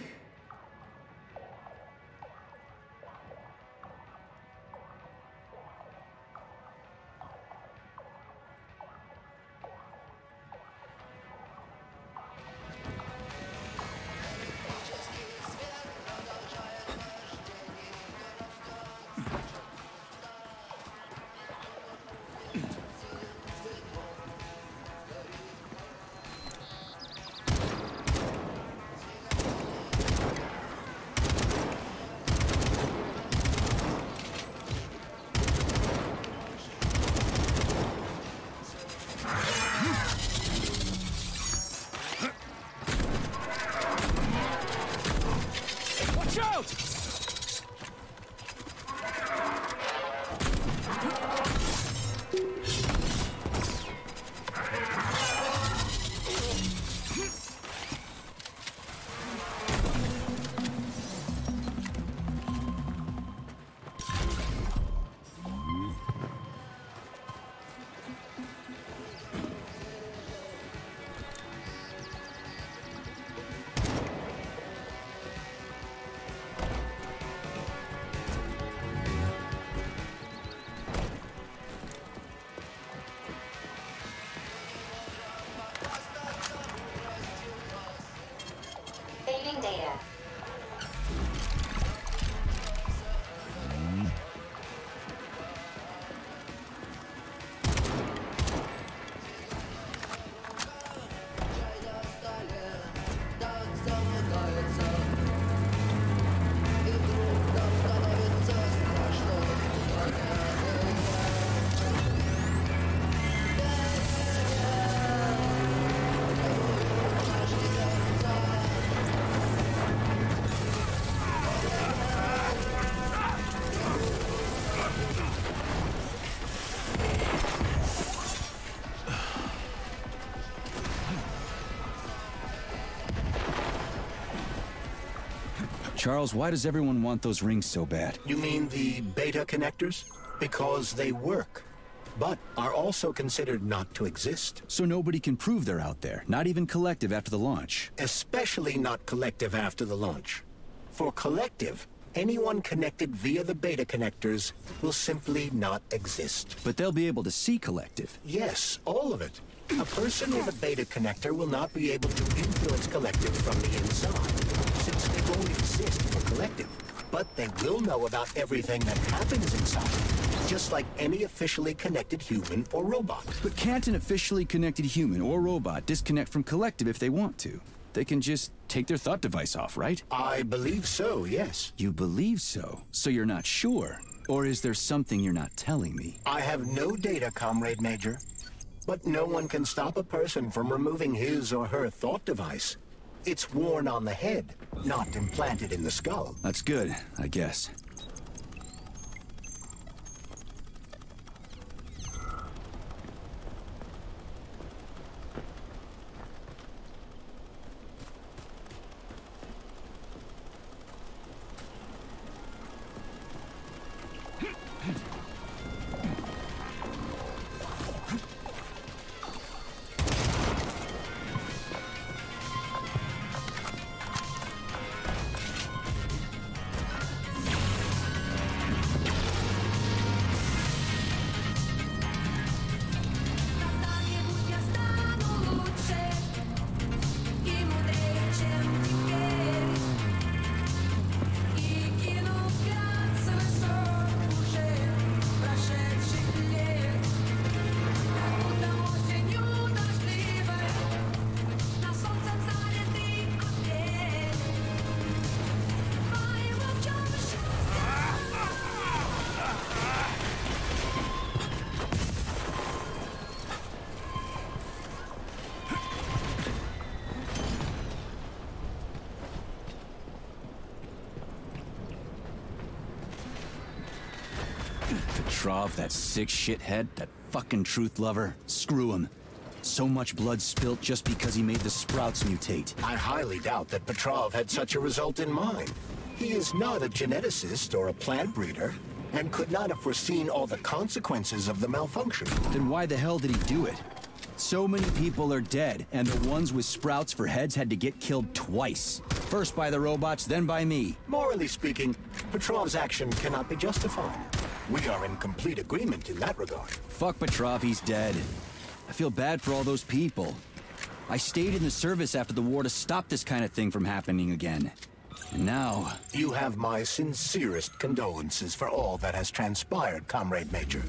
[SPEAKER 14] Saving data.
[SPEAKER 1] Charles, why does everyone want those rings so bad?
[SPEAKER 2] You mean the beta connectors? Because they work, but are also considered not to exist.
[SPEAKER 1] So nobody can prove they're out there, not even Collective after the launch.
[SPEAKER 2] Especially not Collective after the launch. For Collective, anyone connected via the beta connectors will simply not exist.
[SPEAKER 1] But they'll be able to see Collective.
[SPEAKER 2] Yes, all of it. A person with a beta connector will not be able to influence Collective from the inside, since they won't exist for Collective. But they will know about everything that happens inside, just like any officially connected human or robot.
[SPEAKER 1] But can't an officially connected human or robot disconnect from Collective if they want to? They can just take their thought device off, right?
[SPEAKER 2] I believe so, yes.
[SPEAKER 1] You believe so? So you're not sure? Or is there something you're not telling me?
[SPEAKER 2] I have no data, Comrade Major. But no one can stop a person from removing his or her thought device. It's worn on the head, not implanted in the skull.
[SPEAKER 1] That's good, I guess. Petrov, that sick shithead, that fucking truth lover. Screw him. So much blood spilt just because he made the sprouts mutate.
[SPEAKER 2] I highly doubt that Petrov had such a result in mind. He is not a geneticist or a plant breeder, and could not have foreseen all the consequences of the malfunction.
[SPEAKER 1] Then why the hell did he do it? So many people are dead, and the ones with sprouts for heads had to get killed twice. First by the robots, then by me.
[SPEAKER 2] Morally speaking, Petrov's action cannot be justified. We are in complete agreement in that regard.
[SPEAKER 1] Fuck Petrov, he's dead. I feel bad for all those people. I stayed in the service after the war to stop this kind of thing from happening again. And now...
[SPEAKER 2] You have my sincerest condolences for all that has transpired, Comrade Major.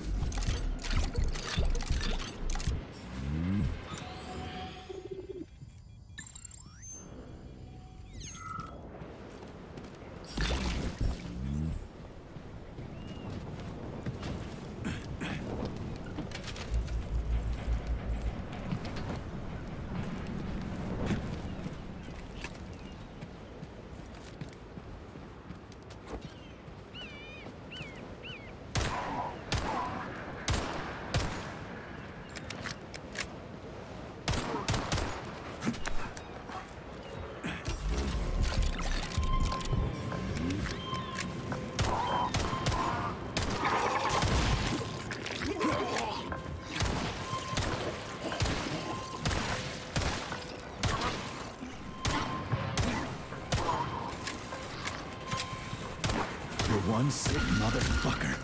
[SPEAKER 1] One sick motherfucker.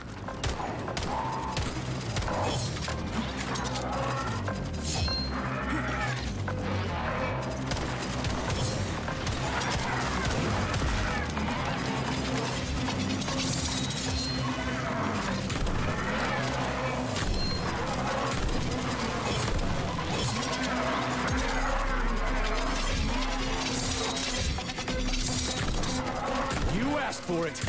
[SPEAKER 1] You asked for it.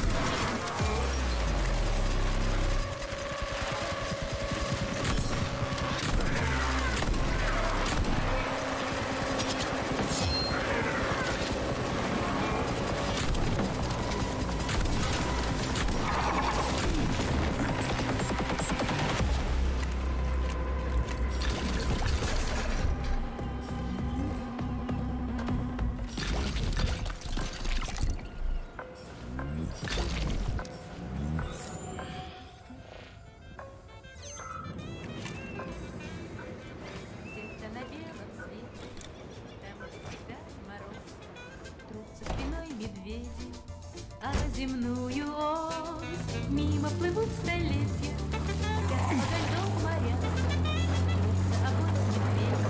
[SPEAKER 4] А земную ось мимо плывут столетия, спят подо льдом моря, трутся огонь медведь.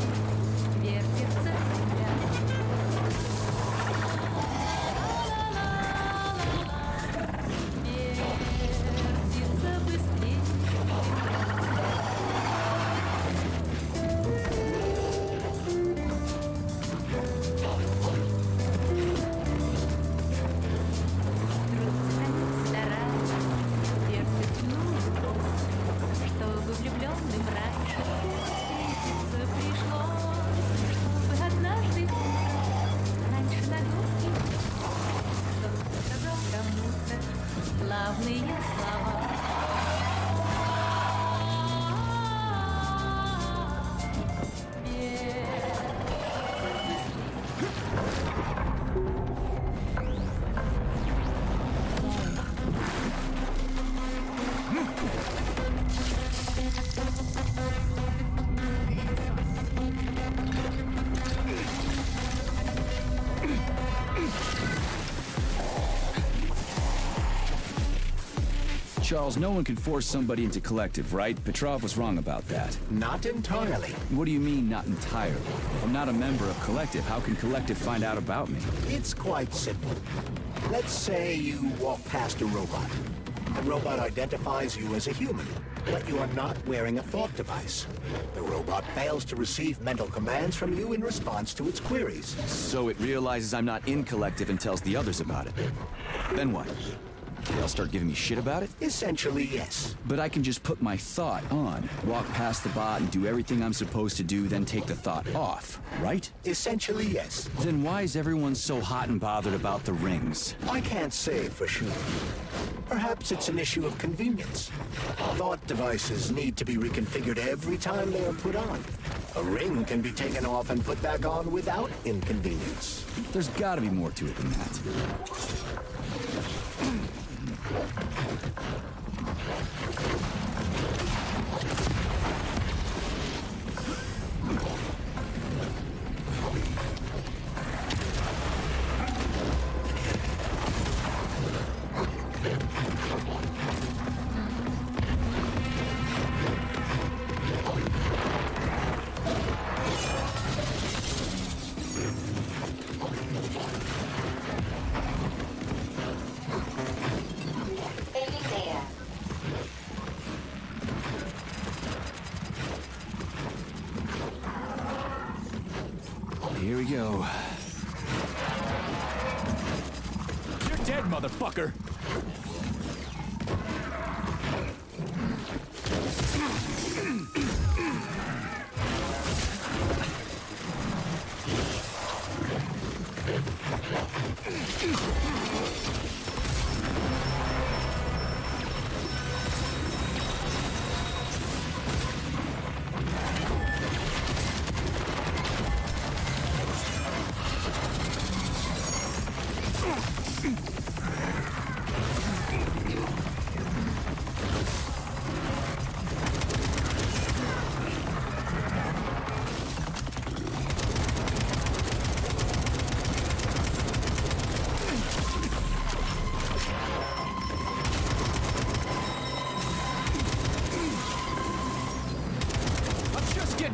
[SPEAKER 1] Charles, no one can force somebody into Collective, right? Petrov was wrong about that.
[SPEAKER 2] Not entirely.
[SPEAKER 1] What do you mean, not entirely? If I'm not a member of Collective, how can Collective find out about me?
[SPEAKER 2] It's quite simple. Let's say you walk past a robot. The robot identifies you as a human, but you are not wearing a thought device. The robot fails to receive mental commands from you in response to its queries.
[SPEAKER 1] So it realizes I'm not in Collective and tells the others about it. Then what? They'll start giving me shit about it?
[SPEAKER 2] Essentially, yes.
[SPEAKER 1] But I can just put my thought on, walk past the bot and do everything I'm supposed to do, then take the thought off, right?
[SPEAKER 2] Essentially, yes.
[SPEAKER 1] Then why is everyone so hot and bothered about the rings?
[SPEAKER 2] I can't say for sure. Perhaps it's an issue of convenience. Thought devices need to be reconfigured every time they are put on. A ring can be taken off and put back on without inconvenience.
[SPEAKER 1] There's gotta be more to it than that. Here we go. You're dead, motherfucker!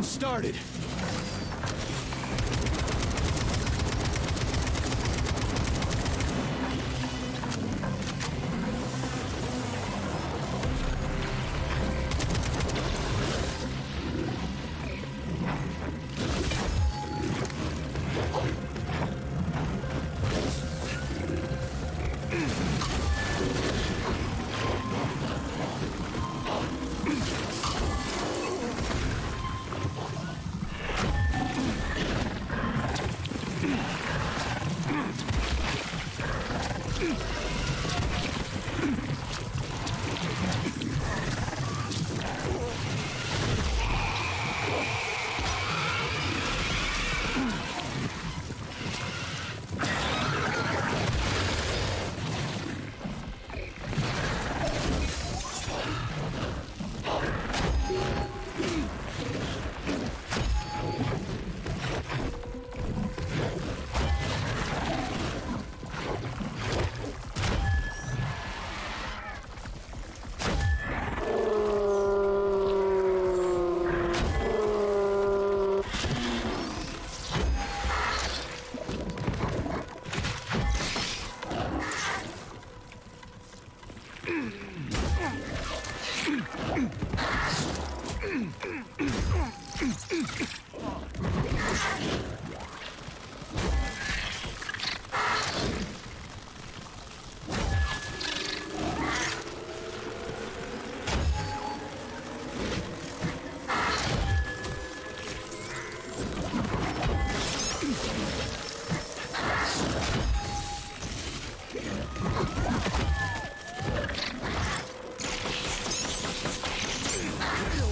[SPEAKER 1] Started.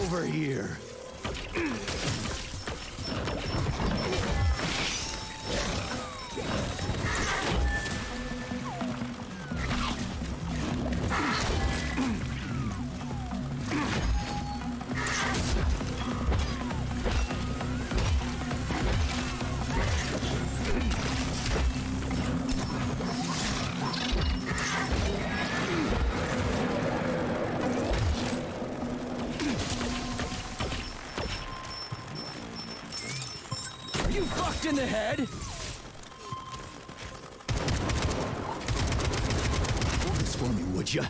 [SPEAKER 1] Over here. fucked in the head? Hold this for me, would ya?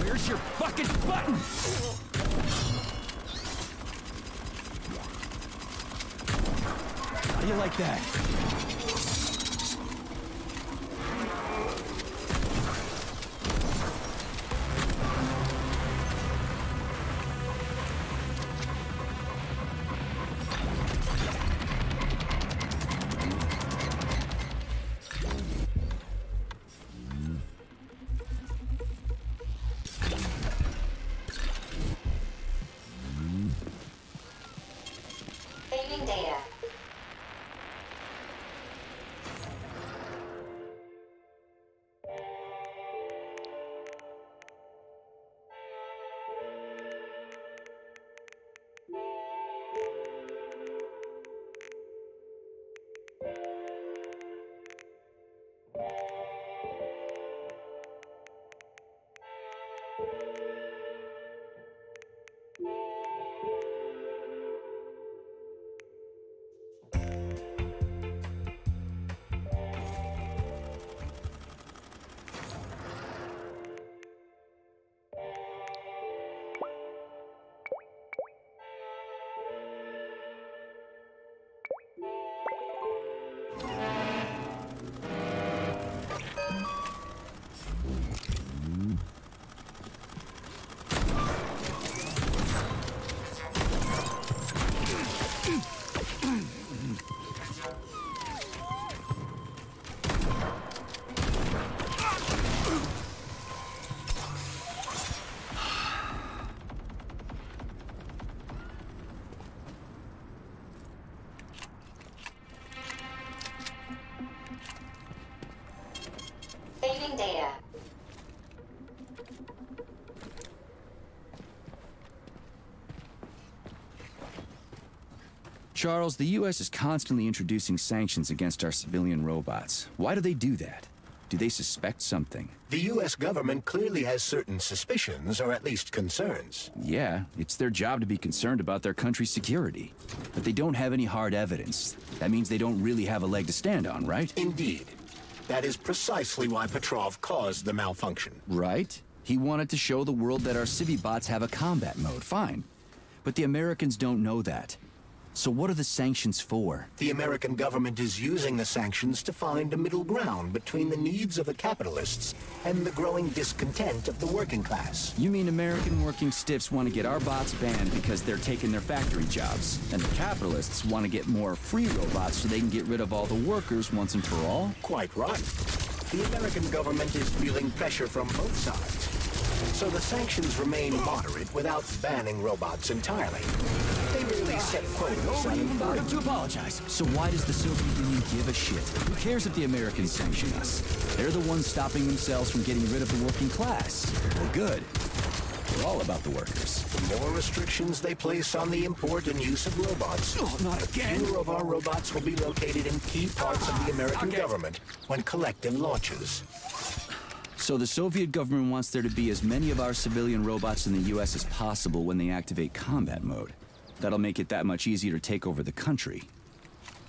[SPEAKER 1] Where's your fucking button? How do you like that?
[SPEAKER 14] Saving data. Saving data.
[SPEAKER 1] Charles, the U.S. is constantly introducing sanctions against our civilian robots. Why do they do that? Do they suspect something?
[SPEAKER 2] The U.S. government clearly has certain suspicions, or at least concerns.
[SPEAKER 1] Yeah, it's their job to be concerned about their country's security. But they don't have any hard evidence. That means they don't really have a leg to stand on, right?
[SPEAKER 2] Indeed. That is precisely why Petrov caused the malfunction.
[SPEAKER 1] Right? He wanted to show the world that our Civibots have a combat mode, fine. But the Americans don't know that. So what are the sanctions for?
[SPEAKER 2] The American government is using the sanctions to find a middle ground between the needs of the capitalists and the growing discontent of the working class.
[SPEAKER 1] You mean American working stiffs want to get our bots banned because they're taking their factory jobs, and the capitalists want to get more free robots so they can get rid of all the workers once and for all?
[SPEAKER 2] Quite right. The American government is feeling pressure from both sides. So the sanctions remain moderate without banning robots entirely. They merely set quotas on
[SPEAKER 1] to apologize. So why does the Soviet Union give a shit? Who cares if the Americans sanction us? They're the ones stopping themselves from getting rid of the working class. Well, good. We're all about the workers.
[SPEAKER 2] The more restrictions they place on the import and use of robots,
[SPEAKER 1] not again.
[SPEAKER 2] Fewer of our robots will be located in key parts of the American government when Collective launches.
[SPEAKER 1] So the Soviet government wants there to be as many of our civilian robots in the U.S. as possible when they activate combat mode. That'll make it that much easier to take over the country.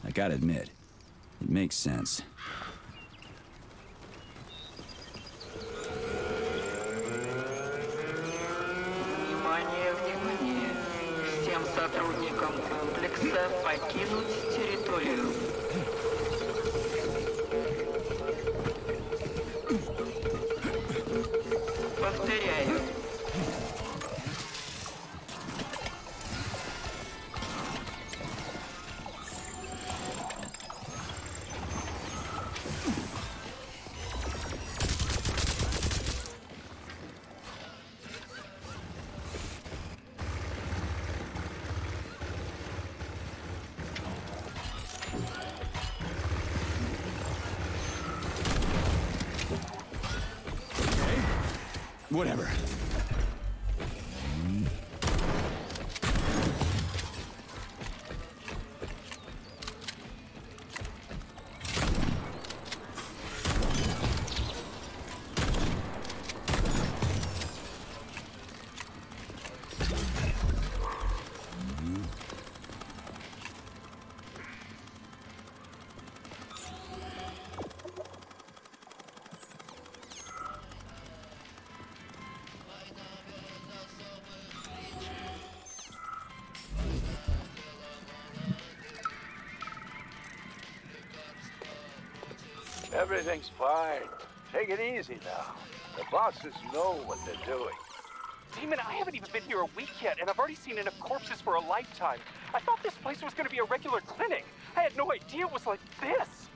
[SPEAKER 1] I gotta admit, it makes sense.
[SPEAKER 7] Внимание, внимание! Всем сотрудникам комплекса покинуть территорию. Повторяю.
[SPEAKER 1] Whatever.
[SPEAKER 13] Everything's fine. Take it easy now. The bosses know what they're doing.
[SPEAKER 17] Demon, I haven't even been here a week yet, and I've already seen enough corpses for a lifetime. I thought this place was going to be a regular clinic. I had no idea it was like this.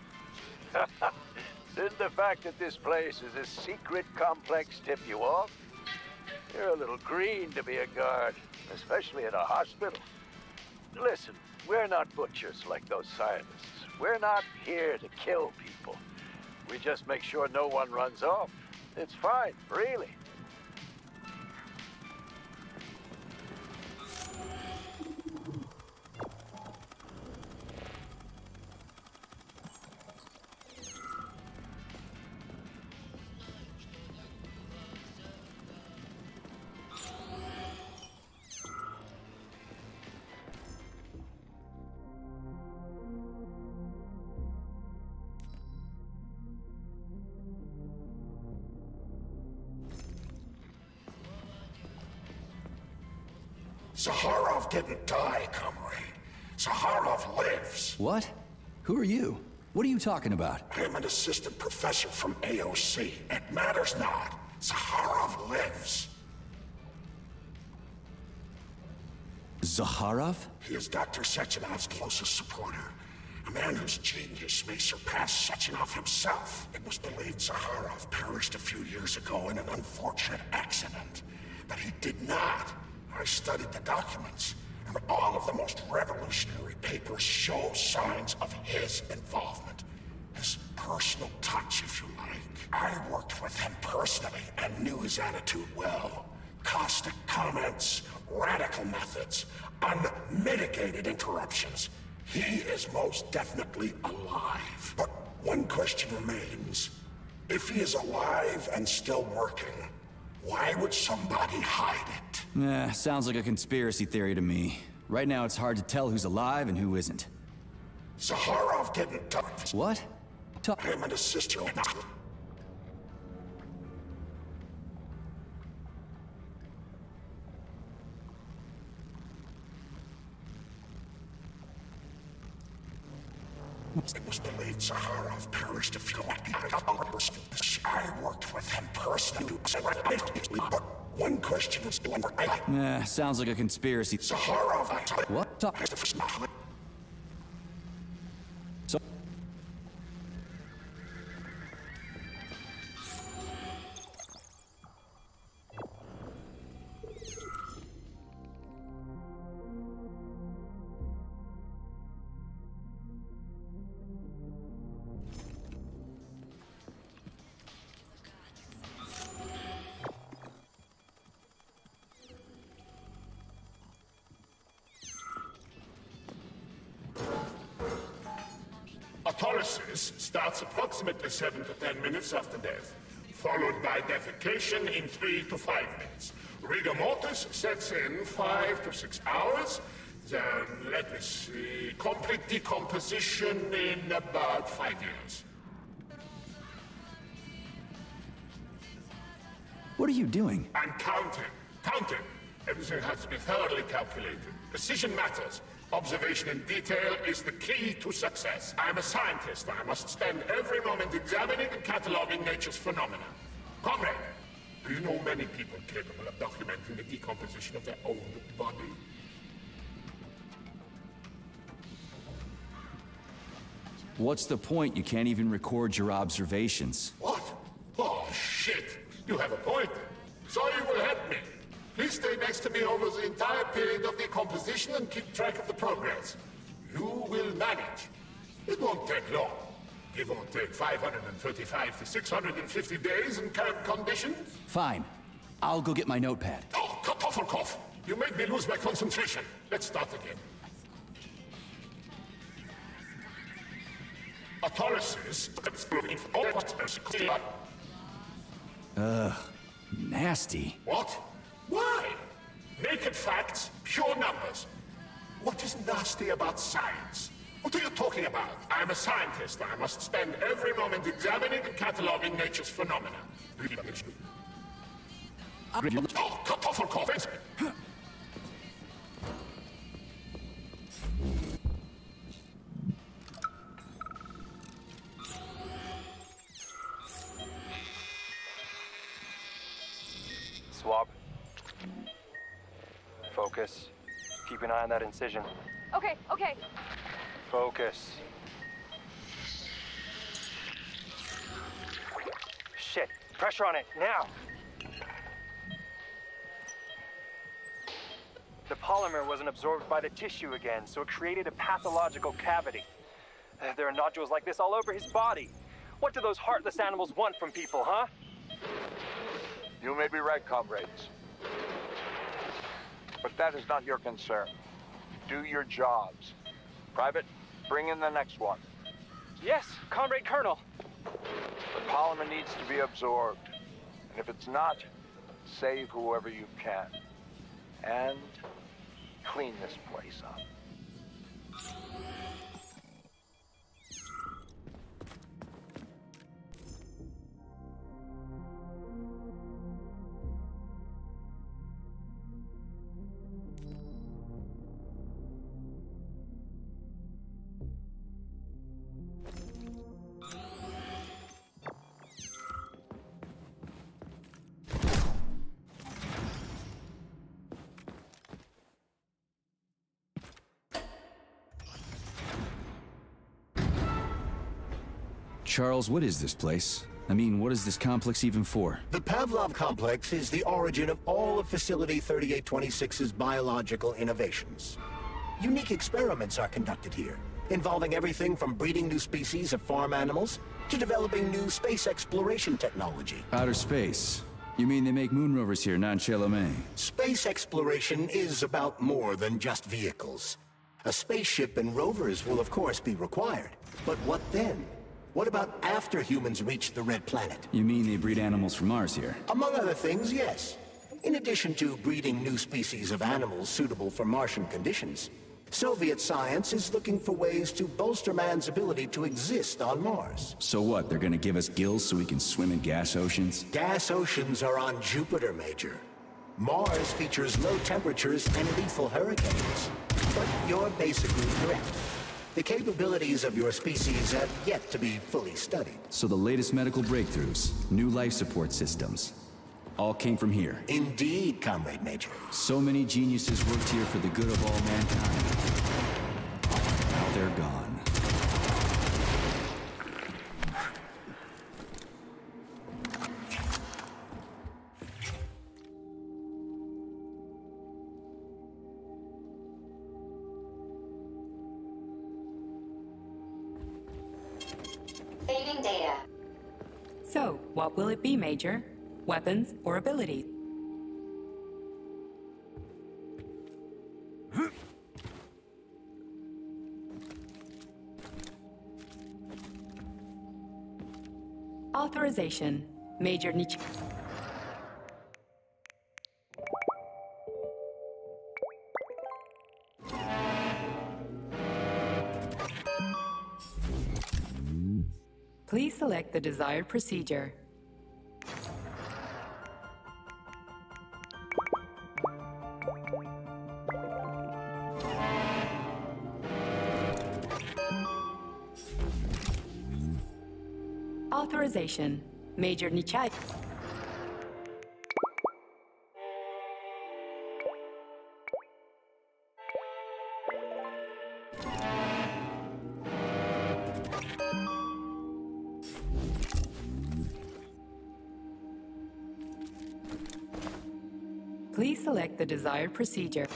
[SPEAKER 13] Didn't the fact that this place is a secret complex tip you off? You're a little green to be a guard, especially at a hospital. Listen, we're not butchers like those scientists. We're not here to kill people. We just make sure no one runs off. It's fine, really.
[SPEAKER 2] Zaharov didn't die, comrade. Zaharov lives.
[SPEAKER 1] What? Who are you? What are you talking about?
[SPEAKER 2] I'm an assistant professor from AOC. It matters not. Zaharov lives.
[SPEAKER 1] Zaharov?
[SPEAKER 2] He is Dr. Sechenov's closest supporter. A man whose genius may surpass Sechenov himself. It was believed Zaharov perished a few years ago in an unfortunate accident. But he did not. I studied the documents, and all of the most revolutionary papers show signs of his involvement. His personal touch, if you like. I worked with him personally and knew his attitude well. Caustic comments, radical methods, unmitigated interruptions. He is most definitely alive. But one question remains. If he is alive and still working, why would somebody hide it?
[SPEAKER 1] Sounds like a conspiracy theory to me. Right now it's hard to tell who's alive and who isn't.
[SPEAKER 2] Zaharov didn't die.
[SPEAKER 1] What?
[SPEAKER 2] I'm an assistant. It was believed Zaharov perished a few hours. I worked with him personally. But one question is...
[SPEAKER 1] Sounds like a conspiracy.
[SPEAKER 2] Zaharov...
[SPEAKER 1] What? So...
[SPEAKER 23] Autolysis starts approximately 7 to 10 minutes after death, followed by defecation in 3 to 5 minutes. Rigor mortis sets in 5 to 6 hours. Then, let me see, complete decomposition in about 5 years.
[SPEAKER 1] What are you doing?
[SPEAKER 23] I'm counting. Counting. Everything has to be thoroughly calculated. Precision matters. Observation in detail is the key to success. I'm a scientist. I must spend every moment examining and cataloging nature's phenomena. Comrade, do you know many people capable of documenting the decomposition of their own body?
[SPEAKER 1] What's the point? You can't even record your observations.
[SPEAKER 23] What? Oh, shit. You have a point. So you will help me. Please stay next to me over the entire period of decomposition and keep track of the progress. You will manage. It won't take long. Give or take 535 to 650 days in current conditions.
[SPEAKER 1] Fine. I'll go get my notepad.
[SPEAKER 23] Oh, Kartoffelkopf! You made me lose my concentration. Let's start again. Autolysis.
[SPEAKER 1] Ugh, nasty.
[SPEAKER 23] What? Why? Naked facts, pure numbers. What is nasty about science? What are you talking about? I'm a scientist. I must spend every moment examining and cataloging nature's phenomena. Oh, Kartoffelkopf!
[SPEAKER 21] Swab. Focus. Keep an eye on that incision.
[SPEAKER 16] Okay, okay.
[SPEAKER 21] Focus. Shit. Pressure on it, now! The polymer wasn't absorbed by the tissue again, so it created a pathological cavity. There are nodules like this all over his body. What do those heartless animals want from people, huh?
[SPEAKER 13] You may be right, comrades. But that is not your concern. Do your jobs. Private, bring in the next one.
[SPEAKER 17] Yes, Comrade Colonel.
[SPEAKER 13] The polymer needs to be absorbed. And if it's not, save whoever you can. And clean this place up.
[SPEAKER 1] Charles, what is this place? I mean, what is this complex even for?
[SPEAKER 2] The Pavlov complex is the origin of all of Facility 3826's biological innovations. Unique experiments are conducted here, involving everything from breeding new species of farm animals to developing new space exploration technology.
[SPEAKER 1] Outer space? You mean they make moon rovers here, not Chalamet?
[SPEAKER 2] Space exploration is about more than just vehicles. A spaceship and rovers will of course be required. But what then? What about after humans reach the Red Planet?
[SPEAKER 1] You mean they breed animals from Mars here?
[SPEAKER 2] Among other things, yes. In addition to breeding new species of animals suitable for Martian conditions, Soviet science is looking for ways to bolster man's ability to exist on Mars.
[SPEAKER 1] So what, they're gonna give us gills so we can swim in gas oceans?
[SPEAKER 2] Gas oceans are on Jupiter, Major. Mars features low temperatures and lethal hurricanes. But you're basically correct. The capabilities of your species have yet to be fully studied.
[SPEAKER 1] So the latest medical breakthroughs, new life support systems, all came from here.
[SPEAKER 2] Indeed, Comrade Major.
[SPEAKER 1] So many geniuses worked here for the good of all mankind. Now they're gone.
[SPEAKER 14] Saving data.
[SPEAKER 15] So, what will it be, Major? Weapons or abilities? Authorization. Major Nich. Please select the desired procedure. Authorization. Major Nichai. Please select the desired procedure.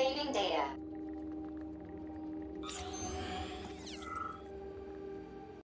[SPEAKER 14] Saving data.